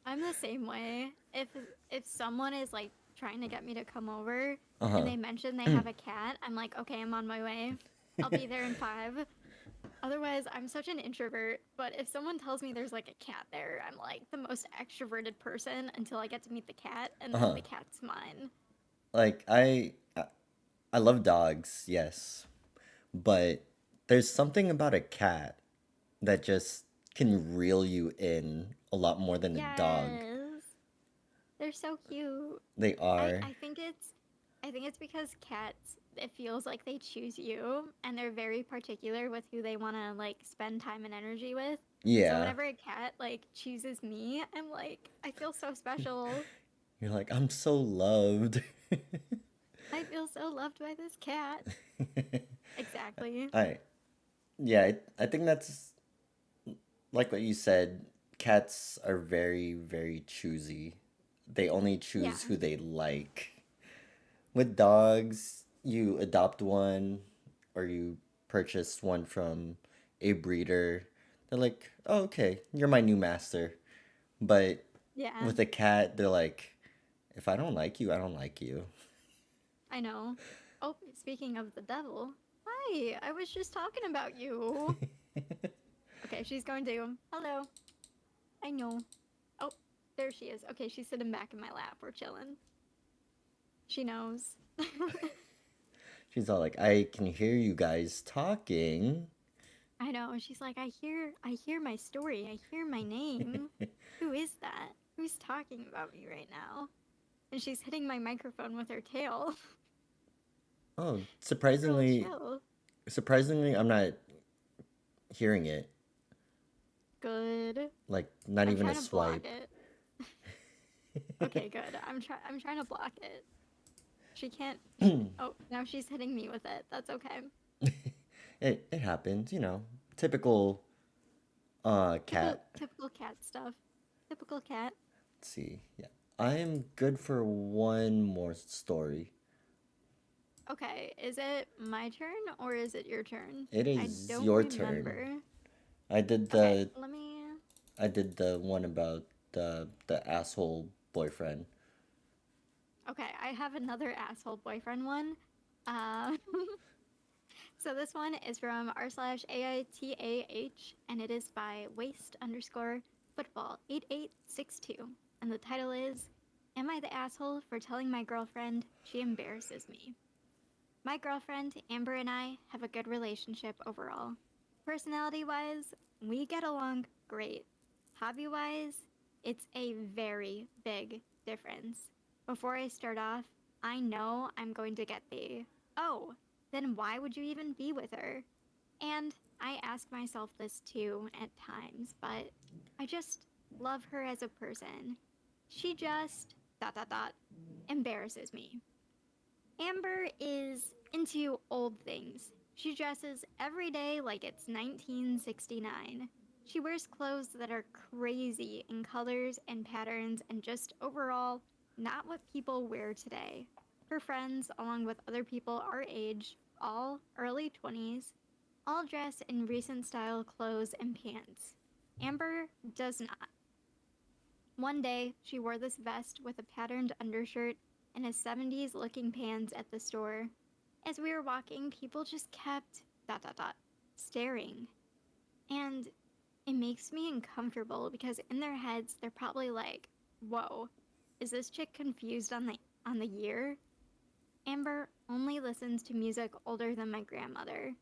I'm the same way. If someone is like trying to get me to come over and Uh-huh. they mention they have a cat, I'm like, okay, I'm on my way. I'll be there in 5. Otherwise, I'm such an introvert, but if someone tells me there's like a cat there, I'm like the most extroverted person until I get to meet the cat and then Uh-huh. the cat's mine. Like I love dogs, yes, but there's something about a cat that just can reel you in a lot more than a dog. Yes. They're so cute. They I are. I think it's I think it's because cats it feels like they choose you and they're very particular with who they want to like spend time and energy with. So Yeah. whenever a cat like chooses me, I'm like I feel so special. You're like, I'm so loved. I feel so loved by this cat. Exactly. I yeah, I think that's like what you said. Cats are very, very choosy. They only choose Yeah. who they like. With dogs, you adopt one or you purchase one from a breeder. They're like, oh, okay, you're my new master. But Yeah. with a cat, they're like, if I don't like you, I don't like you. I know. Oh, speaking of the devil. Hi, I was just talking about you. Okay, she's going to. Hello. I know. Oh, there she is. Okay, she's sitting back in my lap. We're chilling. She knows. She's all like, I can hear you guys talking. I know. She's like, I hear my story. I hear my name. Who is that? Who's talking about me right now? And she's hitting my microphone with her tail. Oh, Real chill. surprisingly, I'm not hearing it. Good. Like, not I'm even a trying to block swipe. it. Okay, good. I'm trying to block it. She can't. Oh, now she's hitting me with it. That's okay. It happens, you know. Typical Typical cat. typical cat stuff. Typical cat. Let's see. Yeah. I am good for one more story. Okay, is it my turn or is it your turn? It I is don't your turn. remember. I did Okay, the let me. I did the one about the asshole boyfriend. Okay, I have another asshole boyfriend one. Uh, so this one is from r/AITAH and it is by waist underscore football 8862. And the title is Am I the asshole for telling my girlfriend she embarrasses me? My girlfriend, Amber, and I have a good relationship overall. Personality wise, we get along great. Hobby wise, it's a very big difference. Before I start off, I know I'm going to get the, oh, then why would you even be with her? And I ask myself this too at times, but I just love her as a person. She just, dot, dot, dot, embarrasses me. Amber is into old things. She dresses every day like it's 1969. She wears clothes that are crazy in colors and patterns and just overall not what people wear today. Her friends, along with other people our age, all early 20s, all dress in recent style clothes and pants. Amber does not. One day, she wore this vest with a patterned undershirt and a 70s looking pants at the store. As we were walking, people just kept dot dot dot staring. And it makes me uncomfortable because in their heads they're probably like, "Whoa, is this chick confused on the year?" Amber only listens to music older than my grandmother.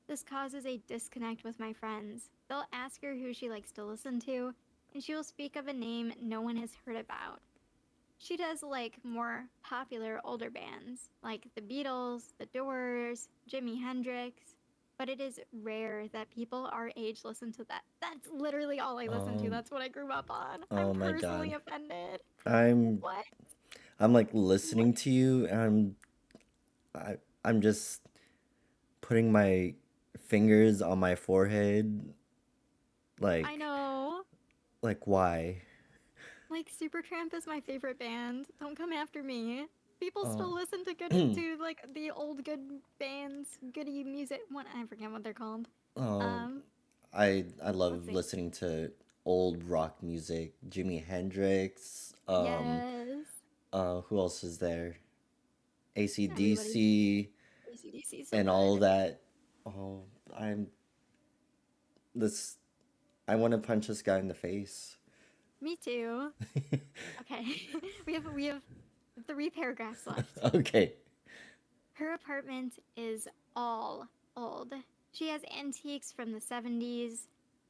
This causes a disconnect with my friends. They'll ask her who she likes to listen to, and she will speak of a name no one has heard about. She does like more popular older bands, like the Beatles, the Doors, Jimi Hendrix, but it is rare that people our age listen to that. That's literally all I listen to. Um That's what I grew up on. I'm oh my personally god. offended. I'm What? I'm like What? listening to you and I'm just putting my fingers on my forehead I like know. why? Like Supertramp is my favorite band. Don't come after me. People Oh, still listen to like the old good bands, goody music. What I forget what they're called. oh, Um, I let's love see. listening to old rock music. Jimi Hendrix. Yes, Who else is there? everybody. AC/DC AC/DC is so and all good. that. Oh, I'm this. I want to punch this guy in the face. Me too. Okay, we have 3 paragraphs left. Okay. Her apartment is all old. She has antiques from the 70s,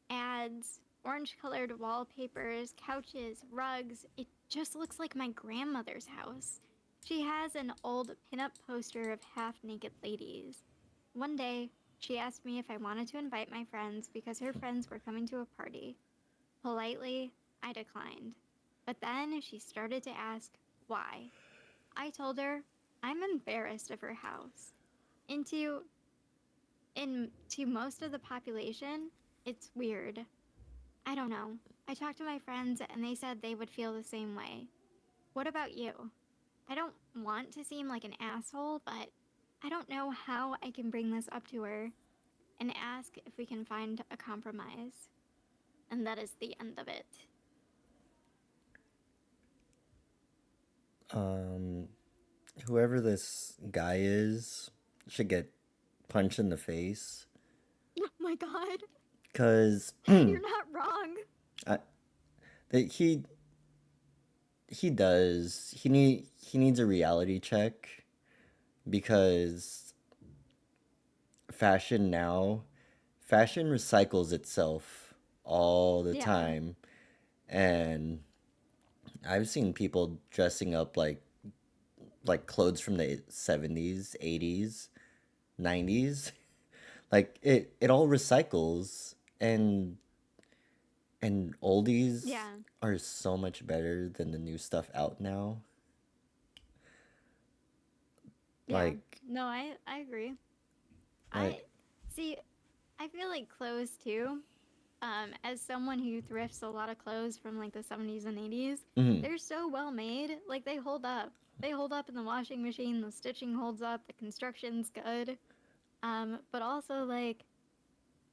ads, orange colored wallpapers, couches, rugs. It just looks like my grandmother's house. She has an old pinup poster of half naked ladies. One day, she asked me if I wanted to invite my friends because her friends were coming to a party. Politely, I declined. But then she started to ask why. I told her I'm embarrassed of her house. Into in to most of the population, it's weird. I don't know. I talked to my friends and they said they would feel the same way. What about you? I don't want to seem like an asshole, but I don't know how I can bring this up to her and ask if we can find a compromise. And that is the end of it. Um, Whoever this guy is should get punched in the face. Oh my god, Cause you're not wrong. I, that he does he needs a reality check because fashion now fashion recycles itself all the Yeah, time, and I've seen people dressing up like clothes from the 70s, 80s, 90s. Like it all recycles, and oldies yeah, are so much better than the new stuff out now. yeah. Like No, I agree. I like see. I feel like clothes too. As someone who thrifts a lot of clothes from like the 70s and 80s, mhm. they're so well made. Like they hold up. They hold up in the washing machine. The stitching holds up. The construction's good. But also like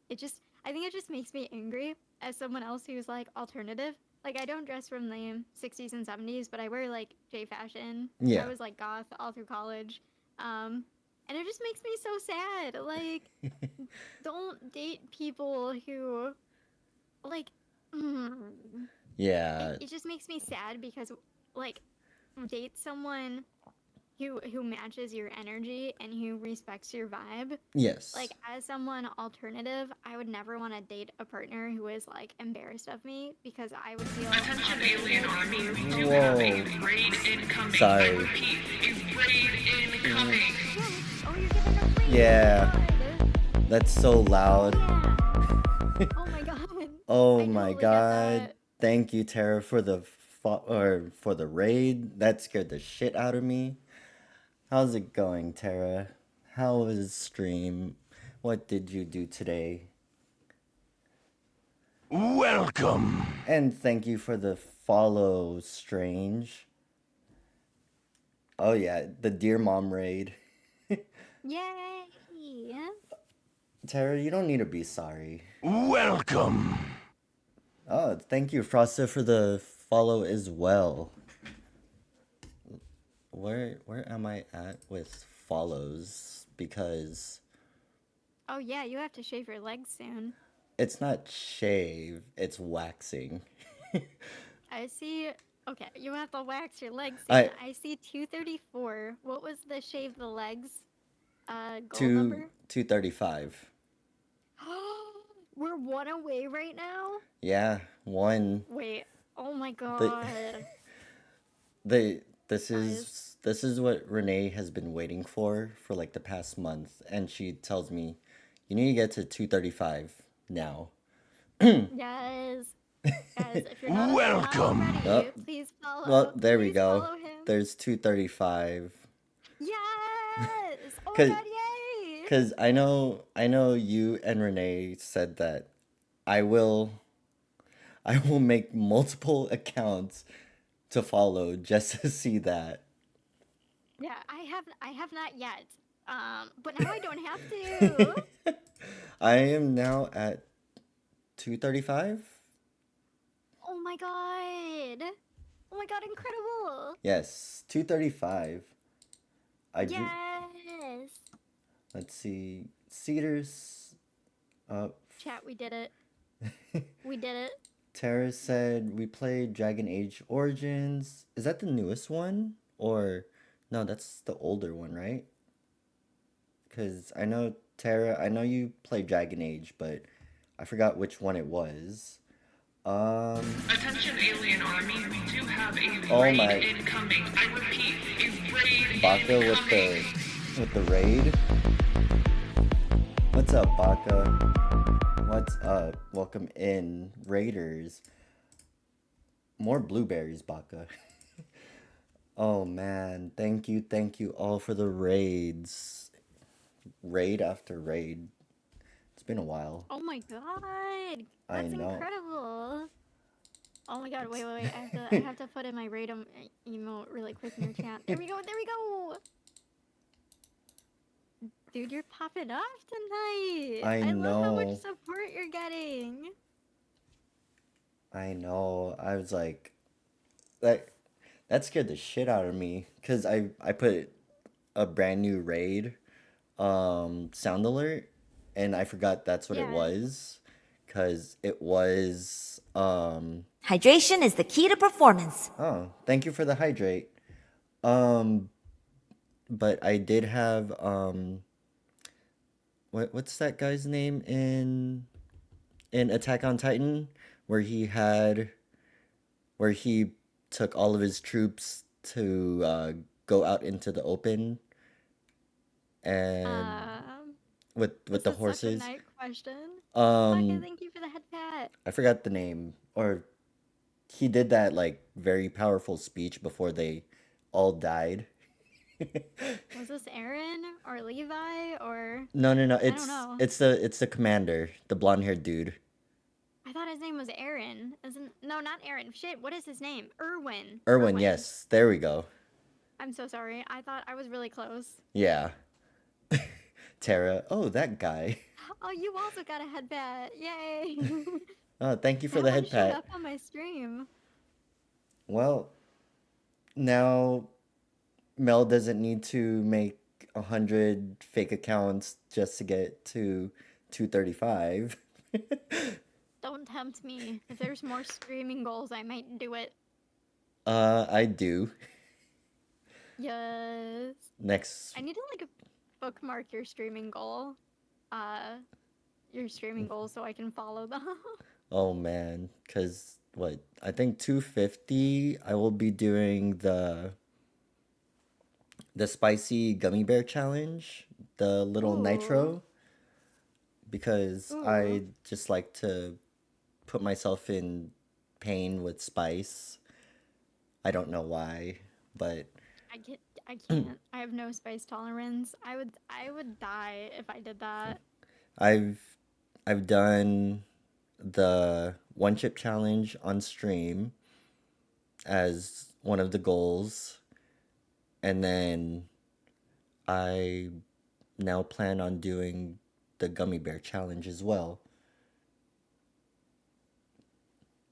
it just I think it just makes me angry as someone else who's like alternative. Like I don't dress from the 60s and 70s, but I wear like J fashion. I Yeah. was like goth all through college. Um, and it just makes me so sad. Like don't date people who like mm, Yeah. it just makes me sad because like date someone who matches your energy and who respects your vibe. Like Yes. as someone alternative, I would never want to date a partner who is like embarrassed of me because I would feel Attention alien obligated army, to we do fulfill have that. a Whoa. raid incoming. I Sorry. repeat, a raid Mm, incoming. Yes. Oh, you're giving us raid. Oh my yeah. god. That's so loud. Yeah. Oh my god. Oh I my totally get god. that. Thank you, Tara, for the or for the raid. That scared the shit out of me. How's it going, Tara? How was stream? What did you do today? Welcome. And thank you for the follow, Strange. Oh yeah, the Dear Mom raid. Yay. Tara, you don't need to be sorry. Welcome. Oh, thank you, Frosta, for the follow as well. Where am I at with follows? Because Oh yeah, you have to shave your legs soon. it's not shave, it's waxing. I see. Okay, you have to wax your legs soon. I I see 234. What was the shave the legs goal two number? 235. We're one away right now? Yeah, one. Wait. Oh my The god. the Guys. this is what Renee has been waiting for like the past month, and she tells me, "You need to get to 235 now." Yes. Guys, if you're not Welcome. Oh, already, please well, follow. there we Please go. follow him. There's 235. Yes! Oh my Cause, god, yay! cause I know you and Renee said that I will I will make multiple accounts to follow just to see that. Yeah, I have not yet. But now I don't have to. I am now at 235. Oh my god. Oh my god, incredible. Yes, 235. I just Yes. let's see. Cedars up. Chat, we did it. We did it. Tara said we played Dragon Age Origins. Is that the newest one? Or no, that's the older one, right? Because I know, Tara, I know you played Dragon Age, but I forgot which one it was. Attention alien army, we do have a Oh raid my- incoming. I repeat, a raid Baka incoming. with the raid. What's up, Baka? What's up? Welcome in, Raiders. More blueberries, Baka. Oh man, thank you all for the raids. Raid after raid. It's been a while. Oh my god. I That's know. incredible. Oh my god, wait. I have to put in my raid emote really quick in your chat. There we go. Dude, you're popping off tonight. I love how much know. support you're getting. I know. I was like, that scared the shit out of me because I put a brand new raid sound alert, and I forgot that's what it Yeah. was, because it was Hydration is the key to performance. oh, thank you for the hydrate. Um but I did have what's that guy's name in Attack on Titan, where he took all of his troops to go out into the open and with This the is horses. such a night question. Baka, Um thank you for the head pat. I forgot the name, or he did that like very powerful speech before they all died. Was this Aaron or Levi or No, no, no. I don't know. It's the commander, the blonde-haired dude. I thought his name was Aaron. No, not Aaron. Shit, what is his name? Erwin. Erwin, yes. There we go. I'm so sorry. I thought I was really close. Yeah. Tara. Oh, that guy. Oh, you also got a head pat. Yay. Oh, thank you for That the one head showed pat. up on my stream. Well, now Mel doesn't need to make 100 fake accounts just to get to 235. Don't tempt me. If there's more streaming goals, I might do it. I do. Yes. Next. I need to like bookmark your streaming goal. Your streaming goals so I can follow them. Oh man, cuz what? I think 250 I will be doing the spicy gummy bear challenge, the little Ooh. nitro, because I Ooh. just like to put myself in pain with spice. I don't know why, but I can't. I have no spice tolerance. I would die if I did that. I've done the one chip challenge on stream as one of the goals, and then I now plan on doing the gummy bear challenge as well.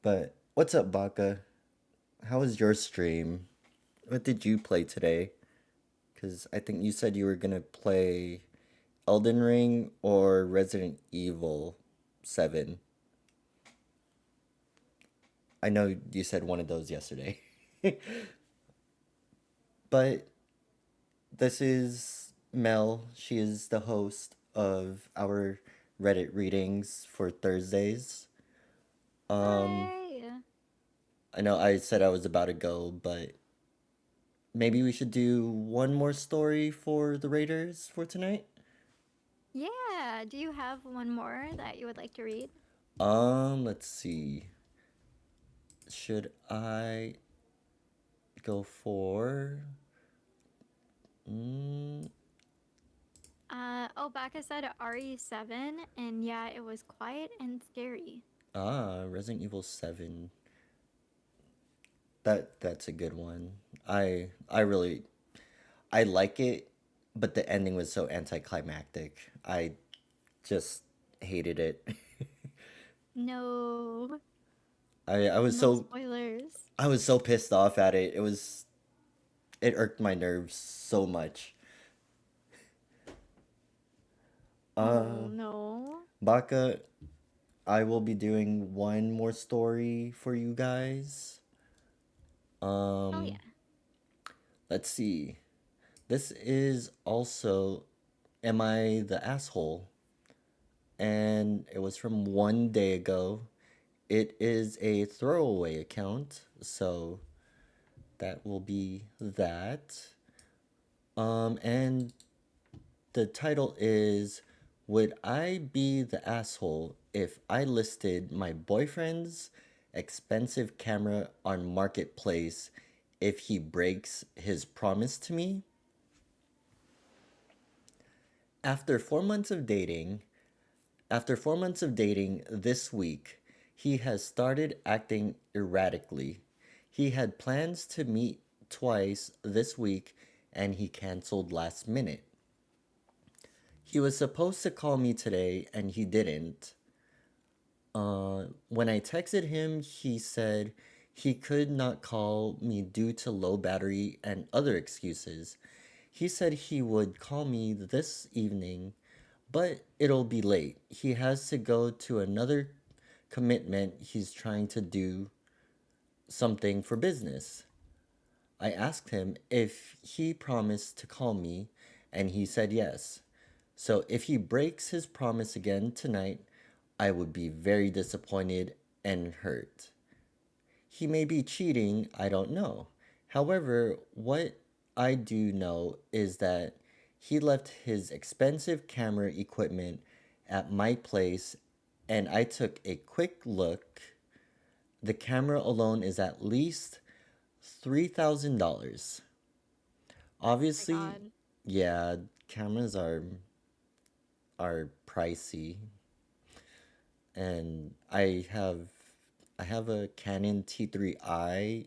But what's up, Baka? How was your stream? What did you play today? Because I think you said you were gonna play Elden Ring or Resident Evil 7. I know you said one of those yesterday. But this is Mel. She is the host of our Reddit readings for Thursdays. Yay! I know I said I was about to go, but maybe we should do one more story for the Raiders for tonight? Yeah. Do you have one more that you would like to read? Let's see. Should I go for Baka said RE7, and yeah, it was quiet and scary. Resident Evil 7. That's a good one. I really I like it, but the ending was so anticlimactic. I just hated it. No, I was no so spoilers. I was so pissed off at it. It irked my nerves so much. Oh Uh no. Baka, I will be doing one more story for you guys. Oh Um yeah. let's see. This is also Am I the Asshole? And it was from one day ago. It is a throwaway account, so that will be that. And the title is Would I be the asshole if I listed my boyfriend's expensive camera on Marketplace if he breaks his promise to me? After 4 months of dating, After 4 months of dating this week, he has started acting erratically. He had plans to meet twice this week and he canceled last minute. He was supposed to call me today and he didn't. When I texted him, he said he could not call me due to low battery and other excuses. He said he would call me this evening, but it'll be late. He has to go to another commitment. He's trying to do something for business. I asked him if he promised to call me, and he said yes. So if he breaks his promise again tonight, I would be very disappointed and hurt. He may be cheating, I don't know. However, what I do know is that he left his expensive camera equipment at my place and I took a quick look. The camera alone is at least $3,000. Oh my Obviously, god. yeah, cameras are pricey and I have a Canon T3i,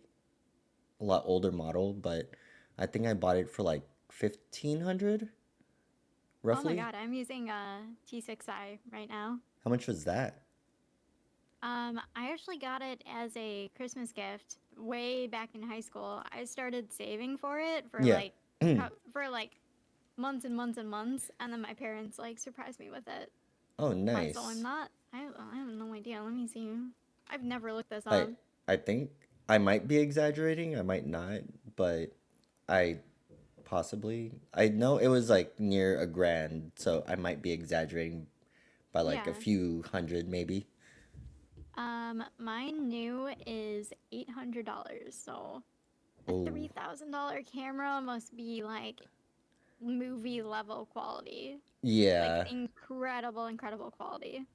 a lot older model, but I think I bought it for like 1500 Oh my roughly. god, I'm using a T6i right now. How much was that? I actually got it as a Christmas gift way back in high school. I started saving for it Yeah. for like months and months and months, and then my parents like surprised me with it. Oh, So I'm nice. not. I have no idea. Let me see. I've never looked this I up. I think I might be exaggerating, I might not, but I possibly I know it was like near a grand, so I might be exaggerating by like a Yeah. few hundred maybe. Mine new is $800. So a Oh, $3,000 camera must be like movie level quality, like yeah. incredible, incredible quality.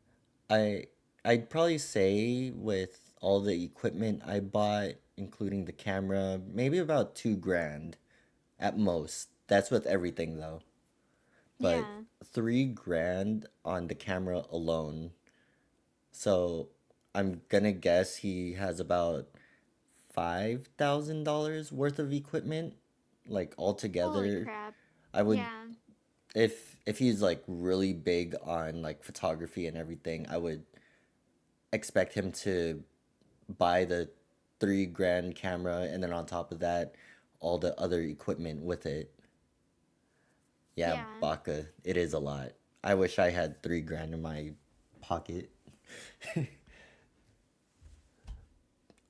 I I'd probably say with all the equipment I bought, including the camera, maybe about 2 grand at most. That's with everything though. But Yeah. 3 grand on the camera alone. So I'm gonna guess he has about $5,000 worth of equipment, like Holy altogether. crap. I would Yeah. if he's like really big on like photography and everything, I would expect him to buy the 3 grand camera and then on top of that, all the other equipment with it. Yeah, Yeah. Baka, it is a lot. I wish I had 3 grand in my pocket.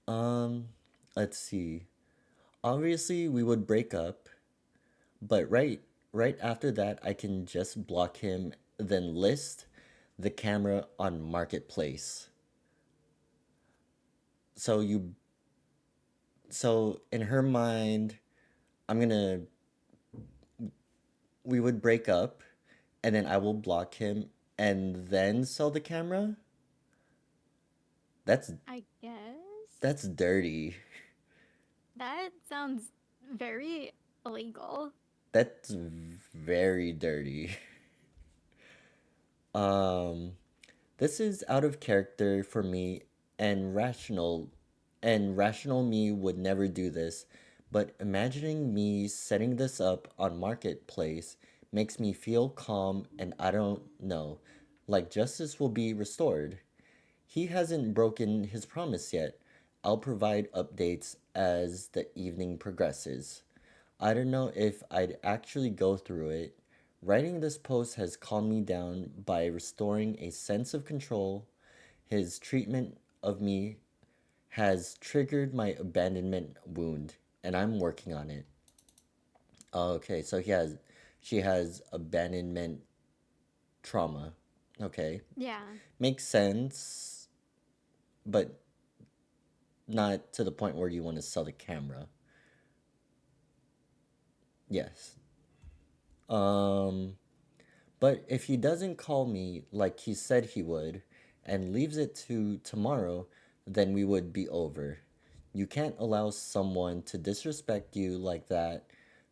Um, let's see. Obviously, we would break up, but right after that, I can just block him, then list the camera on Marketplace. So you so in her mind, I'm gonna we would break up and then I will block him and then sell the camera. That's I guess that's dirty. that sounds very illegal. That's very dirty. Um This is out of character for me and rational me would never do this, but imagining me setting this up on Marketplace makes me feel calm and I don't know, like justice will be restored. He hasn't broken his promise yet. I'll provide updates as the evening progresses. I don't know if I'd actually go through it. Writing this post has calmed me down by restoring a sense of control. His treatment of me has triggered my abandonment wound, and I'm working on it. Okay, so she has abandonment trauma. Okay, Yeah. makes sense, but not to the point where you want to sell the camera. Yes. Um, but if he doesn't call me like he said he would and leaves it to tomorrow, then we would be over. You can't allow someone to disrespect you like that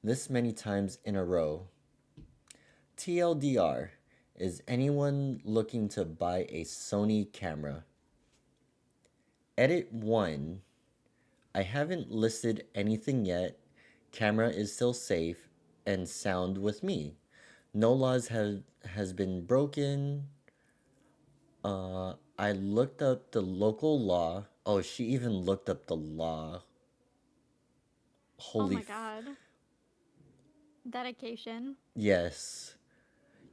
this many times in a row. TLDR, is anyone looking to buy a Sony camera? Edit 1. I haven't listed anything yet. Camera is still safe and sound with me. No laws have has been broken. I looked up the local law. Oh, she even looked up the law. Oh Holy my god. Dedication. yes.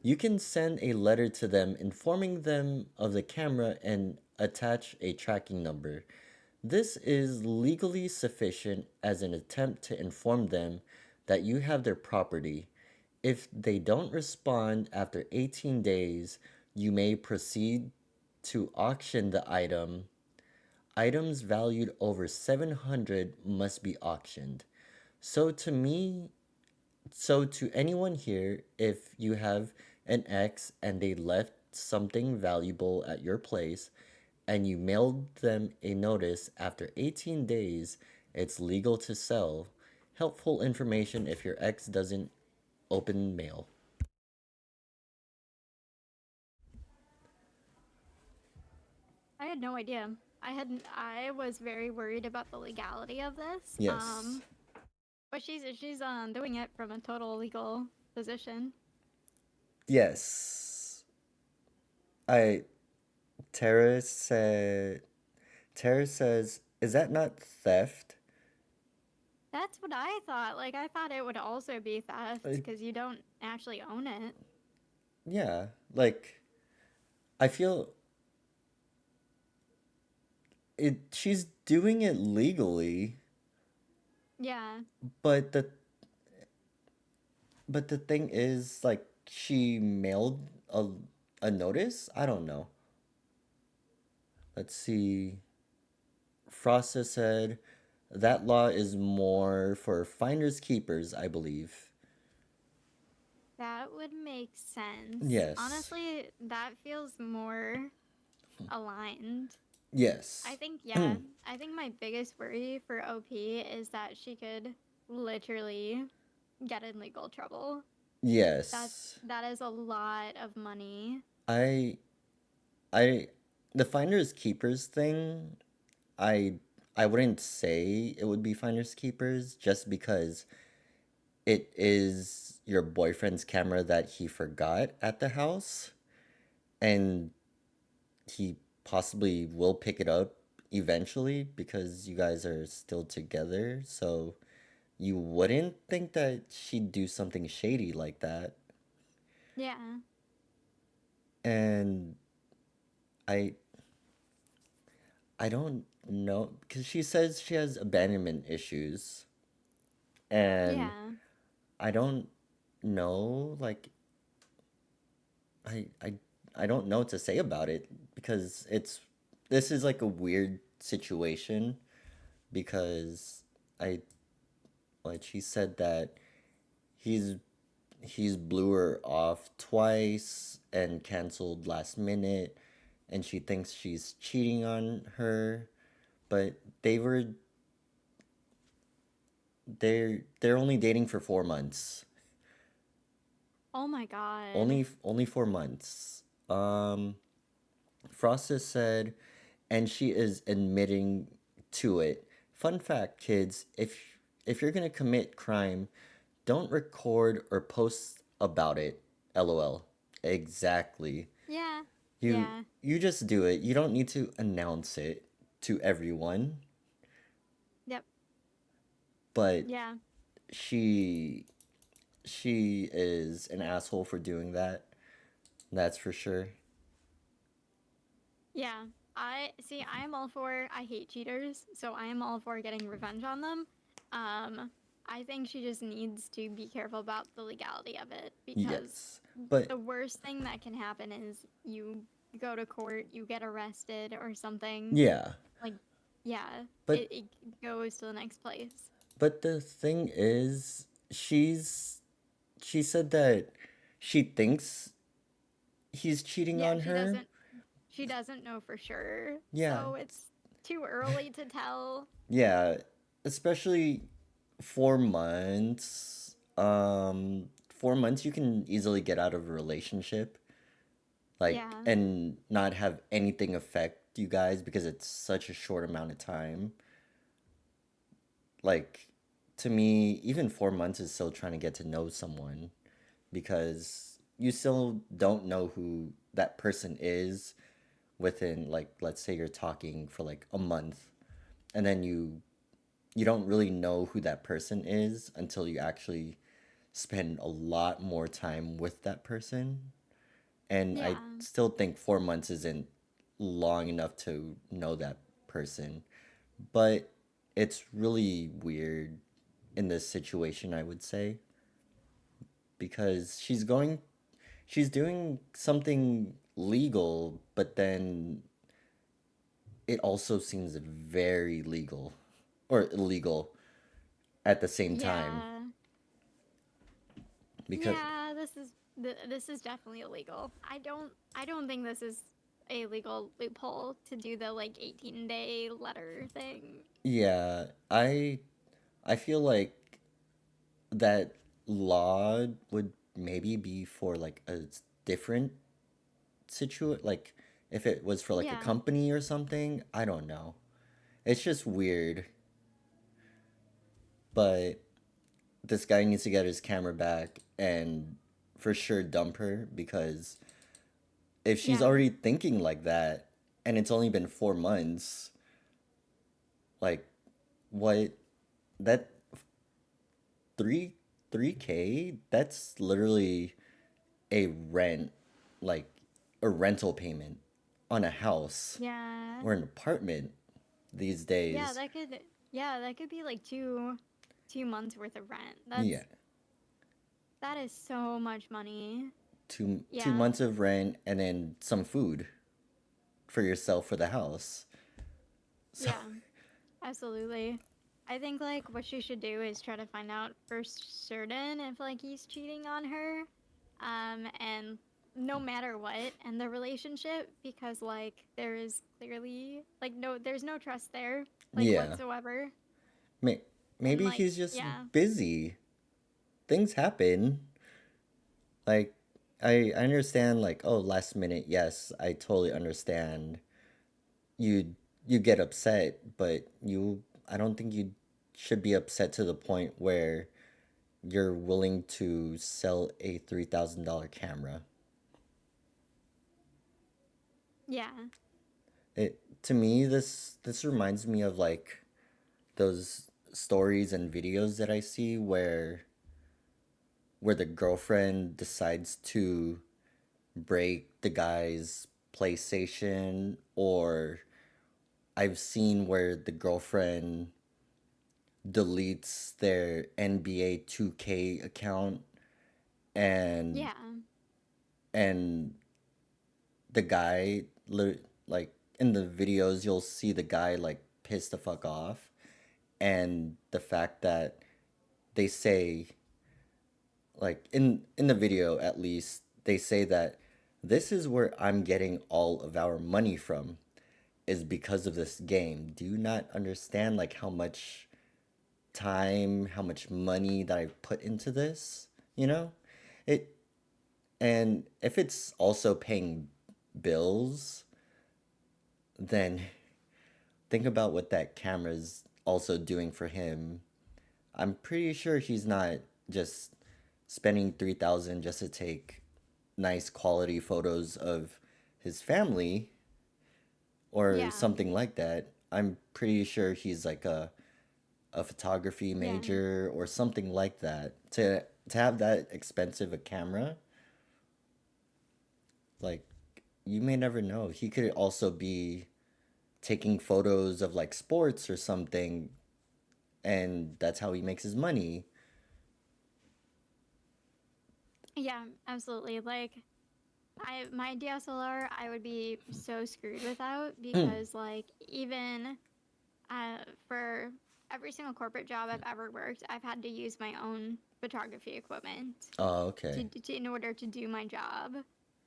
You can send a letter to them informing them of the camera and attach a tracking number. This is legally sufficient as an attempt to inform them that you have their property. If they don't respond after 18 days, you may proceed to auction the item. Items valued over 700 must be auctioned. So to me, so to anyone here, if you have an ex and they left something valuable at your place and you mailed them a notice after 18 days, it's legal to sell. Helpful information if your ex doesn't open mail. I had no idea. I was very worried about the legality of this. Yes. But she's doing it from a total legal position. Yes. I Tara said Tara says, "Is that not theft?" That's what I thought. Like I thought it would also be theft Uh, because you don't actually own it. yeah, like I feel it she's doing it legally, Yeah. but the thing is like she mailed a notice? I don't know. Let's see. Frost has said that law is more for finders keepers, I believe. That would make sense. Yes. Honestly, that feels more aligned. I Yes. think, yeah, I think my biggest worry for OP is that she could literally get in legal trouble. Yes. That is a lot of money. I I the finders keepers thing, I I wouldn't say it would be finders keepers just because it is your boyfriend's camera that he forgot at the house and he possibly will pick it up eventually because you guys are still together. So you wouldn't think that she'd do something shady like that. Yeah. And I I don't know because she says she has abandonment issues and Yeah. I don't know like I I I don't know what to say about it because this is like a weird situation because I like she said that he's he's blew her off twice and canceled last minute and she thinks she's cheating on her but they're only dating for 4 months. Oh my god. Only 4 months. Frosta said, and she is admitting to it. Fun fact, kids, if you're gonna commit crime, don't record or post about it. LOL. Exactly. Yeah. You Yeah. you just do it. You don't need to announce it to everyone. Yep. But Yeah. she she is an asshole for doing that. That's for sure. Yeah. I see. I am all for. I hate cheaters, so I am all for getting revenge on them. I think she just needs to be careful about the legality of it because Yes. But the worst thing that can happen is you go to court, you get arrested or something. yeah. Like, yeah, But it goes to the next place. but the thing is, she said that she thinks he's cheating Yeah, on her. she doesn't know for sure, Yeah. so it's too early to tell. Yeah, especially 4 months. 4 months you can easily get out of a relationship, like, Yeah, and not have anything affect you guys because it's such a short amount of time. Like, to me, even 4 months is still trying to get to know someone because you still don't know who that person is within, like, let's say you're talking for like a month, and then you don't really know who that person is until you actually spend a lot more time with that person. And I yeah, still think 4 months isn't long enough to know that person. But it's really weird in this situation, I would say, because she's doing something legal, but then it also seems very legal or illegal at the same time yeah, because yeah. This is definitely illegal. I don't think this is a legal loophole to do the like 18-day letter thing. yeah, I feel like that law would maybe be for like a different like if it was for like a Yeah, company or something, I don't know. It's just weird, but this guy needs to get his camera back and for sure dump her because if she's yeah, already thinking like that and it's only been 4 months, like what that three 3K, that's literally a rent, like a rental payment on a house yeah, or an apartment these yeah. days. That could be like 2 months worth of rent. Yeah, That is so much money. two Yeah, months of rent and then some food for yourself for the house. So yeah, absolutely. I think like what she should do is try to find out for certain if like he's cheating on her, and no matter what, end the relationship because like there is clearly like there's no trust there like yeah, whatsoever, May- and maybe like he's just yeah, busy. Things happen. Like I understand like, oh, last minute, yes, I totally understand. You you get upset, but I don't think you should be upset to the point where you're willing to sell a $3,000 camera. yeah, It to me this reminds me of like those stories and videos that I see where the girlfriend decides to break the guy's PlayStation, or I've seen where the girlfriend deletes their NBA 2K account, and yeah, and the guy like in the videos you'll see the guy like pissed the fuck off, and the fact that they say, like in the video at least, they say that this is where I'm getting all of our money from is because of this game. Do you not understand like how much time, how much money that I've put into this, you know? It and if it's also paying bills, then think about what that camera's also doing for him. I'm pretty sure he's not just spending 3,000 just to take nice quality photos of his family or Yeah. something like that. I'm pretty sure he's like a photography Yeah. major or something like that. To have that expensive a camera, like you may never know. He could also be taking photos of like sports or something, and that's how he makes his money. Yeah, absolutely. Like my DSLR I would be so screwed without because like even for every single corporate job I've ever worked, I've had to use my own photography equipment Oh, okay. in order to do my job.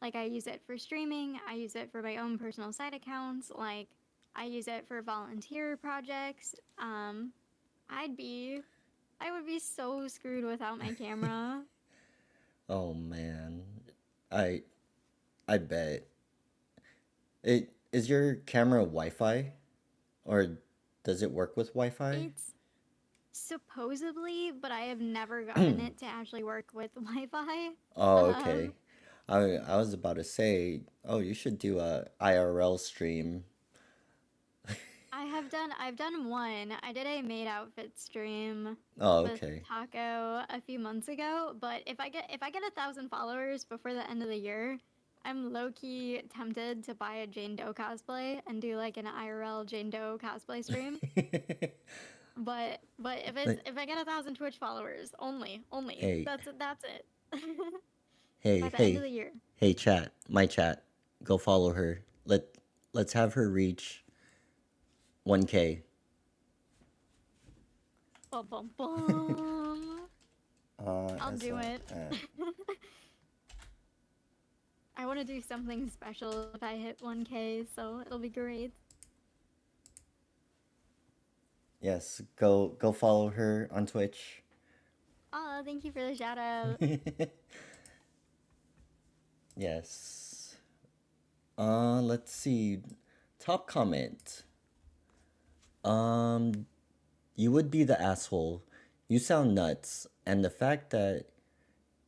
Like I use it for streaming, I use it for my own personal side accounts, like I use it for volunteer projects. I'd be I would be so screwed without my camera. Oh man. I I bet. It is your camera Wi-Fi or does it work with Wi-Fi? It's supposedly, but I have never gotten it to actually work with Wi-Fi. Oh, Um, okay. I was about to say, oh, you should do a IRL stream. I've done one. I did a maid outfit stream Oh, with okay. Taco a few months ago, but if I get 1,000 followers before the end of the year, I'm low key tempted to buy a Jane Doe cosplay and do like an IRL Jane Doe cosplay stream. But Like, if I get 1,000 Twitch followers only hey, that's it. hey, By the end of hey, the year. hey, chat, my chat, go follow her. Let's have her reach 1K. Bum bum bum. I'll do SL. it. I want to do something special if I hit 1K, so it'll be great. Yes, go follow her on Twitch. Oh, thank you for the shout out. Yes. Let's see. Top comment. Um, you would be the asshole. You sound nuts, and the fact that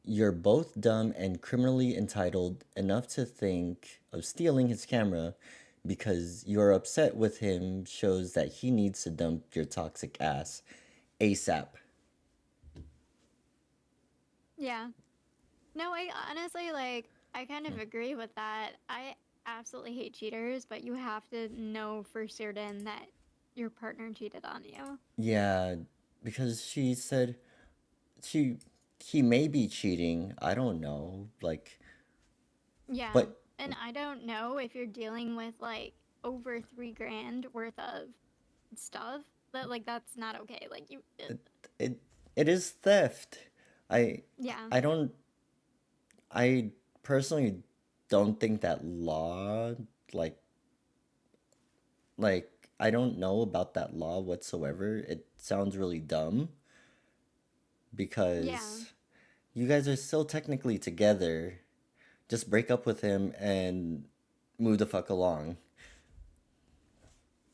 you're both dumb and criminally entitled enough to think of stealing his camera because you're upset with him shows that he needs to dump your toxic ass ASAP. Yeah. No, I honestly like I kind of agree with that. I absolutely hate cheaters, but you have to know for certain that your partner cheated on you. Yeah, because she said she he may be cheating. I don't know. Like, Yeah. but And I don't know if you're dealing with like over 3 grand worth of stuff. That like that's not okay. Like you it it is theft. I yeah. I don't I personally don't think that law like like I don't know about that law whatsoever. It sounds really dumb Yeah. because you guys are still technically together. Just break up with him and move the fuck along.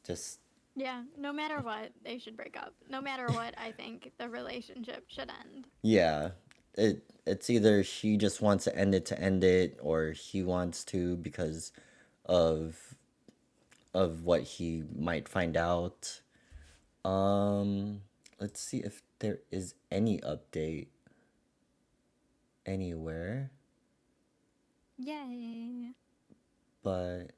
Just Yeah, no matter what, they should break up. No matter what, I think the relationship should end. yeah. It's either she just wants to end it or he wants to because of what he might find out. Um, let's see if there is any update anywhere, Yay. but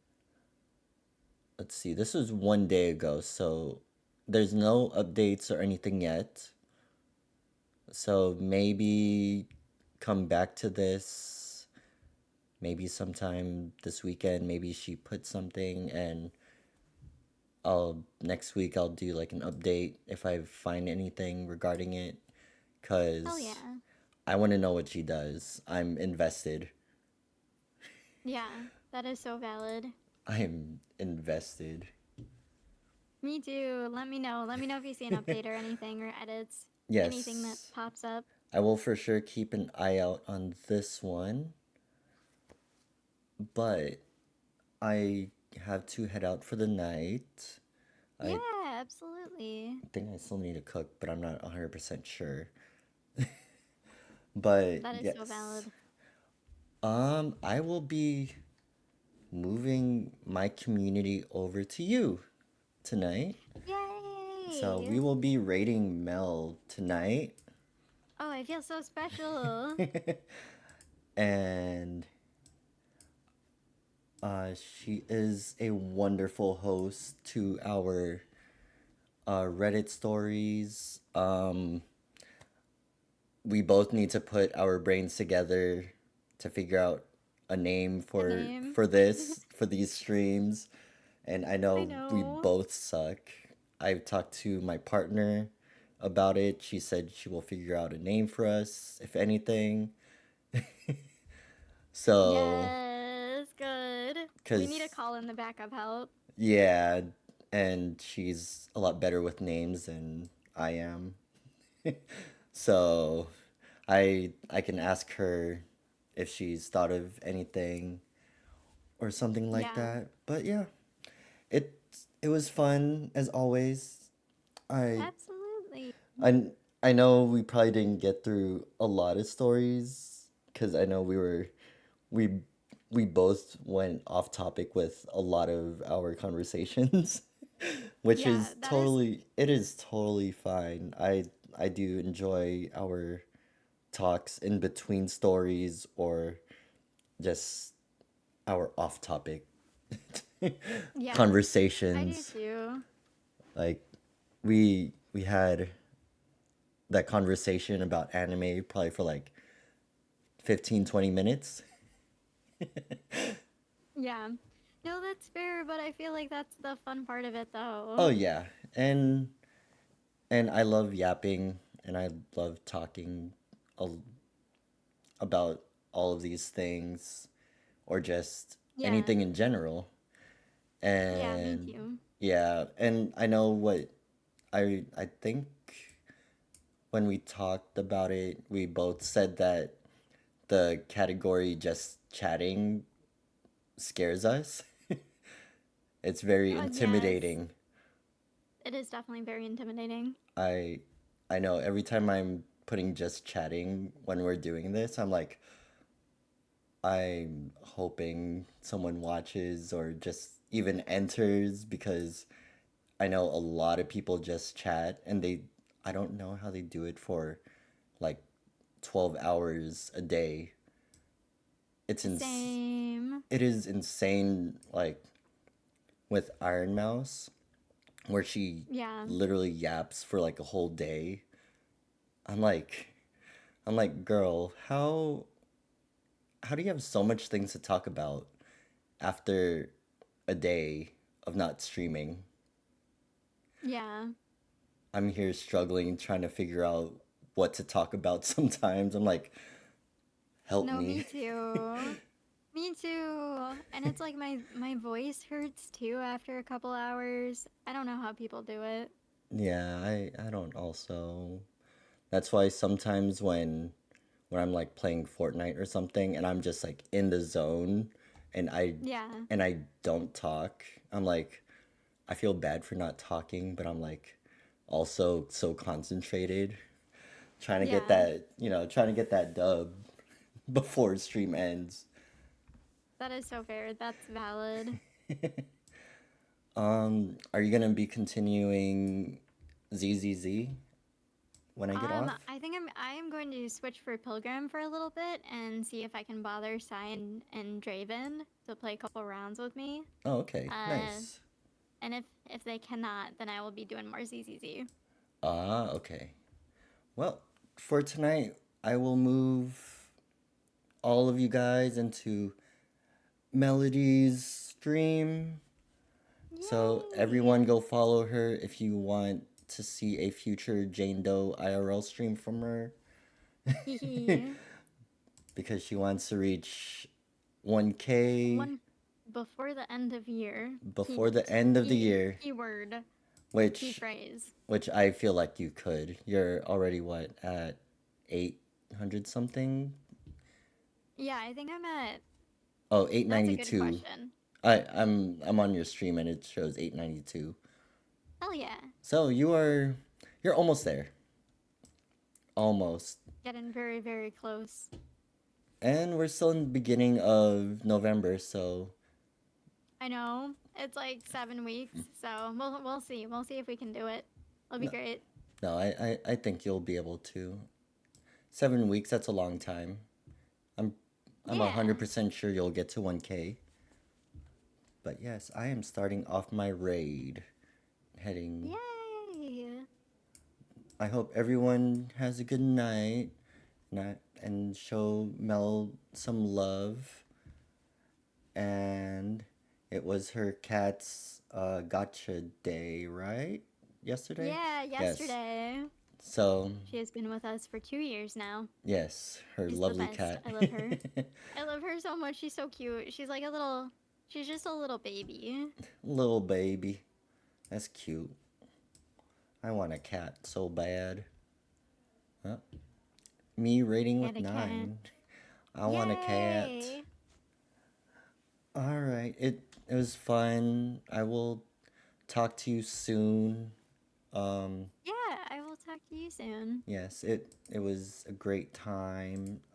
let's see. This was 1 day ago, so there's no updates or anything yet. So maybe come back to this maybe sometime this weekend. Maybe she put something and I'll next week I'll do like an update if I find anything regarding it Hell cuz yeah. I want to know what she does. I'm invested. Yeah, that is so valid. I am invested. Me too. Let me know. Let me know if you see an update or anything or edits. Anything that Yes. pops up. I will for sure keep an eye out on this one. But I have to head out for the night. I Yeah, absolutely. think I still need to cook, but I'm not 100% sure. But That is so yes. valid. I will be moving my community over to you tonight. So Yay! we will be rating Mel tonight. Oh, I feel so special. And she is a wonderful host to our Reddit stories. We both need to put our brains together to figure out a name A name. for these streams. And I I know we know. both suck. I've talked to my partner about it. She said she will figure out a name for us, if anything. So, Yes, good. We need to cause call in the backup help. yeah, and she's a lot better with names than I am. So, I can ask her if she's thought of anything or something like Yeah, that. But yeah, it was fun as always. I absolutely. I I know we probably didn't get through a lot of stories because I know we we both went off topic with a lot of our conversations, which Yeah, is that is. totally fine. I do enjoy our talks in between stories or just our off topic Yeah, I do conversations. too. Like we had that conversation about anime probably for like 15-20 minutes. Yeah. No, that's fair, but I feel like that's the fun part of it, Oh though. yeah. And I love yapping and I love talking a- about all of these things or just Yeah. anything in general. Yeah, me And too. yeah, and I know what I think when we talked about it, we both said that the category just chatting scares us. It's very Yes, intimidating. it is definitely very intimidating. I I know every time I'm putting just chatting when we're doing this, I'm like I'm hoping someone watches or just even enters because I know a lot of people just chat and I don't know how they do it for like 12 hours a day. It's Same. it is insane like with Iron Mouse where she Yeah. literally yaps for like a whole day. I'm like I'm like, girl, how do you have so much things to talk about after a day of not streaming? Yeah. I'm here struggling, trying to figure out what to talk about sometimes. I'm like, help No, me me. too. Me too. And it's like my voice hurts too after a couple hours. I don't know how people do it. Yeah, I don't also. That's why sometimes when I'm like playing Fortnite or something and I'm just like in the zone and Yeah. I don't talk, I'm like I feel bad for not talking, but I'm like also so concentrated trying to get Yeah. that, trying to get that dub before stream ends. That is so fair. That's valid. Are you gonna be continuing ZZZ when I get off? I think I am going to switch for Pilgrim for a little bit and see if I can bother Cyan and Draven to play a couple rounds with me. Oh, okay, Uh, nice. and if they cannot, then I will be doing more ZZZ. Ah, okay. Well, for tonight, I will move all of you guys into Melody's stream. So everyone Yay! go follow her if you want to see a future Jane Doe IRL stream from her Hee because she wants to reach 1K One before the end of year. before the end of the year, Keyword. Key which phrase. I feel like you could. You're already what at 800 something? Yeah, I think I'm at. Oh, That's a good 892. question. I'm on your stream and it shows 892. Hell yeah. So you're almost there. Almost. Getting very, very close. And we're still in the beginning of November, so I know. It's like 7 weeks, so we'll see. We'll see if we can do it. It'll be No. great. no, I think you'll be able to. 7 weeks, that's a long time. I'm Yeah. 100% sure you'll get to 1K. But yes, I am starting off my raid. Heading. Yay! I hope everyone has a good night. And show Mel some love. And it was her cat's gotcha day, right? Yesterday? Yeah, Yes. yesterday. So, She has been with us for 2 years now. yes, her She's lovely the best. cat. I love her. I love her so much. She's so cute. She's like a little. She's just a little baby. Little baby. That's cute. I want a cat so bad. Huh? Me rating with And a cat. 9. I want a cat. Yay! Alright, it was fun. I will talk to you soon. Yeah, I will talk to you soon. Yes, it was a great time.